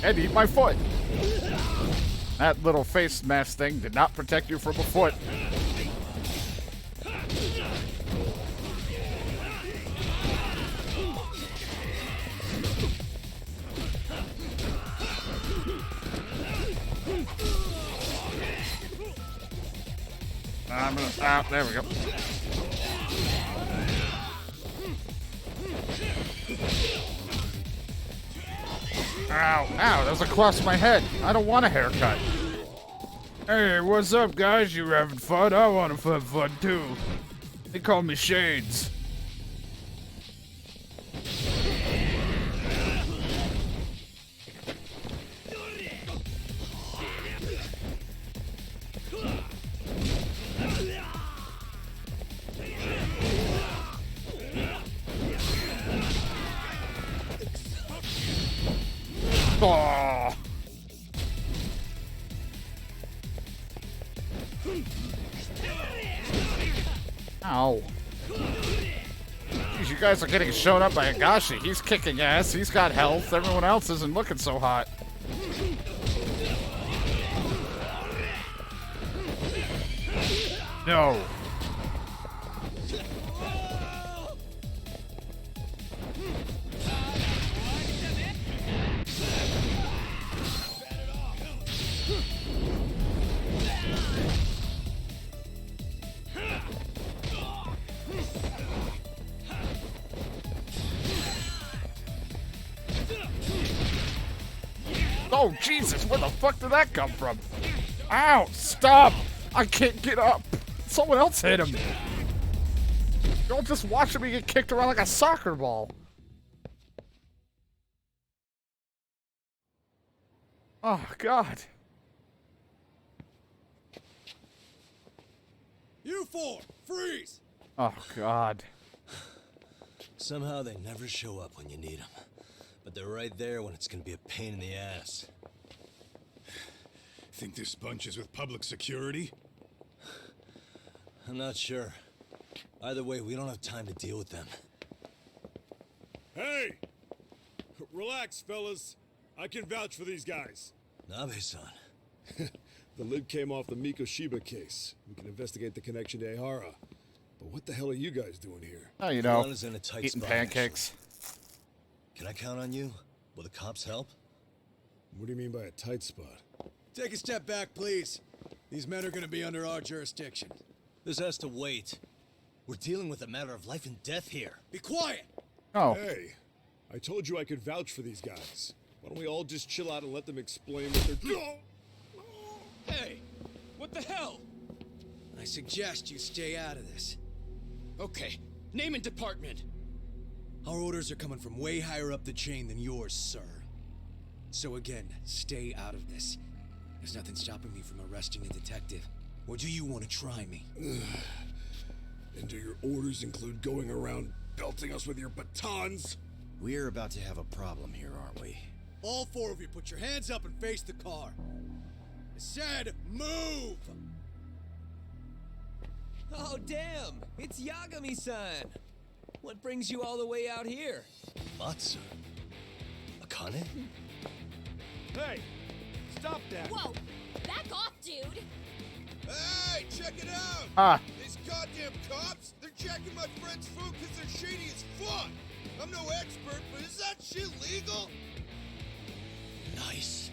And eat my foot. That little face mask thing did not protect you from a foot. I'm gonna stop. There we go. Ow, ow, that was across my head. I don't want a haircut. Hey, what's up, guys? You having fun? I want to have fun, too. They call me Shades. Oh. Ow. Jeez, you guys are getting shown up by Agashi. He's kicking ass. He's got health. Everyone else isn't looking so hot. No. Oh, Jesus, where the fuck did that come from? Ow, stop! I can't get up. Someone else hit him. Don't just watch me get kicked around like a soccer ball. Oh, God. You four, freeze! Oh, God. Somehow they never show up when you need them. But they're right there when it's gonna be a pain in the ass. Think this bunch is with public security? I'm not sure. Either way, we don't have time to deal with them. Hey! Relax, fellas. I can vouch for these guys. Nabe-san. The lid came off the Mikoshiba case. We can investigate the connection to Ehara. But what the hell are you guys doing here? Oh, you know, Koana's in a tight eating spot, pancakes. actually. Can I count on you? Will the cops help? What do you mean by a tight spot? Take a step back, please. These men are gonna be under our jurisdiction. This has to wait. We're dealing with a matter of life and death here. Be quiet! Oh. Hey, I told you I could vouch for these guys. Why don't we all just chill out and let them explain what they're doing? Hey! What the hell? I suggest you stay out of this. Okay, name and department. Our orders are coming from way higher up the chain than yours, sir. So again, stay out of this. There's nothing stopping me from arresting a detective. Or do you want to try me? And do your orders include going around belting us with your batons? We're about to have a problem here, aren't we? All four of you, put your hands up and face the car. I said, move! Oh, damn! It's Yagami-san! What brings you all the way out here? Matsu? Akane? Hey! Stop that! Whoa! Back off, dude! Hey, check it out! Ah. These goddamn cops, they're jacking my friend's food because they're shady as fuck! I'm no expert, but is that shit legal? Nice.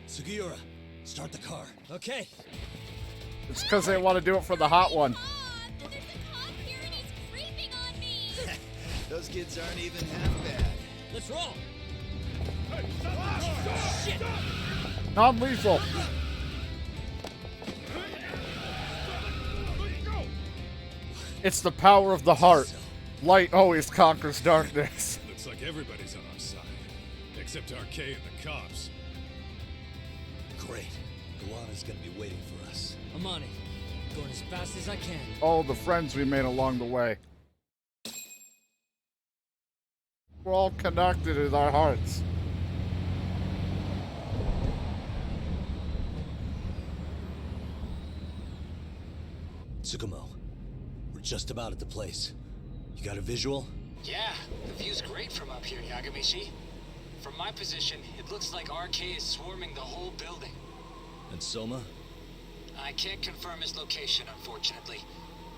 Sugiura, start the car. Okay. It's because they want to do it for the hot one. There's a cop here and he's creeping on me! Those kids aren't even half bad. Let's roll! Shit! Non-lethal. It's the power of the heart. Light always conquers darkness. Looks like everybody's on our side. Except RK and the cops. Great. Guana's gonna be waiting for us. I'm on it. Going as fast as I can. All the friends we made along the way. We're all connected in our hearts. Tsukumo, we're just about at the place. You got a visual? Yeah, the view's great from up here, Yagamishi. From my position, it looks like RK is swarming the whole building. And Soma? I can't confirm his location, unfortunately.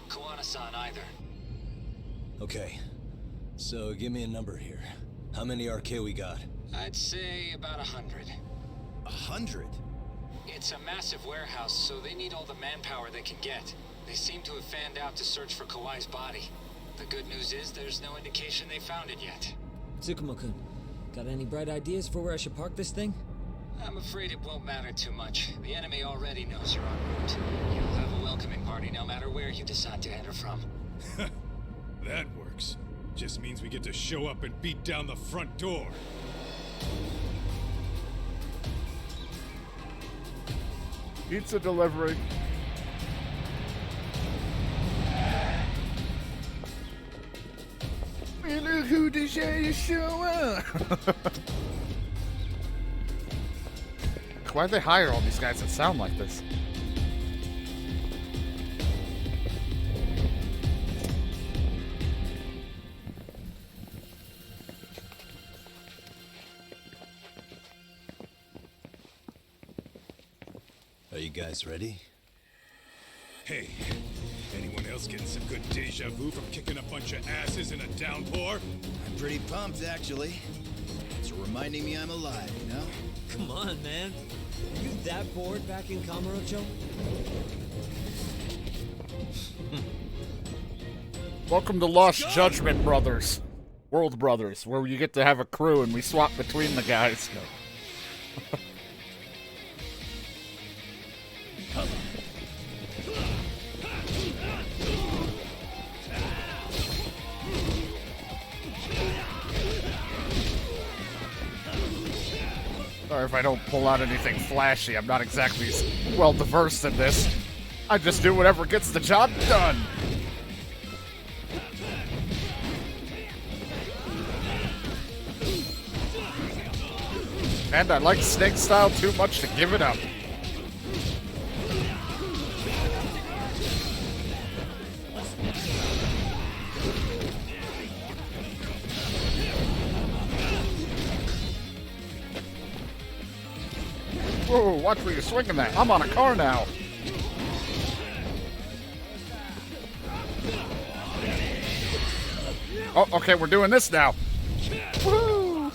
Koana-san either. Okay. So give me a number here. How many RK we got? I'd say about 100. 100? It's a massive warehouse, so they need all the manpower they can get. They seem to have fanned out to search for Kawai's body. The good news is there's no indication they found it yet. Tsukumo-kun, got any bright ideas for where I should park this thing? I'm afraid it won't matter too much. The enemy already knows you're en route. You'll have a welcoming party no matter where you decide to enter from. That works. Just means we get to show up and beat down the front door. Pizza delivery. Hey, look who decided to show up. Why'd they hire all these guys that sound like this? Are you guys ready? Hey, anyone else getting some good deja vu from kicking a bunch of asses in a downpour? I'm pretty pumped, actually. It's reminding me I'm alive, you know? Come on, man. Are you that bored back in Kamurocho? Welcome to Lost Judgment Brothers. World Brothers, where you get to have a crew and we swap between the guys. Sorry if I don't pull out anything flashy. I'm not exactly well versed in this. I just do whatever gets the job done. And I like Snake style too much to give it up. Whoa, watch where you're swinging that. I'm on a car now. Oh, okay, we're doing this now. Woo!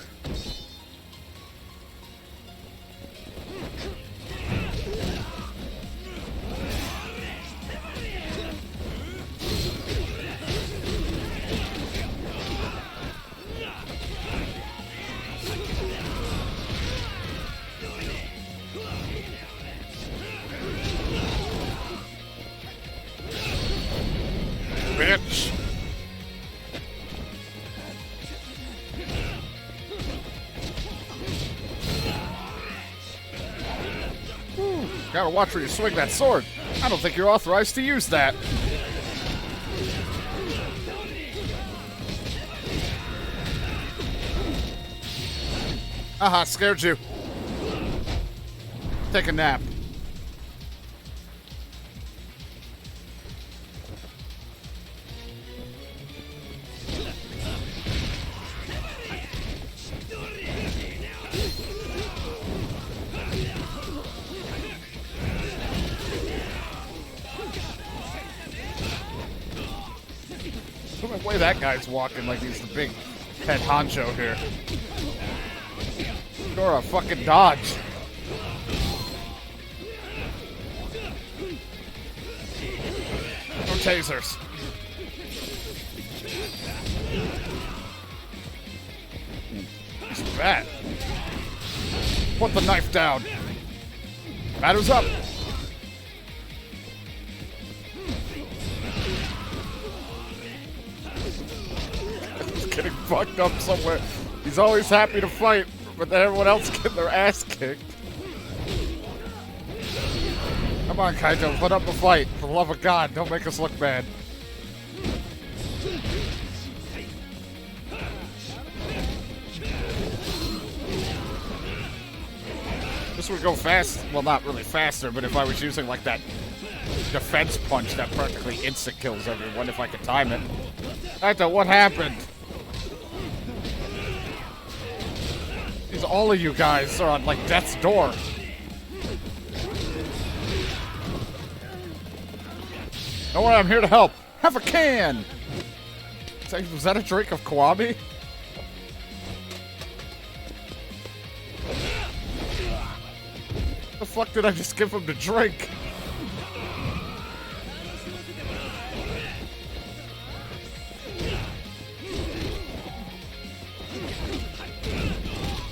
Gotta watch where you swing that sword. I don't think you're authorized to use that. Aha, scared you. Take a nap. Look at the way that guy's walking like he's the big head honcho here. You're a fucking dodge. No tasers. He's fat. Put the knife down. Batter's up. He's getting fucked up somewhere. He's always happy to fight, but then everyone else getting their ass kicked. Come on, Kaito, put up a fight. For the love of God, don't make us look bad. This would go fast. Well, not really faster, but if I was using like that defense punch that practically instant kills everyone if I could time it. Kaito, what happened? These all of you guys are on like death's door. Don't worry, I'm here to help. Have a can! Was that a drink of Kiwami? The fuck did I just give him to drink?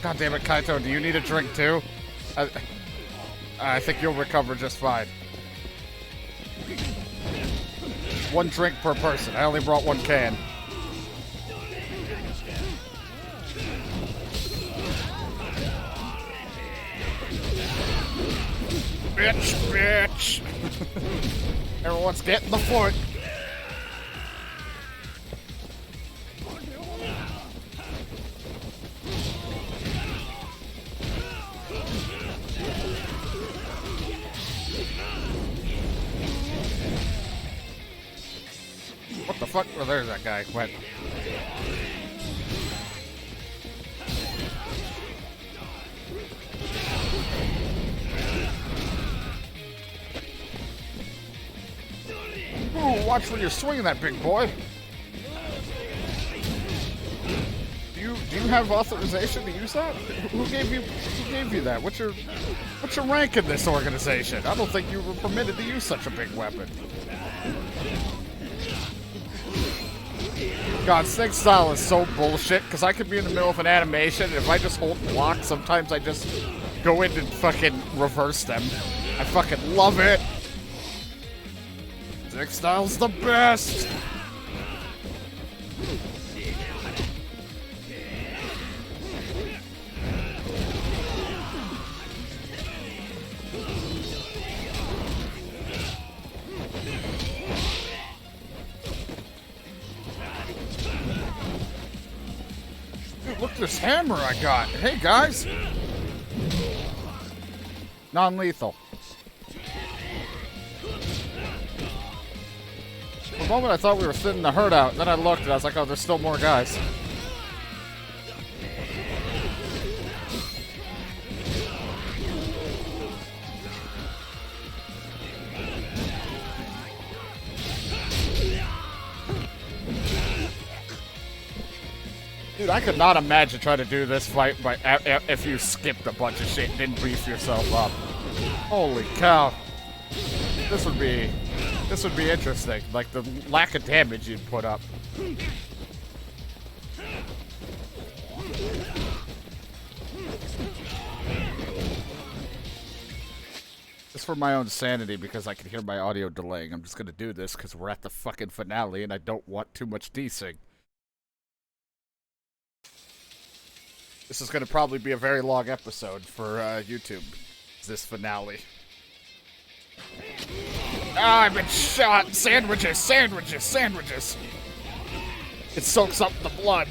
God damn it, Kaito, do you need a drink too? I think you'll recover just fine. One drink per person. I only brought one can. Bitch, bitch. Everyone's getting the foot. What the fuck? Oh, there's that guy. Went. Oh, watch when you're swinging that big boy. Do you have authorization to use that? Who gave you that? What's your rank in this organization? I don't think you were permitted to use such a big weapon. God, Snake style is so bullshit, because I could be in the middle of an animation, and if I just hold block, sometimes I just go in and fucking reverse them. I fucking love it! Snake style's the best! Look at this hammer I got. Hey, guys. Non-lethal. For a moment, I thought we were thinning the herd out. Then I looked, and I was like, oh, there's still more guys. Dude, I could not imagine trying to do this fight if you skipped a bunch of shit and didn't beef yourself up. Holy cow. This would be interesting. Like the lack of damage you'd put up. Just for my own sanity, because I can hear my audio delaying, I'm just gonna do this because we're at the fucking finale and I don't want too much desync. This is going to probably be a very long episode for YouTube, this finale. Ah, I've been shot! Sandwiches, sandwiches, sandwiches! It soaks up the blood.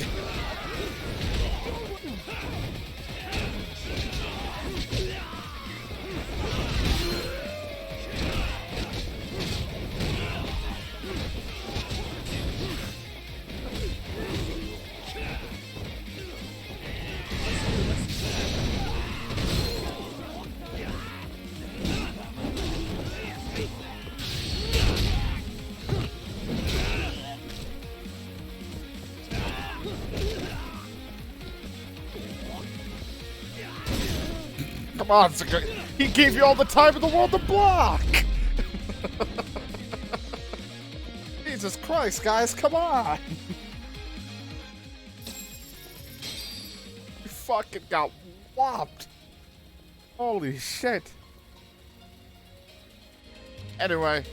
Come on, he gave you all the time in the world to block! Jesus Christ, guys, come on! You fucking got whopped. Holy shit. Anyway,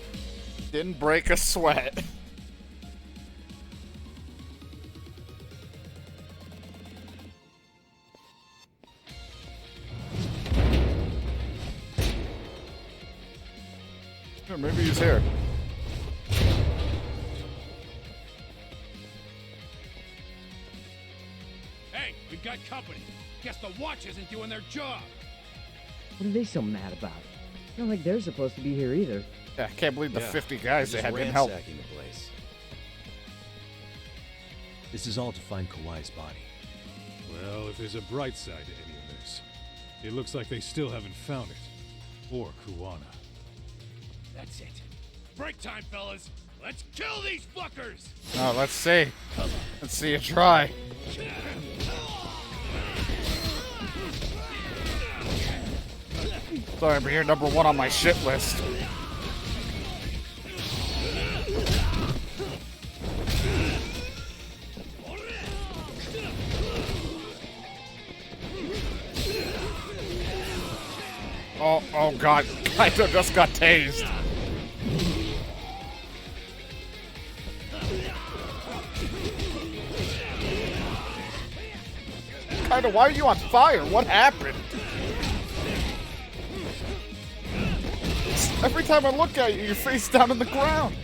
didn't break a sweat. Maybe he's here. Hey, we've got company. Guess the watch isn't doing their job. What are they so mad about? Not like they're supposed to be here either. Yeah, I can't believe the 50 guys they had didn't help. The place. This is all to find Kawai's body. Well, if there's a bright side to any of this, it looks like they still haven't found it. Or Kuwana. That's it. Break time, fellas. Let's kill these fuckers! Oh, let's see. Let's see you try. Sorry, I'm here #1 on my shit list. Oh god, Kaito just got tased. Kaito, why are you on fire? What happened? Every time I look at you, you're face down in the ground.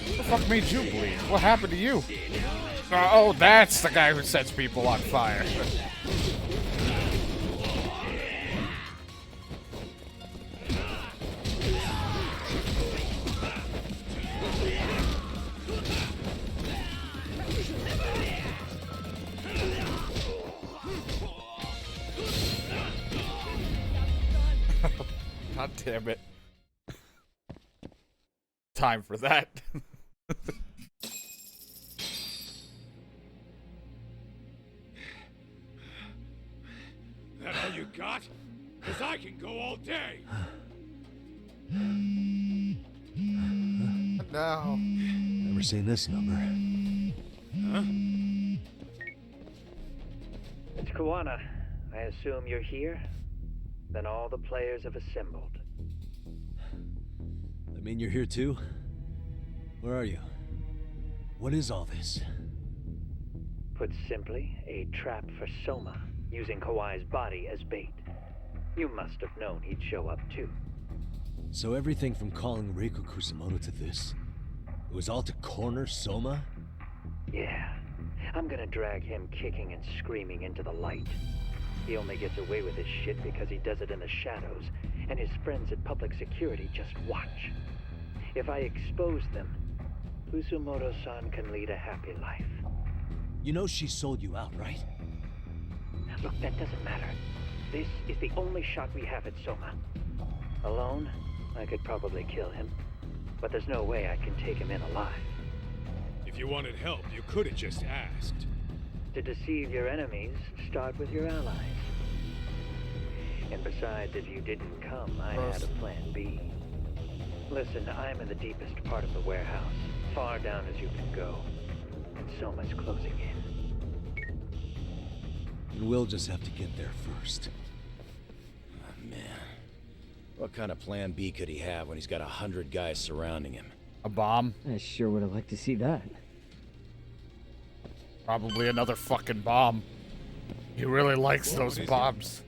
What the fuck made you bleed? What happened to you? Oh, that's the guy who sets people on fire. God damn it. Time for that. That all you got? Cause I can go all day. No. Never seen this number. Huh? It's Kuwana. I assume you're here? Then all the players have assembled. I mean, you're here too? Where are you? What is all this? Put simply, a trap for Soma, using Kawai's body as bait. You must have known he'd show up too. So everything from calling Reiko Kusamoto to this, it was all to corner Soma? Yeah. I'm gonna drag him kicking and screaming into the light. He only gets away with his shit because he does it in the shadows, and his friends at public security just watch. If I expose them, Kusumoto-san can lead a happy life. You know she sold you out, right? Look, that doesn't matter. This is the only shot we have at Soma. Alone, I could probably kill him, but there's no way I can take him in alive. If you wanted help, you could have just asked. To deceive your enemies, start with your allies. And besides, if you didn't come, I had a plan B. Listen, I'm in the deepest part of the warehouse, far down as you can go, and so much closing in. And we'll just have to get there first. Oh, man. What kind of plan B could he have when he's got 100 guys surrounding him? A bomb? I sure would have liked to see that. Probably another fucking bomb. He really likes those bombs.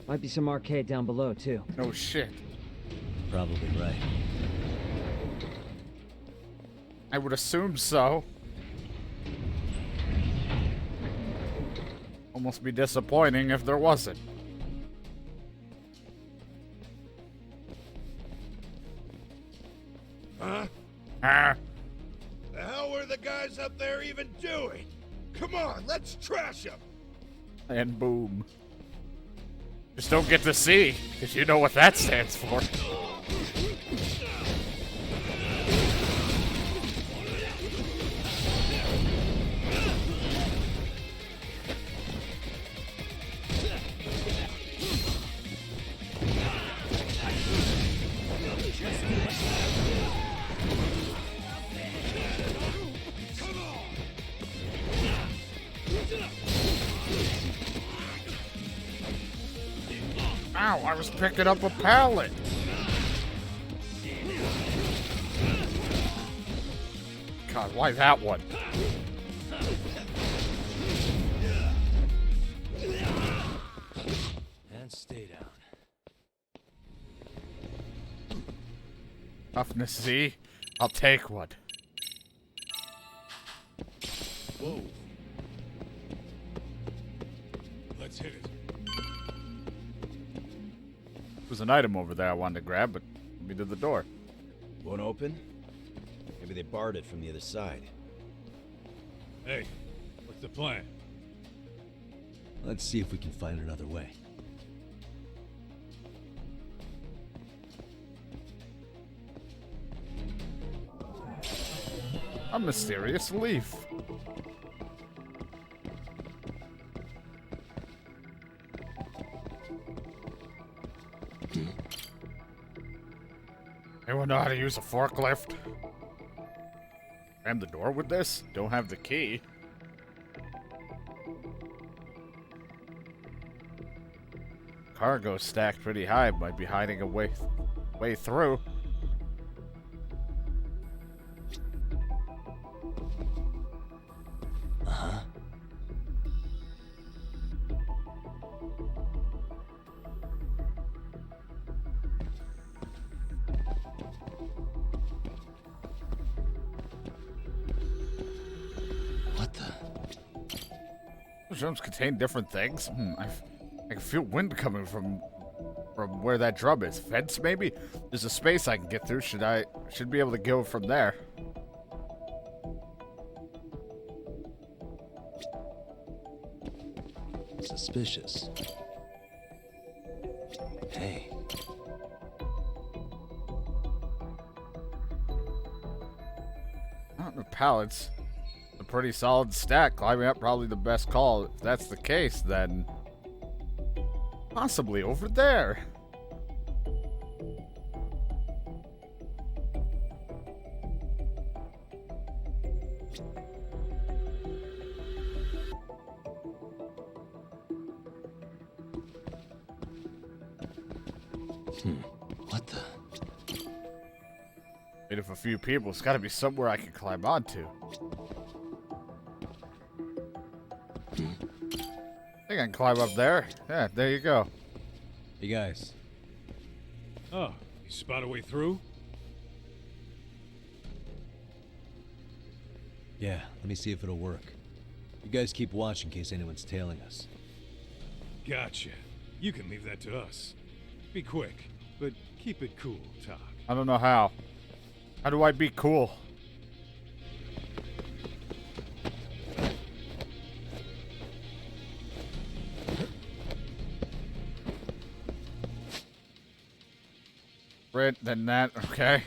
Might be some arcade down below, too. No shit. Probably right. I would assume so. Almost be disappointing if there wasn't. Huh? Ah. The hell were the guys up there even doing? Come on, let's trash them! And boom. Just don't get to see, because you know what that stands for. Ow, I was picking up a pallet. God, why that one? And stay down. Toughness Z? I'll take one. Whoa. Let's hit it. There's an item over there I wanted to grab, but let me to the door. Won't open? Maybe they barred it from the other side. Hey, what's the plan? Let's see if we can find another way. A mysterious leaf. Anyone know how to use a forklift? Ram the door with this? Don't have the key. Cargo stacked pretty high. Might be hiding a way through. Uh-huh. What the? Those rooms contain different things. I can feel wind coming from where that drum is. Fence, maybe? There's a space I can get through. Should be able to go from there. Suspicious. Hey. Not the pallets. A pretty solid stack. Climbing up probably the best call. If that's the case, then possibly over there. What the? Made of a few people. It's got to be somewhere I can climb onto. I think I can climb up there. Yeah, there you go. Hey guys. Oh, you spot a way through? Yeah, let me see if it'll work. You guys keep watch in case anyone's tailing us. Gotcha. You can leave that to us. Be quick, but keep it cool, Talk. I don't know how. How do I be cool? Red, then that, okay.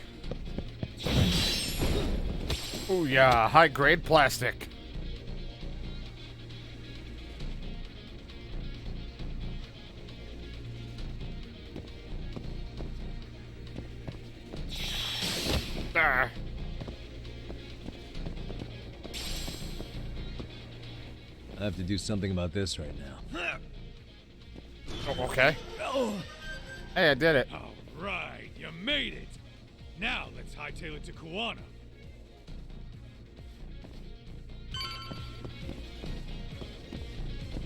Oh yeah, high grade plastic. Ah. I have to do something about this right now. Oh, okay. Hey, I did it. All right, you made it. Now let's hightail it to Kuwana.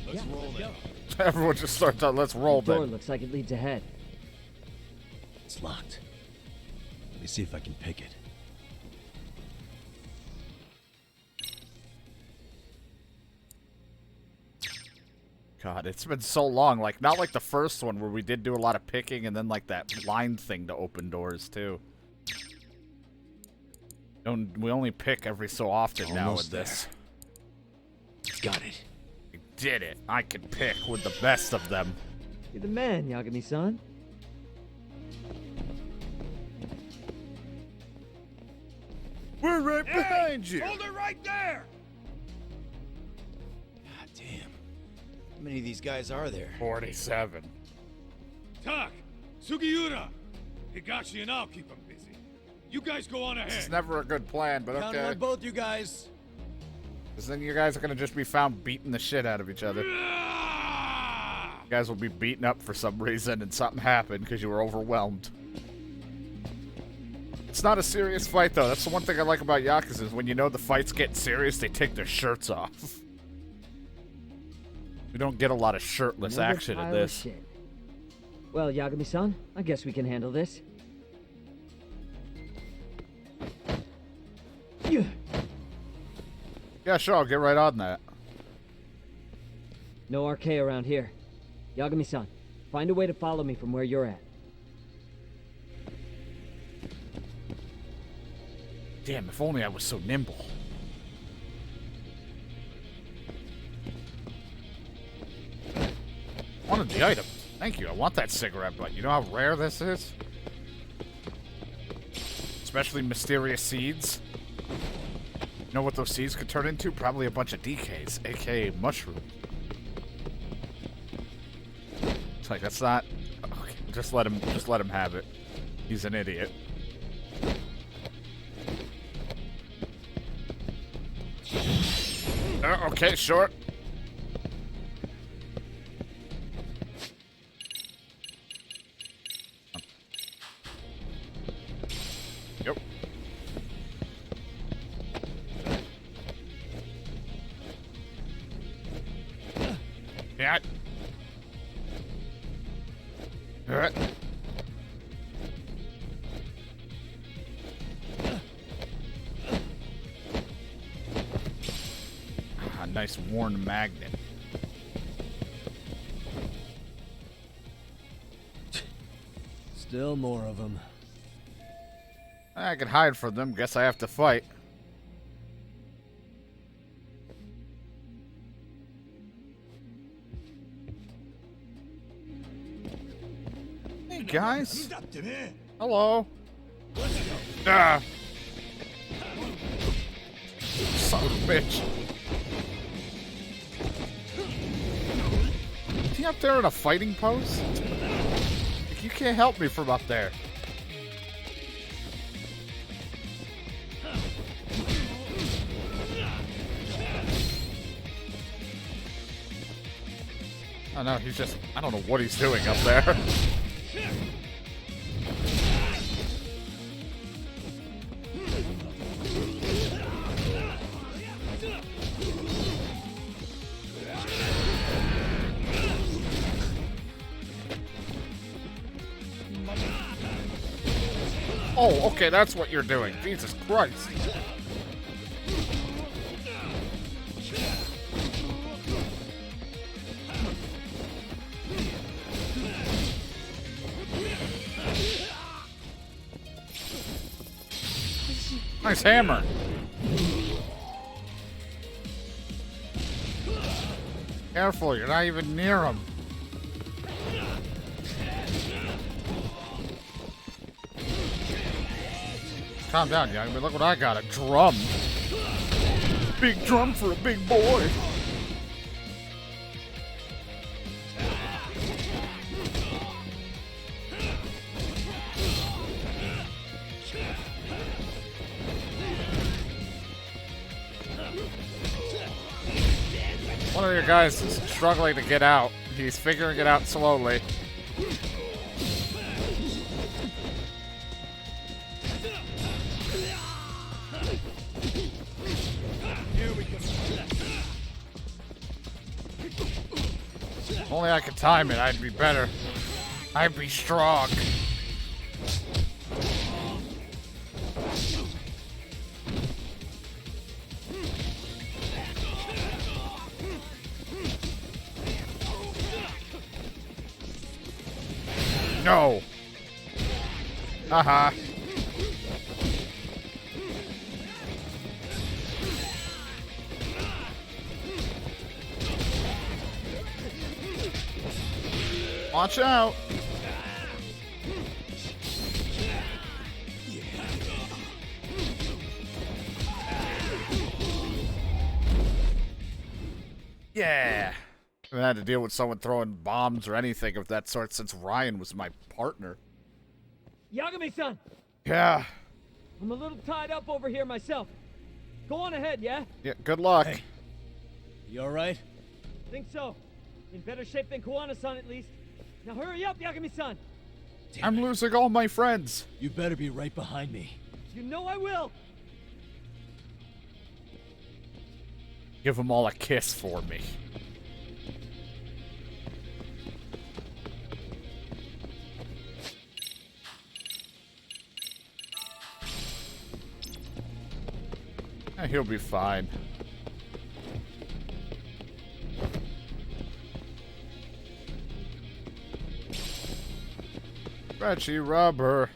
Let's roll it. Everyone just starts out, let's roll, The door then. looks like it leads ahead. It's locked. Let me see if I can pick it. God, it's been so long. Like, not like the first one where we did do a lot of picking and then like that line thing to open doors too. We only pick every so often now with this. Got it. I did it. I can pick with the best of them. You're the man, Yagami-san. We're right behind you. Hold it right there. God damn. How many of these guys are there? 47. Tak, Sugiura, Higashi and I'll keep them busy. You guys go on ahead. It's never a good plan, but Count okay. on both you guys. Because then you guys are going to just be found beating the shit out of each other. You guys will be beaten up for some reason and something happened because you were overwhelmed. It's not a serious fight, though. That's the one thing I like about Yakuza is when you know the fight's getting serious, they take their shirts off. We don't get a lot of shirtless Another action in pile of this. shit. Well, Yagami-san, I guess we can handle this. Yeah, sure, I'll get right on that. No RK around here. Yagami-san, find a way to follow me from where you're at. Damn, if only I was so nimble. Wanted the item. Thank you, I want that cigarette butt. You know how rare this is? Especially mysterious seeds. You know what those seeds could turn into? Probably a bunch of DKs, aka mushroom. It's like, that's not... Okay, just let him have it. He's an idiot. Okay, sure. Yep. Yeah. Alright. Ah, nice worn magnet. Still more of them. I can hide from them. Guess I have to fight. Hey guys. Hello. Ah. Son of a bitch. Is he up there in a fighting pose? You can't help me from up there. Oh no, he's just... I don't know what he's doing up there. Oh, okay, that's what you're doing. Jesus Christ. Nice hammer. Careful, you're not even near him. Calm down, young man. Look what I got, a drum. Big drum for a big boy. of your guys is struggling to get out. He's figuring it out slowly. If only I could time it, I'd be better. I'd be strong. No. Uh-huh. Watch out. Yeah. I haven't had to deal with someone throwing bombs or anything of that sort since Ryan was my partner. Yagami-san! Yeah. I'm a little tied up over here myself. Go on ahead, yeah? Yeah, good luck. Hey. You alright? Think so. In better shape than Kuwana-san, at least. Now hurry up, Yagami-san! I'm losing all my friends. You better be right behind me. You know I will! Give them all a kiss for me. He'll be fine. Stretchy rubber.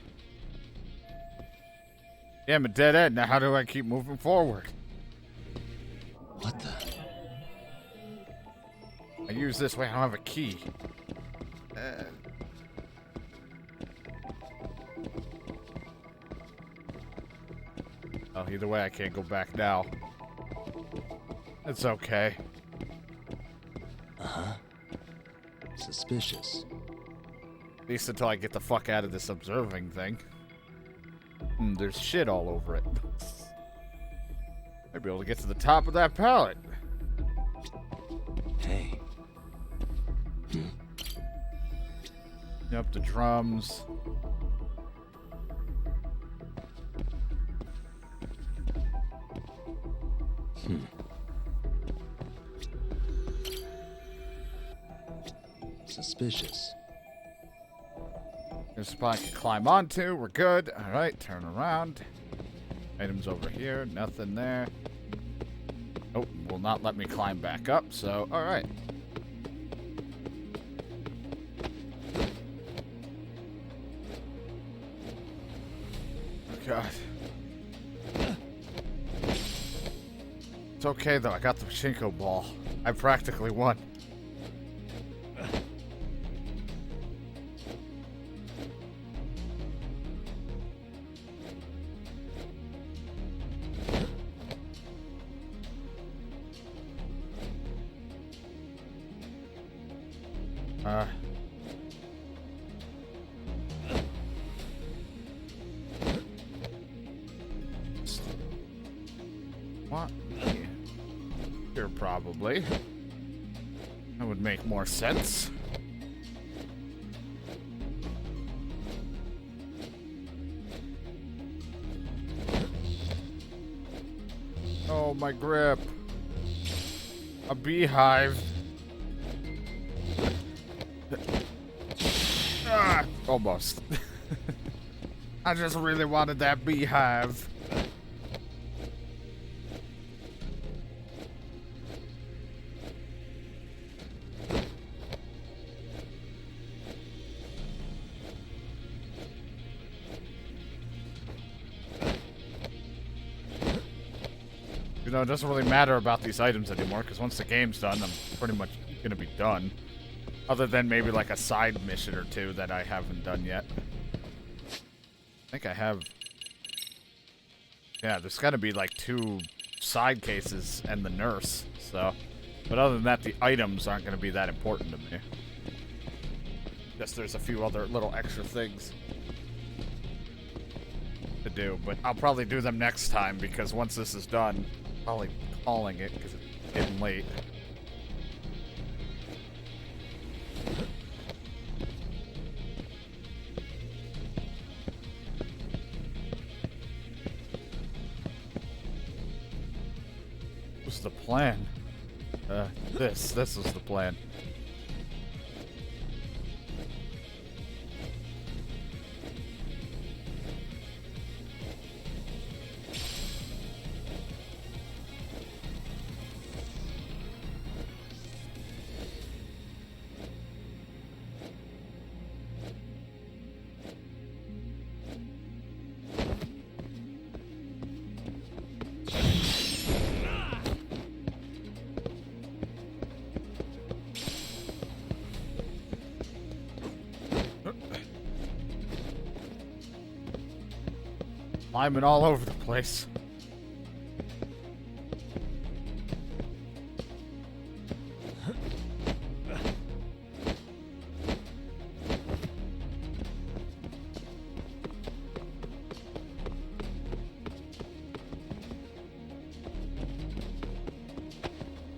Damn, a dead end. Now how do I keep moving forward? What the? I use this way. I don't have a key. Oh, either way, I can't go back now. It's okay. Uh-huh. Suspicious. At least until I get the fuck out of this observing thing. There's shit all over it. I'd be able to get to the top of that pallet. Hey. Yep, the drums. Suspicious. There's a spot I can climb onto. We're good. Alright, turn around. Items over here. Nothing there. Oh, will not let me climb back up, so alright. God. It's okay though, I got the Pachinko ball. I practically won. What? Here, probably. That would make more sense. Oh, my grip. A beehive. Ah, almost. I just really wanted that beehive. You know, it doesn't really matter about these items anymore, because once the game's done, I'm pretty much gonna be done. Other than maybe like a side mission or two that I haven't done yet. I think I have... Yeah, there's gotta be like 2 side cases and the nurse, so... But other than that, the items aren't gonna be that important to me. Just there's a few other little extra things to do, but I'll probably do them next time, because once this is done, I'm probably calling it, because it's getting late. the plan. This was the plan. Climbing all over the place.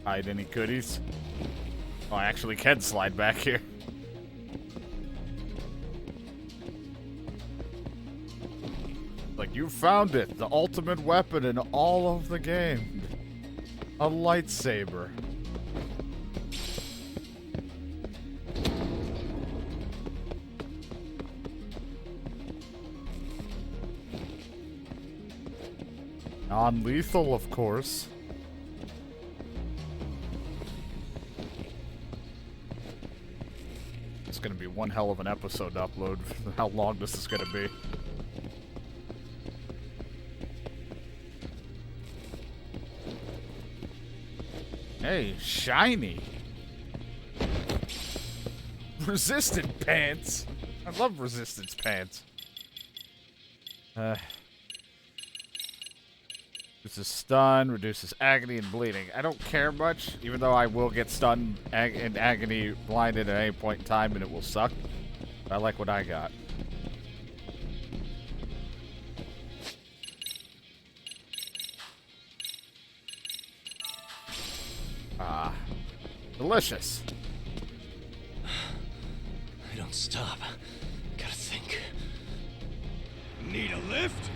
Hide any goodies? Oh, I actually can slide back here. Like, you found it, the ultimate weapon in all of the game. A lightsaber. Non-lethal, of course. It's gonna be one hell of an episode to upload. How long this is gonna be. Hey, shiny. Resistant pants. I love resistance pants. Reduces stun, reduces agony and bleeding. I don't care much, even though I will get stunned and agony blinded at any point in time and it will suck. But I like what I got. Ah, delicious. I don't stop. Gotta think. Need a lift?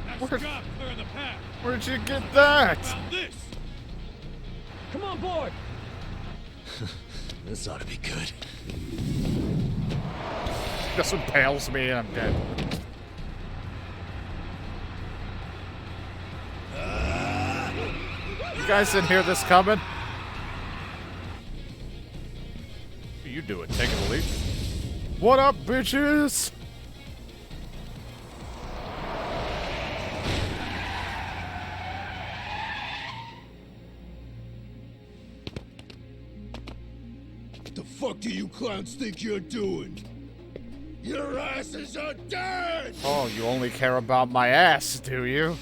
Nice job clearing the path. Where'd you get that? About this. Come on board! This ought to be good. This impales me and I'm dead. You guys didn't hear this coming? What are you doing? Taking a leap? What up, bitches? What the fuck do you clowns think you're doing? Your asses are dead! Oh, you only care about my ass, do you?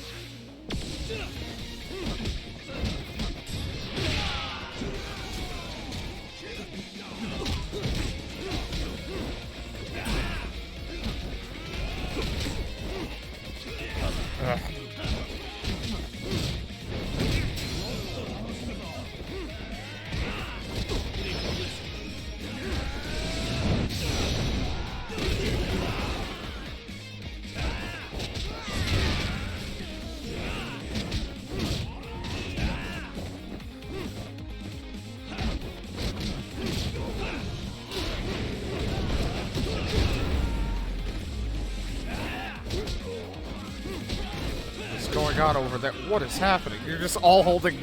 Going on over there? What is happening? You're just all holding.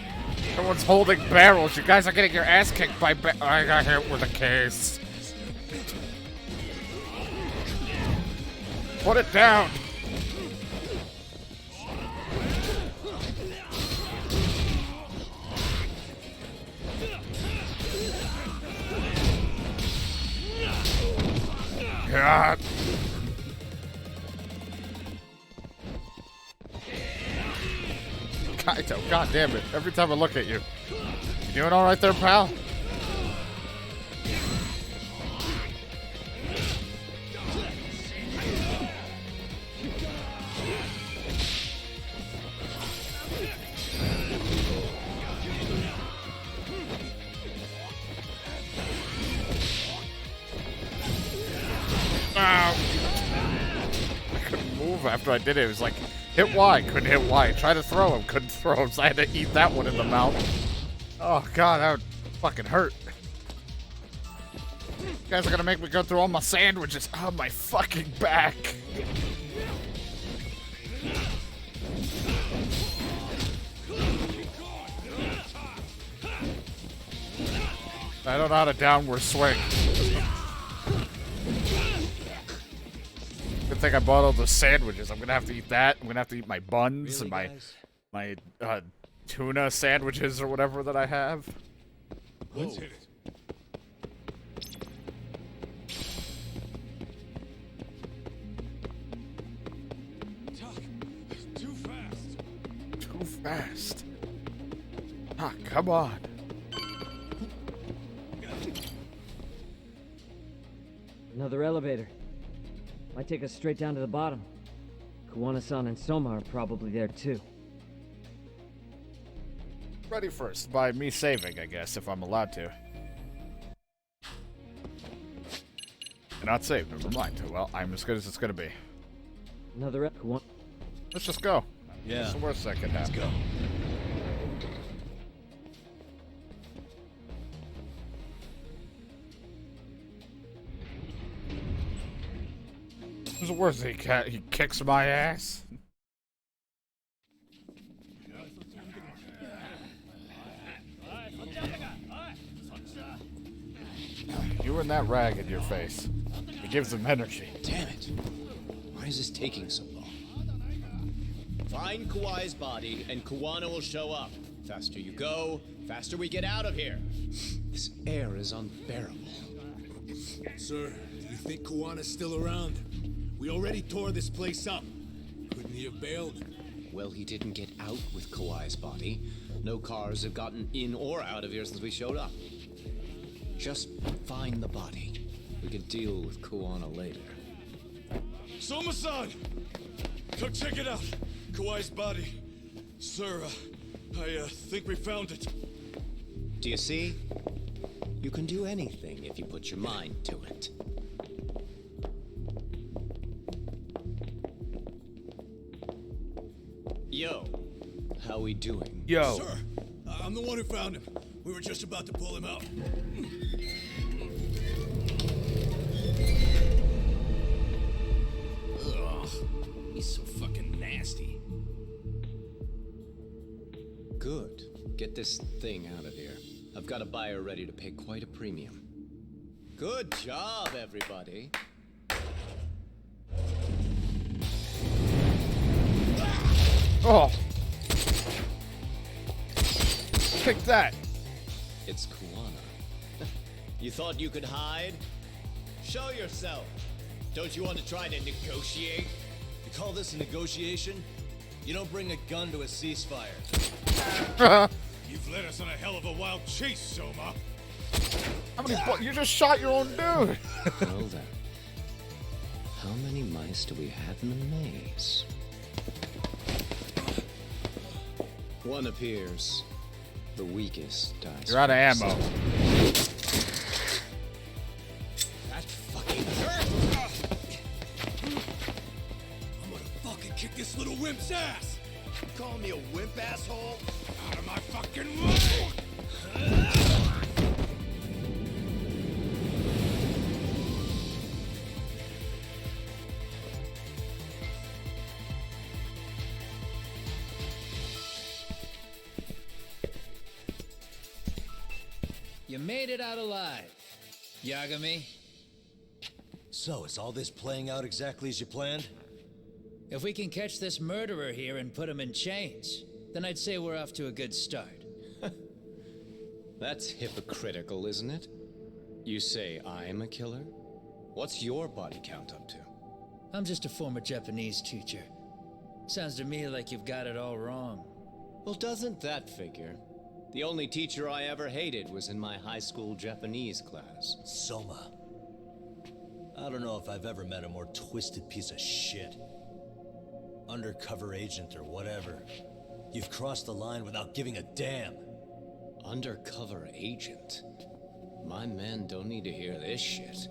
Everyone's holding barrels. You guys are getting your ass kicked by. I got hit with a case. Put it down. God. Kaito, god damn it. Every time I look at you. You doing alright there, pal? Ow. I couldn't move after I did it. It was like Hit Y. Couldn't hit Y. Try to throw him. Couldn't throw him, so I had to eat that one in the mouth. Oh, God, that would fucking hurt. You guys are gonna make me go through all my sandwiches. Oh, my fucking back. I don't know how to downward swing. Good thing I bought all those sandwiches. I'm gonna have to eat that. I'm gonna have to eat my buns and my tuna sandwiches or whatever that I have. Let's hit it. Too fast. Too fast. Ah, come on. Another elevator. Might take us straight down to the bottom. Kuwana-san and Soma are probably there too. Ready first by me saving, I guess, if I'm allowed to. Not saved, never mind. Well, I'm as good as it's gonna be. Another Let's just go. Yeah. What's the worst that could happen? Let's go. What's the worst? He kicks my ass? You and that rag in your face. It gives him energy. Damn it. Why is this taking so long? Find Kawai's body, and Kuwana will show up. Faster you go, faster we get out of here. This air is unbearable. Sir, do you think Kuwana's still around? We already tore this place up. Couldn't he have bailed? Well, he didn't get out with Kawai's body. No cars have gotten in or out of here since we showed up. Just find the body. We can deal with Kuwana later. Soma-san! Come check it out. Kawai's body. Sir, I think we found it. Do you see? You can do anything if you put your mind to it. Yo, how we doing? Yo. Sir, I'm the one who found him. We were just about to pull him out. Ugh, he's so fucking nasty. Good. Get this thing out of here. I've got a buyer ready to pay quite a premium. Good job, everybody. Oh! Take that! It's Kuwana. You thought you could hide? Show yourself! Don't you want to try to negotiate? You call this a negotiation? You don't bring a gun to a ceasefire. You've led us on a hell of a wild chase, Soma. How many you just shot your own dude! Well then. How many mice do we have in the maze? One appears. The weakest dies. You're out of ammo. That fucking hurt! I'm gonna fucking kick this little wimp's ass! You calling me a wimp, asshole? Out of my fucking way! You made it out alive, Yagami. So, is all this playing out exactly as you planned? If we can catch this murderer here and put him in chains, then I'd say we're off to a good start. That's hypocritical, isn't it? You say I'm a killer? What's your body count up to? I'm just a former Japanese teacher. Sounds to me like you've got it all wrong. Well, doesn't that figure? The only teacher I ever hated was in my high school Japanese class. Soma. I don't know if I've ever met a more twisted piece of shit. Undercover agent or whatever. You've crossed the line without giving a damn. Undercover agent? My men don't need to hear this shit.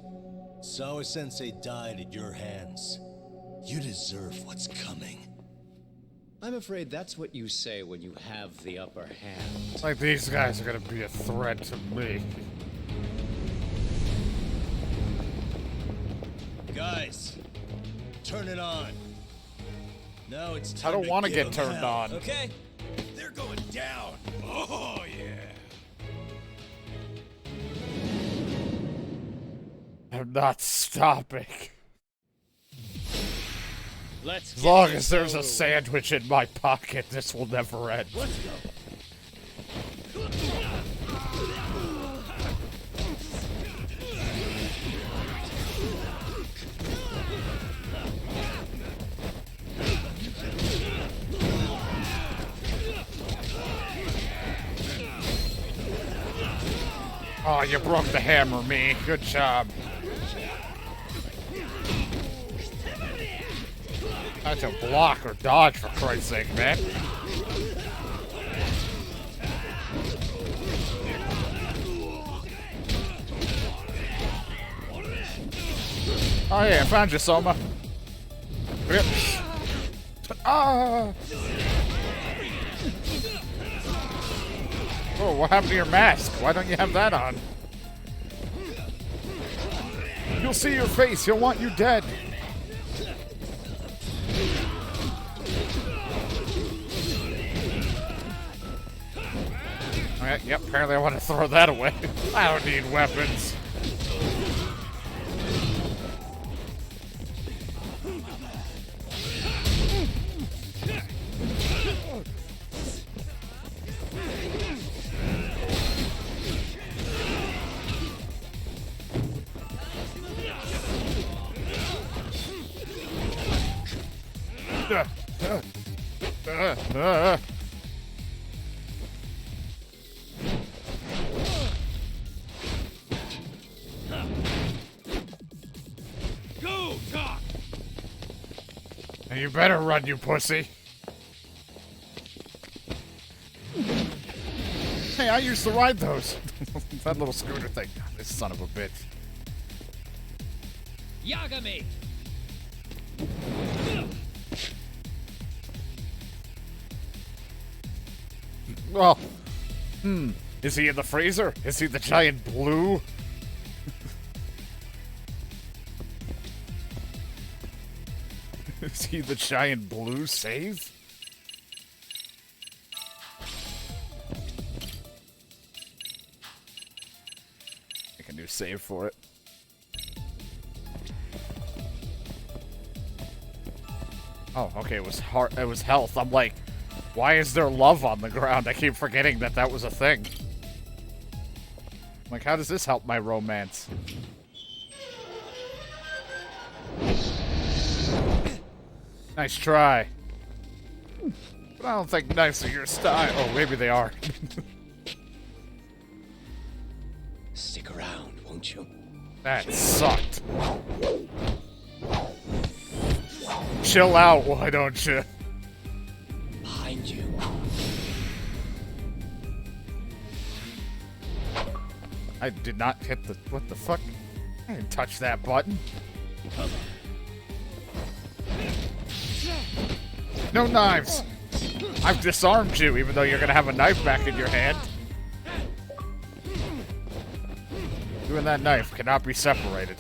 Sawa-sensei died at your hands. You deserve what's coming. I'm afraid that's what you say when you have the upper hand. Like, these guys are gonna be a threat to me. Guys, turn it on. Now it's time I don't want to give get them turned hell. on. Okay. They're going down. Oh, yeah. I'm not stopping. Let's As get long this as there's a over sandwich in my pocket, this will never end. with. Let's go. Oh, you broke the hammer, me. Good job. Not to block or dodge, for Christ's sake, man. Oh yeah, I found you, Soma. Yep. Ah! Oh, what happened to your mask? Why don't you have that on? You'll see your face. He'll want you dead. Alright, yep, apparently I want to throw that away. I don't need weapons. Go, Doc! You better run, you pussy. Hey, I used to ride those. That little scooter thing. This son of a bitch. Yagami! Well, is he in the freezer? Is he the giant blue? Is he the giant blue save? Make a new save for it. Oh, okay, it was heart. It was health. I'm like, why is there love on the ground? I keep forgetting that that was a thing. I'm like, how does this help my romance? Nice try. But I don't think knives are your style. Oh, maybe they are. Stick around, won't you? That sucked. Chill out, why don't you? Behind you. I did not hit the... What the fuck? I didn't touch that button. No knives! I've disarmed you, even though you're gonna have a knife back in your hand. You and that knife cannot be separated.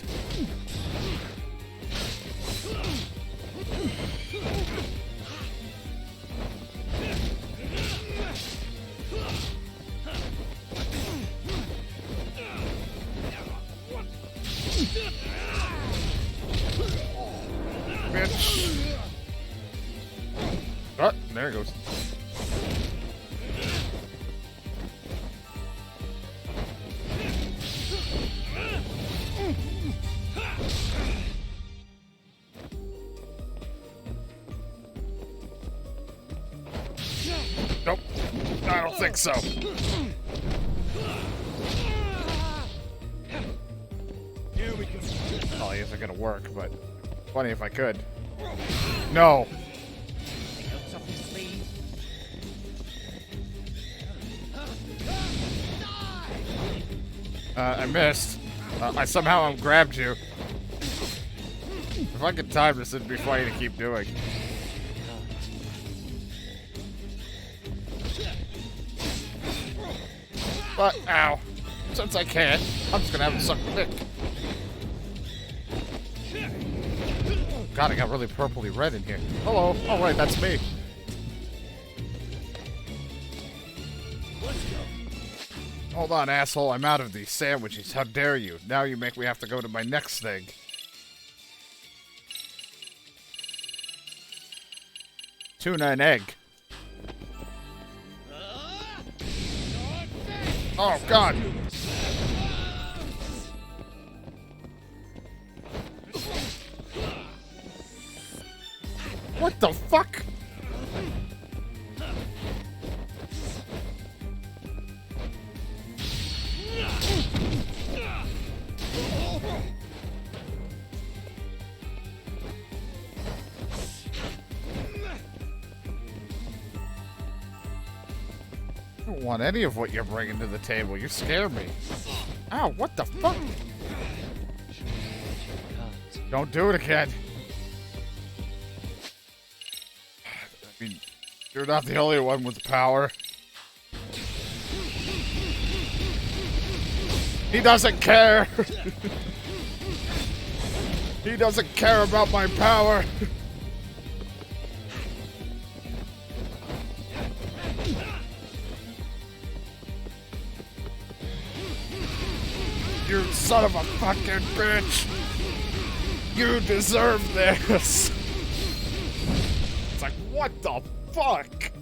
Bitch. Oh, there it goes. Nope. I don't think so. Here we go. Probably isn't gonna work, but funny if I could. No. I missed. I somehow grabbed you. If I could time this, it'd be funny to keep doing. But, ow. Since I can't, I'm just gonna have it suck dick. God, I got really purpley red in here. Hello. Oh, right, that's me. Hold on, asshole. I'm out of these sandwiches. How dare you? Now you make me have to go to my next thing. Tuna and egg. Oh, God. What the fuck? I don't want any of what you're bringing to the table. You scare me. Ow, what the fuck? Don't do it again. I mean, you're not the only one with power. He doesn't care. He doesn't care about my power. You son of a fucking bitch! You deserve this! It's like, what the fuck?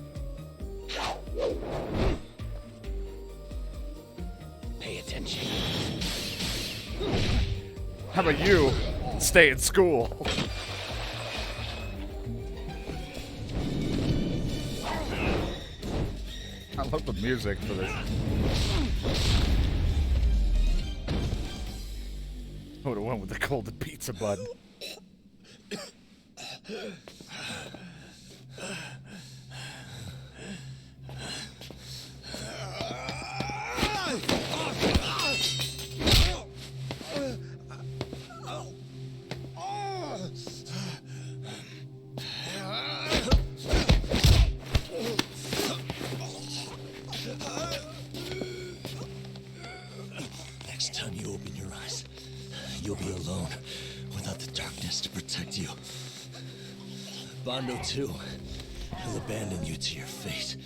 Pay attention. How about you stay in school? I love the music for this. I would have went with the golden pizza bun. Next time you open your eyes, you'll be alone, without the darkness to protect you. Bondo, too, will abandon you to your fate.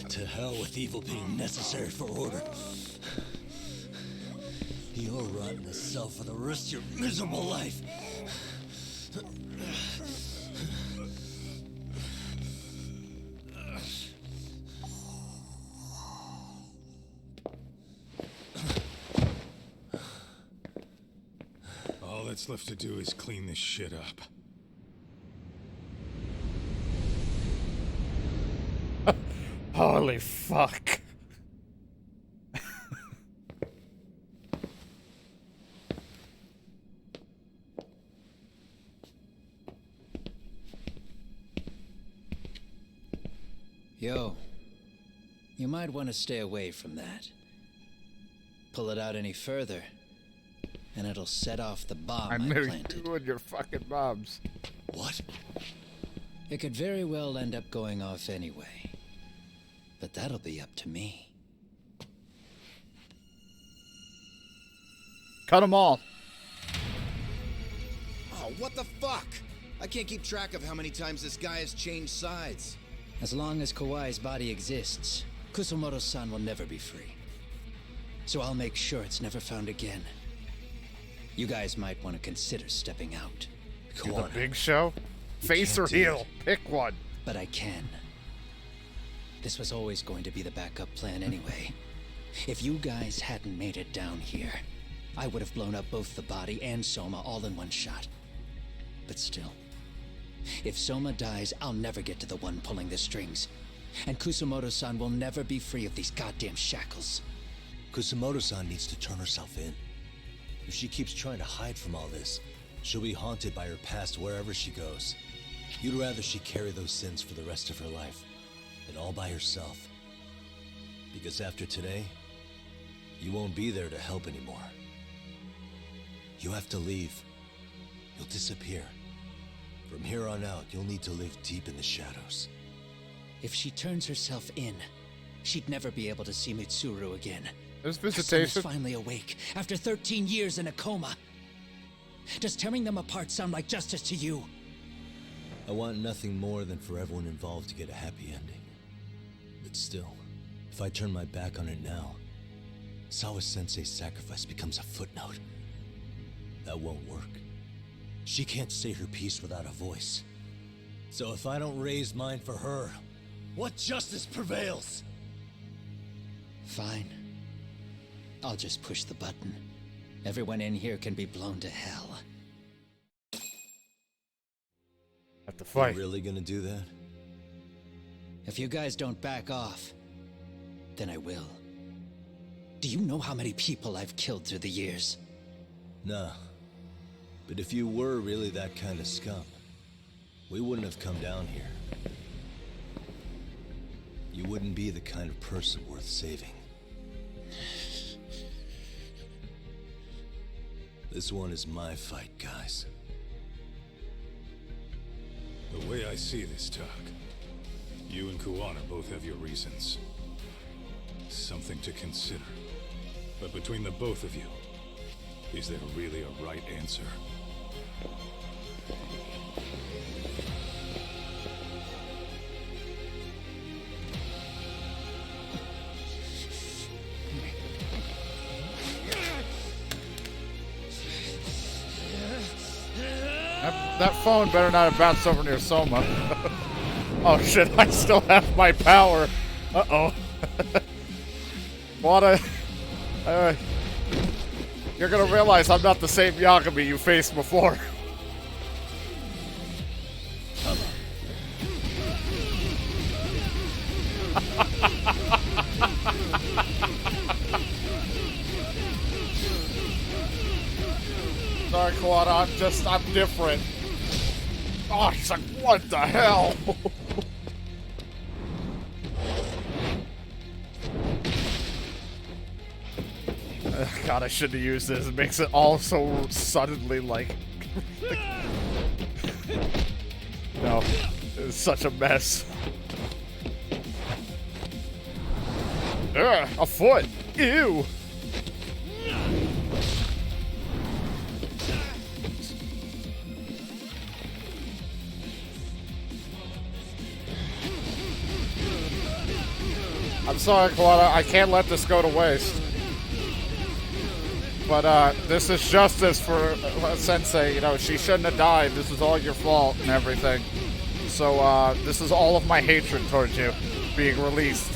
To hell with evil being necessary for order. You'll rot in a cell for the rest of your miserable life. All that's left to do is clean this shit up. Holy fuck. Yo, you might want to stay away from that. Pull it out any further, and it'll set off the bomb I knew planted. you and your fucking moms. What? It could very well end up going off anyway. But that'll be up to me. Cut them all. Oh, what the fuck? I can't keep track of how many times this guy has changed sides. As long as Kawai's body exists, Kusumoto-san will never be free. So I'll make sure it's never found again. You guys might want to consider stepping out. The big show? Face or heel? Pick one. But I can. This was always going to be the backup plan anyway. If you guys hadn't made it down here, I would have blown up both the body and Soma all in one shot. But still, if Soma dies, I'll never get to the one pulling the strings. And Kusumoto-san will never be free of these goddamn shackles. Kusumoto-san needs to turn herself in. If she keeps trying to hide from all this, she'll be haunted by her past wherever she goes. You'd rather she carry those sins for the rest of her life, and all by herself. Because after today, you won't be there to help anymore. You have to leave. You'll disappear. From here on out, you'll need to live deep in the shadows. If she turns herself in, she'd never be able to see Mitsuru again. There's Her son visitation. is finally awake after 13 years in a coma. Does tearing them apart sound like justice to you? I want nothing more than for everyone involved to get a happy ending. But still, if I turn my back on it now, Sawa-sensei's sacrifice becomes a footnote. That won't work. She can't say her piece without a voice. So if I don't raise mine for her, what justice prevails? Fine. I'll just push the button. Everyone in here can be blown to hell. Have to fight. You really gonna do that? If you guys don't back off, then I will. Do you know how many people I've killed through the years? Nah. But if you were really that kind of scum, we wouldn't have come down here. You wouldn't be the kind of person worth saving. This one is my fight, guys. The way I see this, Tak, you and Kuwana both have your reasons. Something to consider. But between the both of you, is there really a right answer? That phone better not have bounced over near Soma. Oh shit, I still have my power. Uh-oh. You're gonna realize I'm not the same Yagami you faced before. Sorry, Kuwana, I'm different. Oh, he's like, what the hell? God, I shouldn't have used this. It makes it all so suddenly like... No, it's such a mess. Ugh, a foot. Ew. I'm sorry, Kuwana, I can't let this go to waste. But, this is justice for Sensei. You know, she shouldn't have died. This is all your fault and everything. So, this is all of my hatred towards you being released.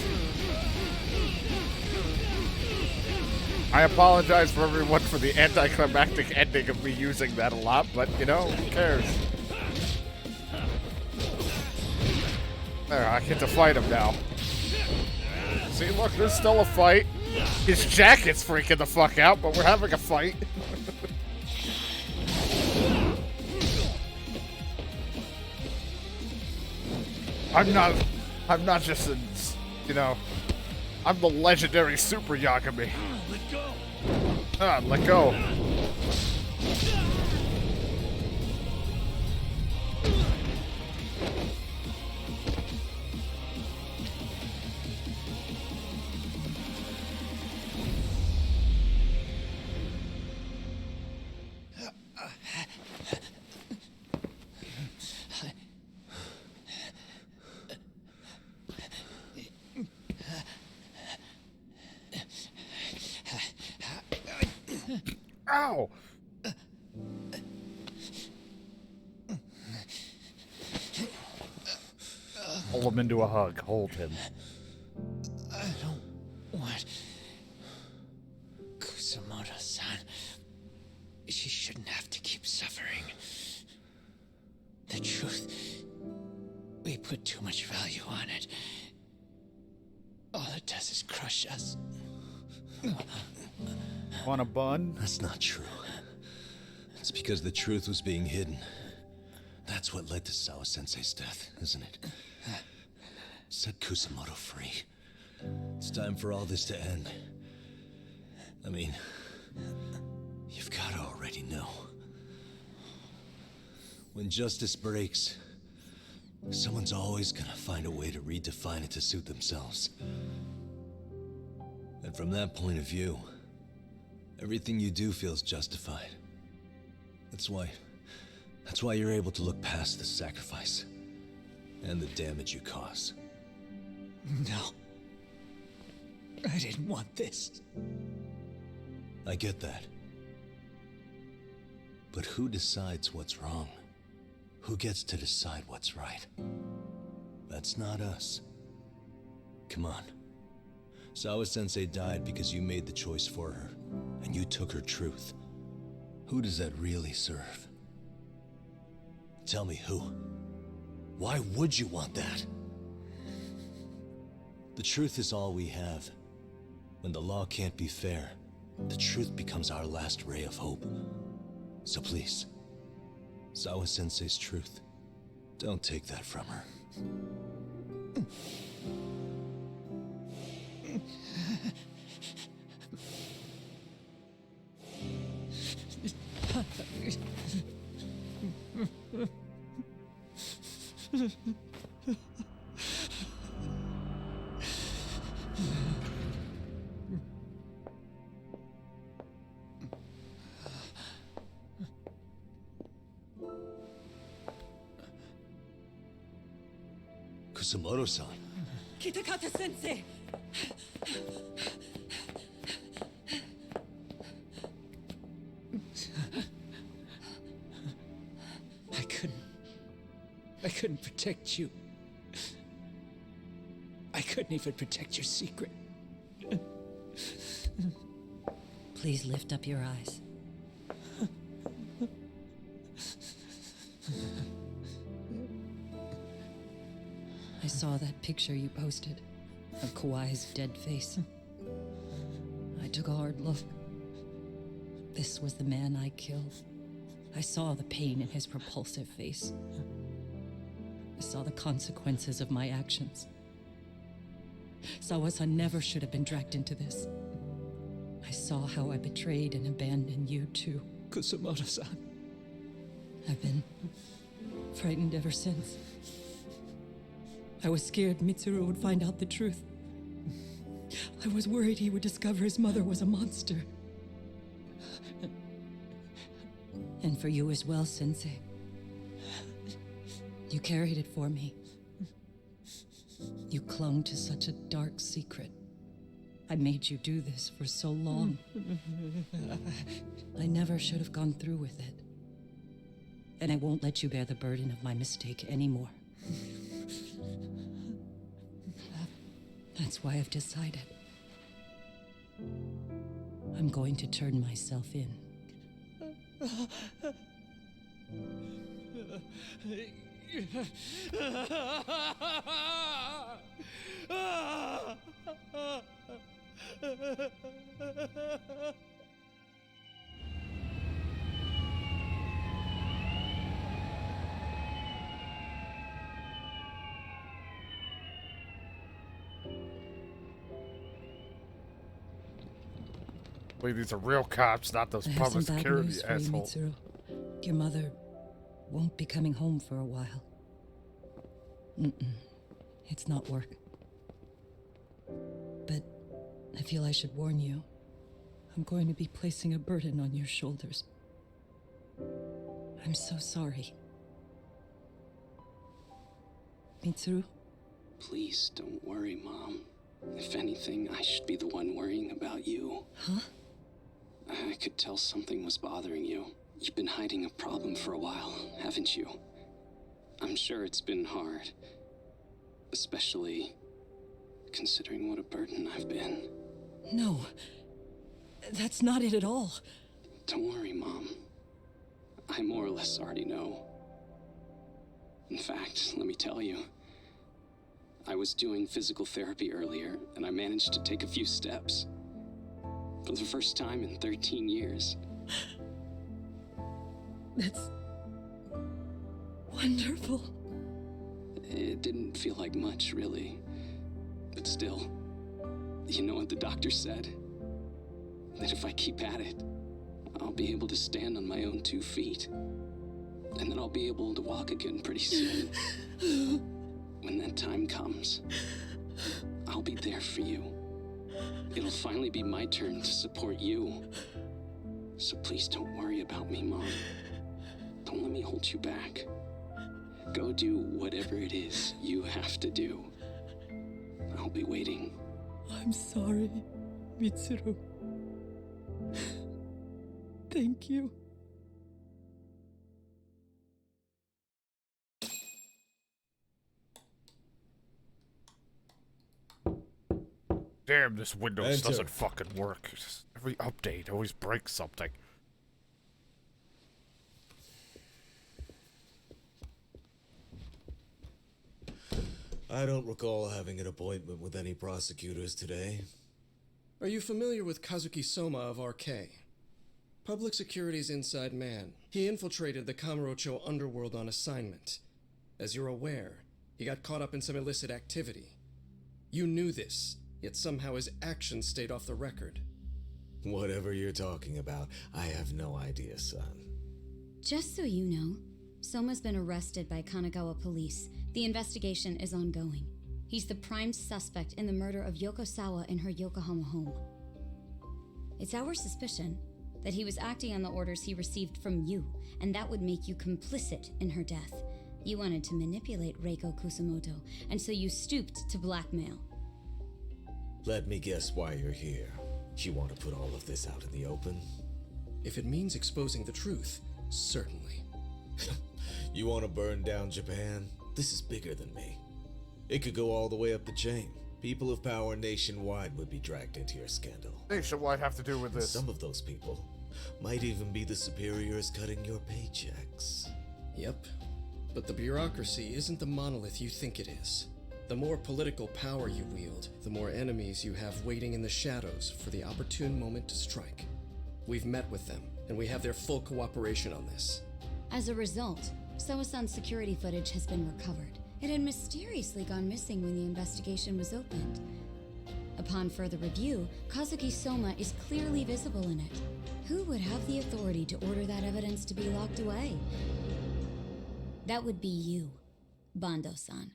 I apologize for everyone for the anticlimactic ending of me using that a lot, but, you know, who cares? There, I get to fight him now. See, look, there's still a fight. His jacket's freaking the fuck out, but we're having a fight. I'm not just a, you know, I'm the legendary Super Yagami. Let go. Ah, let go. Ow! Hold him into a hug. Hold him. I don't want Kusamoto-san. She shouldn't have to keep suffering. The truth, we put too much value on it. All it does is crush us. Want a bun? That's not true. It's because the truth was being hidden. That's what led to Sawa-sensei's death, isn't it? Set Kusamoto free. It's time for all this to end. I mean, you've got to already know. When justice breaks, someone's always gonna find a way to redefine it to suit themselves. And from that point of view, everything you do feels justified. That's why you're able to look past the sacrifice and the damage you cause. No. I didn't want this. I get that. But who decides what's wrong? Who gets to decide what's right? That's not us. Come on. Sawa-sensei died because you made the choice for her, and you took her truth. Who does that really serve? Tell me who. Why would you want that? The truth is all we have. When the law can't be fair, the truth becomes our last ray of hope. So please, Sawa-sensei's truth, don't take that from her. Kusumoto-san. Kitakata-sensei! I couldn't protect you. I couldn't even protect your secret. Please lift up your eyes. I saw that picture you posted of Kawai's dead face. I took a hard look. This was the man I killed. I saw the pain in his repulsive face. I saw the consequences of my actions. Sawa-san never should have been dragged into this. I saw how I betrayed and abandoned you too. Kusumoto-san. I've been frightened ever since. I was scared Mitsuru would find out the truth. I was worried he would discover his mother was a monster. And for you as well, Sensei. You carried it for me. You clung to such a dark secret. I made you do this for so long. I never should have gone through with it. And I won't let you bear the burden of my mistake anymore. That's why I've decided. I'm going to turn myself in. Wait, these are real cops, not those I have public some bad security news for you, assholes. Mitsuru. Your mother won't be coming home for a while. It's not work. But I feel I should warn you. I'm going to be placing a burden on your shoulders. I'm so sorry. Mitsuru? Please don't worry, Mom. If anything, I should be the one worrying about you. Huh? I could tell something was bothering you. You've been hiding a problem for a while, haven't you? I'm sure it's been hard. Especially considering what a burden I've been. No. That's not it at all. Don't worry, Mom. I more or less already know. In fact, let me tell you. I was doing physical therapy earlier, and I managed to take a few steps. For the first time in 13 years. That's wonderful. It didn't feel like much, really. But still, you know what the doctor said? That if I keep at it, I'll be able to stand on my own 2 feet. And then I'll be able to walk again pretty soon. When that time comes, I'll be there for you. it'll finally be my turn to support you. So please don't worry about me, Mom. Don't let me hold you back. Go do whatever it is you have to do. I'll be waiting. I'm sorry, Mitsuru. Thank you. Damn, this Windows Enter. doesn't fucking work. Just every update always breaks something. I don't recall having an appointment with any prosecutors today. Are you familiar with Kazuki Soma of RK? Public Security's inside man. He infiltrated the Kamurocho underworld on assignment. As you're aware, he got caught up in some illicit activity. You knew this, yet somehow his actions stayed off the record. Whatever you're talking about, I have no idea, son. Just so you know, Soma's been arrested by Kanagawa police. The investigation is ongoing. He's the prime suspect in the murder of Yoko Sawa in her Yokohama home. It's our suspicion that he was acting on the orders he received from you, and that would make you complicit in her death. You wanted to manipulate Reiko Kusamoto, and so you stooped to blackmail. Let me guess why you're here. You want to put all of this out in the open? If it means exposing the truth, certainly. You want to burn down Japan? This is bigger than me. It could go all the way up the chain. People of power nationwide would be dragged into your scandal. Nationwide have to do with this. Some of those people might even be the superiors cutting your paychecks. Yep. But the bureaucracy isn't the monolith you think it is. The more political power you wield, the more enemies you have waiting in the shadows for the opportune moment to strike. We've met with them, and we have their full cooperation on this. As a result, Soa-san's security footage has been recovered. It had mysteriously gone missing when the investigation was opened. Upon further review, Kazuki Soma is clearly visible in it. Who would have the authority to order that evidence to be locked away? That would be you, Bando-san.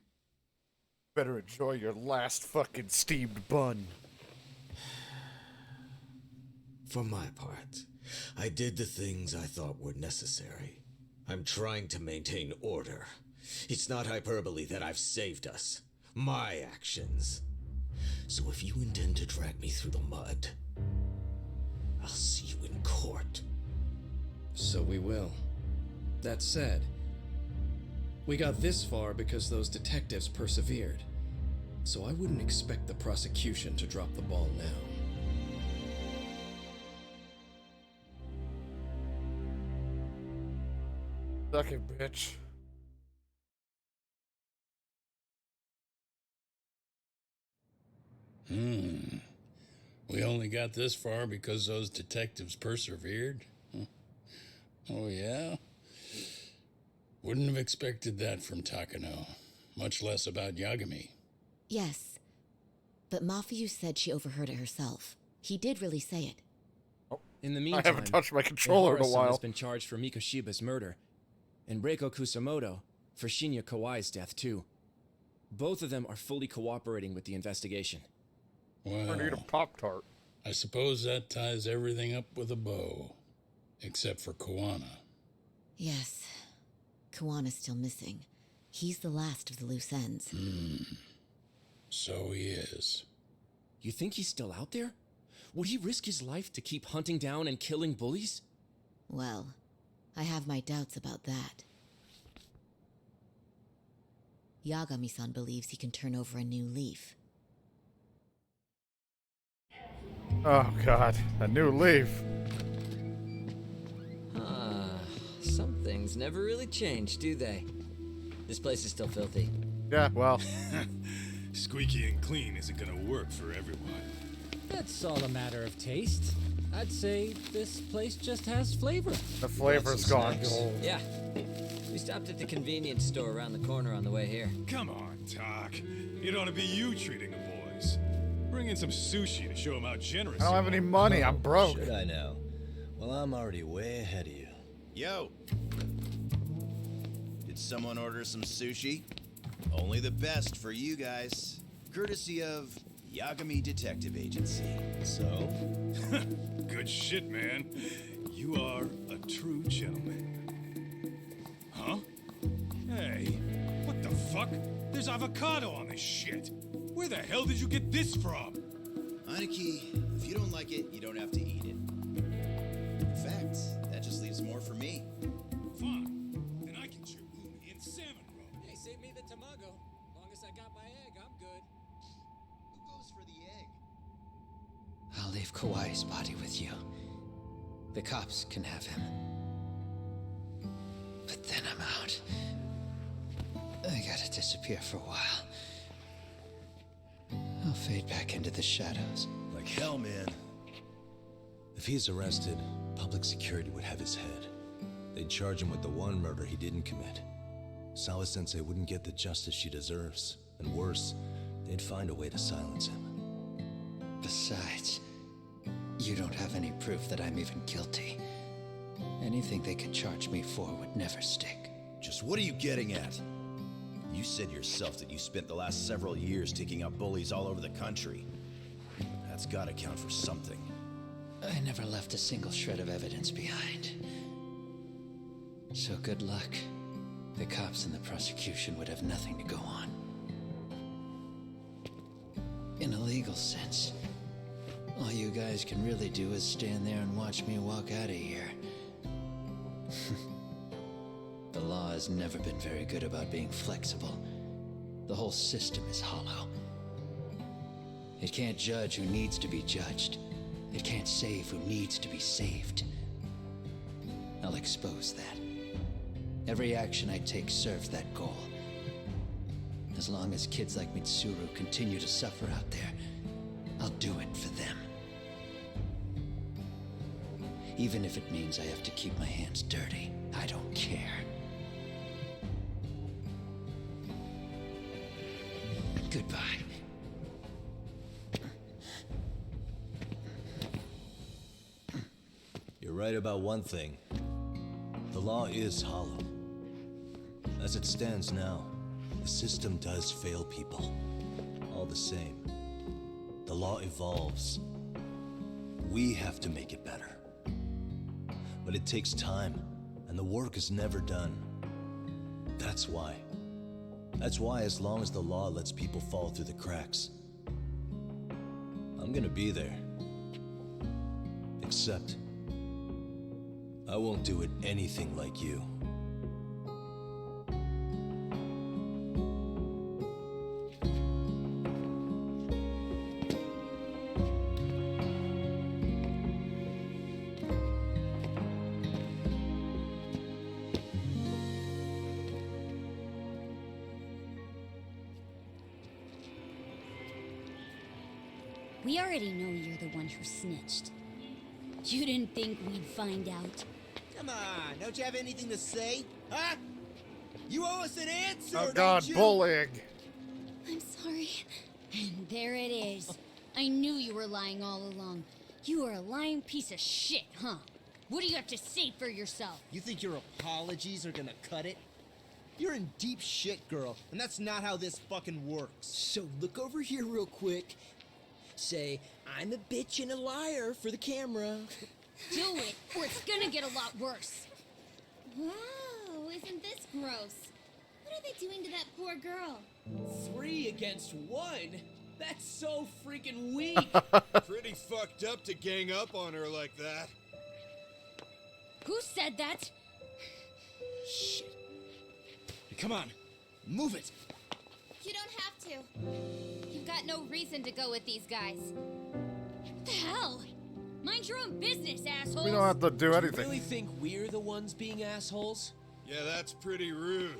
Better enjoy your last fucking steamed bun. For my part, I did the things I thought were necessary. I'm trying to maintain order. It's not hyperbole that I've saved us. My actions. So if you intend to drag me through the mud, I'll see you in court. So we will. That said, we got this far because those detectives persevered. So I wouldn't expect the prosecution to drop the ball now. Suck it, bitch. We only got this far because those detectives persevered? Oh, yeah? Wouldn't have expected that from Takano, much less about Yagami. Yes, but Mafuyu said she overheard it herself. He did really say it. In the meantime, I haven't touched my controller in a Ihara-san while. has been charged for Mikoshiba's murder, and Reiko Kusamoto for Shinya Kawai's death, too. Both of them are fully cooperating with the investigation. Well, I need a Pop-Tart. I suppose that ties everything up with a bow. Except for Koana. Yes. Kawana's still missing. He's the last of the loose ends. So he is. You think he's still out there? Would he risk his life to keep hunting down and killing bullies? Well, I have my doubts about that. Yagami-san believes he can turn over a new leaf. Oh god, a new leaf. Some things never really change, do they? This place is still filthy. Yeah, well. Squeaky and clean isn't gonna work for everyone. That's all a matter of taste. I'd say this place just has flavor. The flavor's gone. Yeah. We stopped at the convenience store around the corner on the way here. Come on, Doc. It ought to be you treating the boys. Bring in some sushi to show them how generous I don't have any money, I'm broke. Should I know? Well, I'm already way ahead of you. Yo! Did someone order some sushi? Only the best for you guys. Courtesy of Yagami Detective Agency. So? Good shit, man. You are a true gentleman. Huh? Hey, what the fuck? There's avocado on this shit. Where the hell did you get this from? Aniki, if you don't like it, you don't have to eat it. In fact, that just leaves more for me. Fine. Then I get your umi and salmon roll. Hey, save me the tamago. Long as I got my egg, I'm good. Who goes for the egg? I'll leave Kawai's body with you. The cops can have him. But then I'm out. I gotta disappear for a while. I'll fade back into the shadows. Like hell, man. If he's arrested, public security would have his head. They'd charge him with the one murder he didn't commit. Sawa-sensei wouldn't get the justice she deserves. And worse, they'd find a way to silence him. Besides, you don't have any proof that I'm even guilty. Anything they could charge me for would never stick. Just what are you getting at? You said yourself that you spent the last several years taking out bullies all over the country. That's gotta count for something. I never left a single shred of evidence behind. So good luck. The cops and the prosecution would have nothing to go on. In a legal sense, all you guys can really do is stand there and watch me walk out of here. The law has never been very good about being flexible. The whole system is hollow. It can't judge who needs to be judged. It can't save who needs to be saved. I'll expose that. Every action I take serves that goal. As long as kids like Mitsuru continue to suffer out there, I'll do it for them. Even if it means I have to keep my hands dirty, I don't care. Goodbye. You're right about one thing. The law is hollow. As it stands now, the system does fail people. All the same, the law evolves. We have to make it better. But it takes time, and the work is never done. That's why, as long as the law lets people fall through the cracks, I'm gonna be there. Except, I won't do it anything like you. We already know you're the one who snitched. You didn't think we'd find out. Come on, don't you have anything to say? Huh? You owe us an answer, Oh don't god, you? bullying. I'm sorry. And there it is. I knew you were lying all along. You are a lying piece of shit, huh? What do you have to say for yourself? You think your apologies are gonna cut it? You're in deep shit, girl, and that's not how this fucking works. So look over here real quick. Say, I'm a bitch and a liar for the camera. Do it, or it's gonna get a lot worse. Wow, isn't this gross? What are they doing to that poor girl? 3 against 1? That's so freaking weak. Pretty fucked up to gang up on her like that. Who said that? Shit. Come on, move it. You don't have to. You've got no reason to go with these guys. What the hell? Mind your own business, assholes. We don't have to do anything. Do you really think we're the ones being assholes? Yeah, that's pretty rude.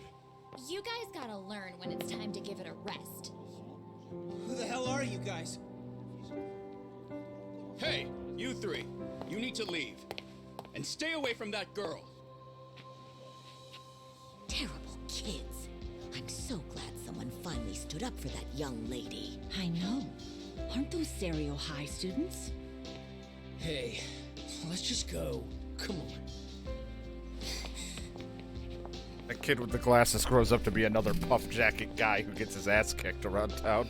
You guys gotta learn when it's time to give it a rest. Who the hell are you guys? Hey, you 3. You need to leave. And stay away from that girl. Terrible kids. I'm so glad someone finally stood up for that young lady. I know. Aren't those Serio High students? Hey, let's just go. Come on. That kid with the glasses grows up to be another puff jacket guy who gets his ass kicked around town.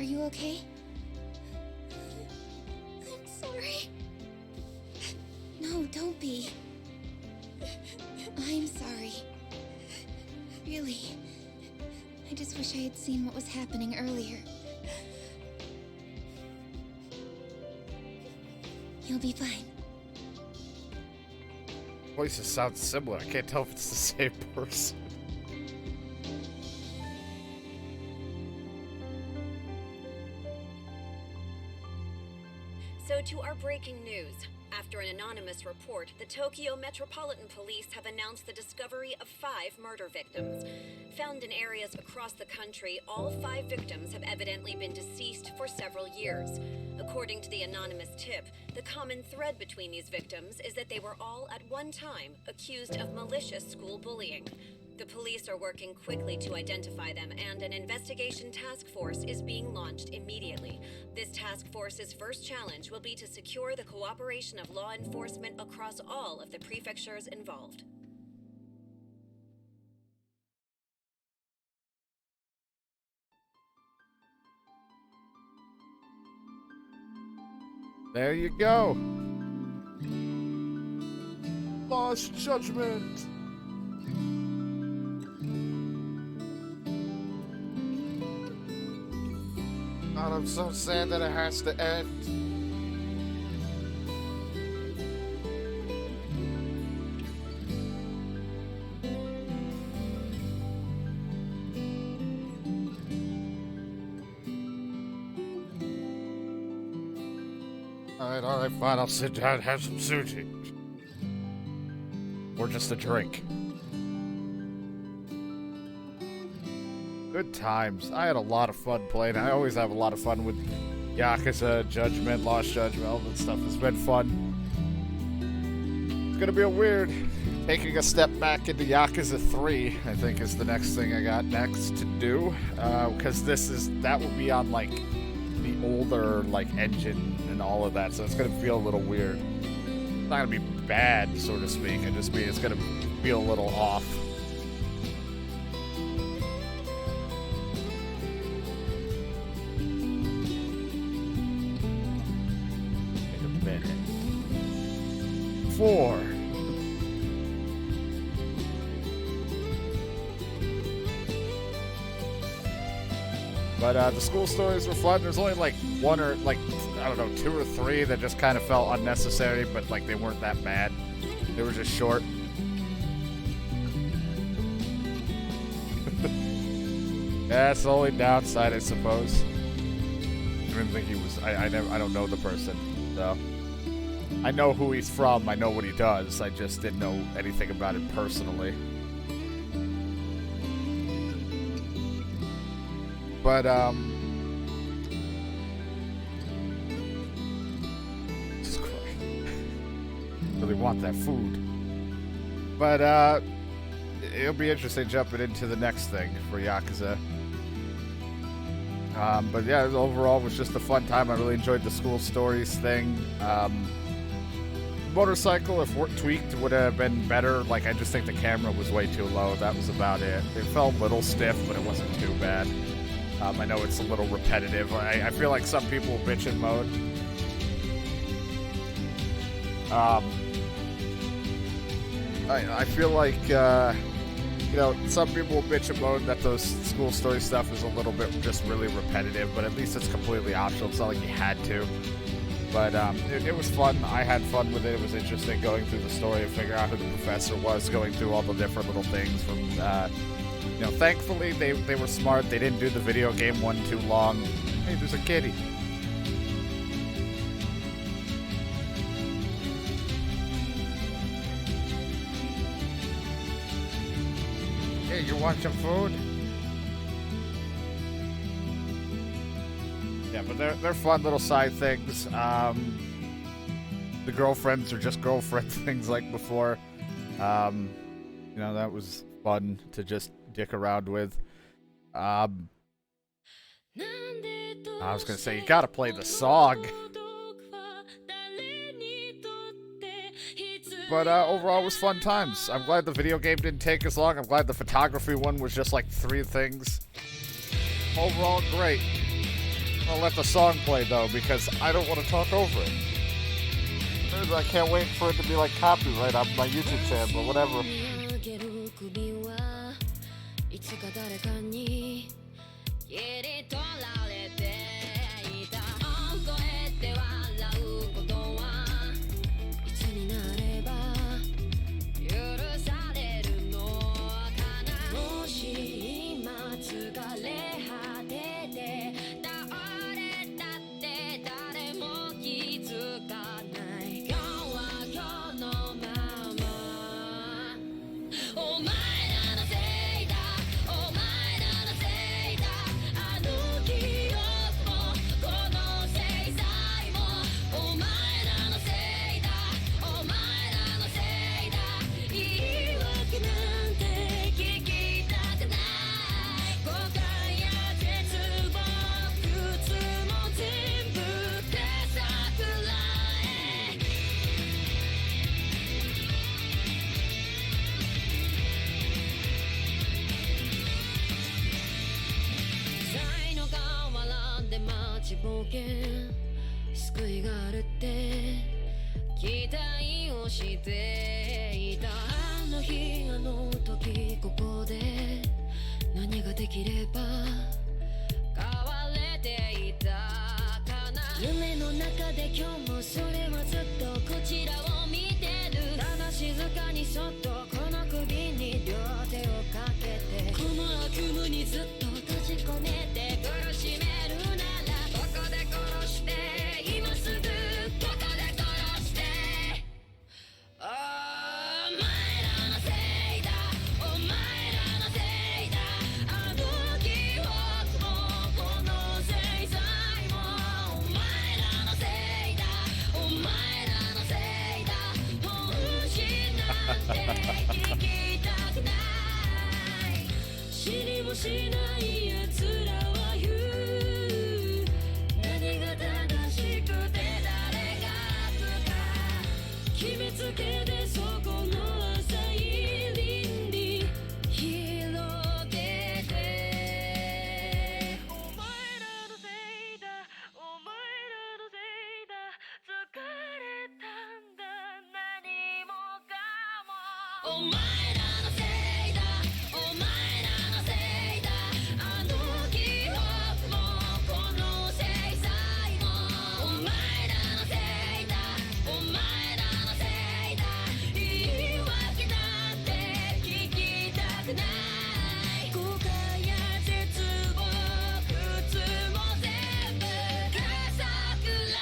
Are you okay? I'm sorry. No, don't be. I'm sorry. Really. I just wish I had seen what was happening earlier. You'll be fine. Voices sound similar. I can't tell if it's the same person. So to our breaking news. After an anonymous report, the Tokyo Metropolitan Police have announced the discovery of 5 murder victims. Found in areas across the country, all 5 victims have evidently been deceased for several years. According to the anonymous tip, the common thread between these victims is that they were all at one time accused of malicious school bullying. The police are working quickly to identify them, and an investigation task force is being launched immediately. This task force's first challenge will be to secure the cooperation of law enforcement across all of the prefectures involved. There you go. Lost Judgment. God, I'm so sad that it has to end. Alright, fine, I'll sit down and have some sushi. Or just a drink. Good times. I had a lot of fun playing. I always have a lot of fun with Yakuza, Judgment, Lost Judgment, all that stuff. It's been fun. It's gonna be a weird taking a step back into Yakuza 3, I think is the next thing I got next to do. Because that will be on like the older like engine and all of that, so it's gonna feel a little weird. It's not gonna be bad, so to speak. I just mean it's gonna feel a little off. Wait a minute. 4. But the school stories were fun. There's only like 1 or like, I don't know, 2 or 3 that just kind of felt unnecessary, but like they weren't that bad. They were just short. That's the only downside, I suppose. I didn't think he was. I don't know the person, so I know who he's from. I know what he does. I just didn't know anything about it personally. But, Jesus Christ. Really want that food. But, it'll be interesting jumping into the next thing for Yakuza. But yeah, overall, it was just a fun time. I really enjoyed the school stories thing. Motorcycle, if tweaked, would have been better. Like, I just think the camera was way too low. That was about it. It felt a little stiff, but it wasn't too bad. I know it's a little repetitive. I feel like some people bitch in mode. I feel like, you know, some people will bitch in mode that those school story stuff is a little bit just really repetitive, but at least it's completely optional. It's not like you had to. But it was fun. I had fun with it. It was interesting going through the story and figuring out who the professor was, going through all the different little things from... you know, thankfully, they were smart. They didn't do the video game one too long. Hey, there's a kitty. Hey, you want some food? Yeah, but they're fun little side things. The girlfriends are just girlfriend things like before. You know, that was fun to just dick around with. I was gonna say, you gotta play the song. But overall, it was fun times. I'm glad the video game didn't take as long. I'm glad the photography one was just like 3 things. Overall, great. I'll let the song play though because I don't want to talk over it. I can't wait for it to be like copyright on my YouTube channel, but whatever. いつか誰かに切り取られていた覚えて笑うことはいつになれば許されるのかなもし今疲れ果てて倒れたって誰も気づかない今日は今日のままお前らのせいだお前らのせいだあの記憶もこの制裁もお前らのせいだお前らのせいだ言い訳なんて聞きたくない後悔や絶望苦痛も全部手さくらえ才の河原で待ちぼうけ救いがあるって期待をしていたあの日あの時ここで何ができれば変われていたかな夢の中で今日もそれはずっとこちらを見てるただ静かにそっとこの首に両手をかけてこの悪夢にずっと閉じ込めて苦しめるならここで殺して今すぐここで殺してお前らのせいだお前らのせいだあの記憶もこの制裁もお前らのせいだお前らのせいだ本心なんて聞きたくない知りもしない奴らは言う何が正しくて誰が悪か決めつけでそこの浅い倫理広げてお前らのせいだお前らのせいだ疲れたんだ何もかもお前らのせいだお前らのせいだあの記憶もこの制裁もお前らのせいだお前らのせいだ言い訳なんて聞きたくない後悔や絶望苦痛も全部かさくら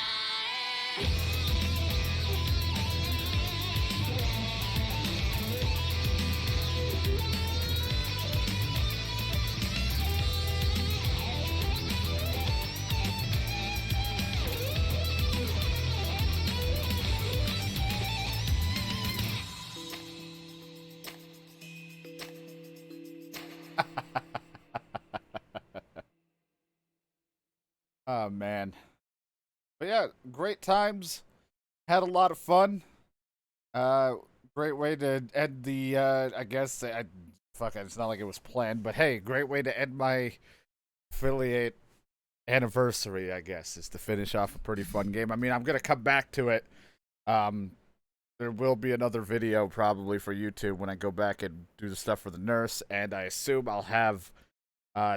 え Oh man. But yeah, great times. Had a lot of fun. Great way to end the I guess fuck it, it's not like it was planned, but hey, great way to end my affiliate anniversary, I guess, is to finish off a pretty fun game. I mean, I'm gonna come back to it. There will be another video probably for YouTube when I go back and do the stuff for the nurse, and I assume I'll have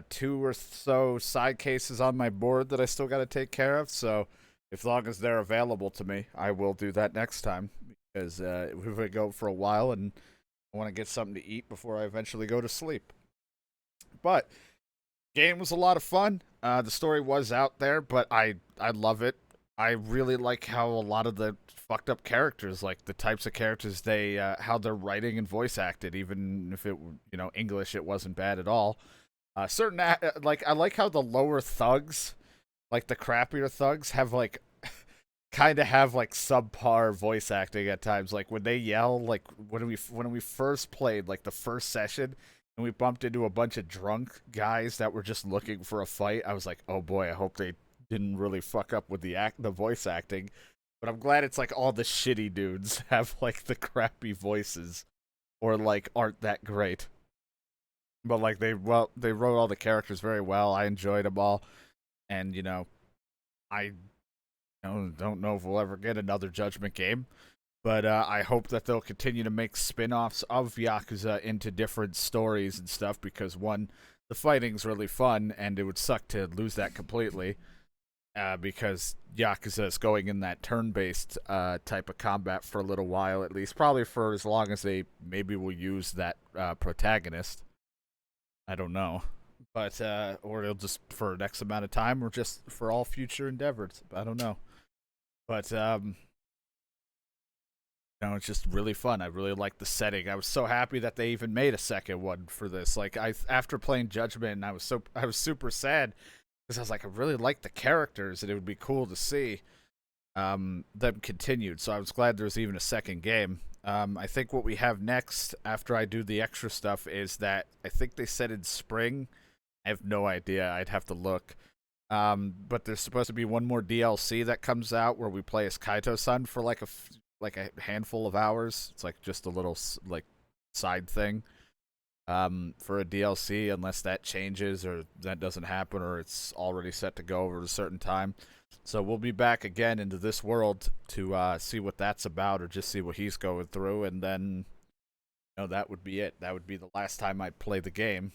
2 or so side cases on my board that I still got to take care of. So, as long as they're available to me, I will do that next time because we're gonna go for a while, and I want to get something to eat before I eventually go to sleep. But game was a lot of fun. The story was out there, but I love it. I really like how a lot of the fucked up characters, like the types of characters they how they're writing and voice acted, even if it English, it wasn't bad at all. Like I like how the lower thugs, like the crappier thugs, have like kind of have like subpar voice acting at times. Like when they yell, like when we first played like the first session and we bumped into a bunch of drunk guys that were just looking for a fight, I was like, oh boy, I hope they didn't really fuck up with the voice acting. But I'm glad it's like all the shitty dudes have like the crappy voices or like aren't that great. But like they wrote all the characters very well. I enjoyed them all. And I don't know if we'll ever get another Judgment game, but I hope that they'll continue to make spin-offs of Yakuza into different stories and stuff, because one, the fighting's really fun, and it would suck to lose that completely, because Yakuza is going in that turn-based type of combat for a little while, at least, probably for as long as they maybe will use that protagonist. I don't know. But, or it'll just for an X amount of time, or just for all future endeavors. I don't know. But, it's just really fun. I really like the setting. I was so happy that they even made a second one for this. Like, after playing Judgment, I was super sad, because I was like, I really like the characters, and it would be cool to see them continued. So I was glad there was even a second game. I think what we have next, after I do the extra stuff, is that I think they said in spring. I have no idea. I'd have to look. But there's supposed to be one more DLC that comes out where we play as Kaito-san for like a handful of hours. It's like just a little like side thing for a DLC, unless that changes or that doesn't happen or it's already set to go over a certain time. So we'll be back again into this world to see what that's about, or just see what he's going through, and then that would be it. That would be the last time I'd play the game.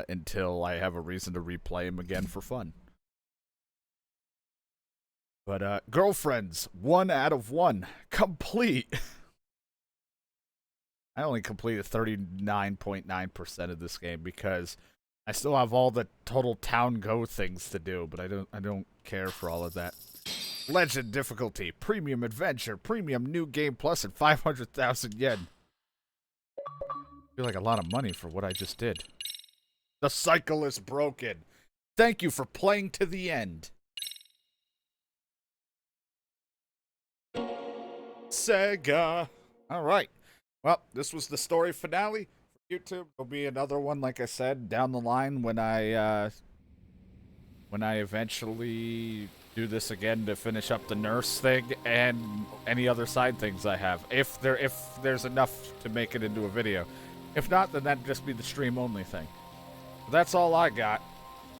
Until I have a reason to replay him again for fun. But, girlfriends, 1 out of 1. Complete! I only completed 39.9% of this game because I still have all the total town go things to do, but I don't care for all of that. Legend difficulty, premium adventure, premium new game plus, and 500,000 yen. I feel like a lot of money for what I just did. The cycle is broken. Thank you for playing to the end. Sega. All right. Well, this was the story finale for YouTube. There'll be another one, like I said, down the line when I eventually do this again to finish up the nurse thing and any other side things I have. If there's enough to make it into a video. If not, then that'd just be the stream only thing. That's all I got.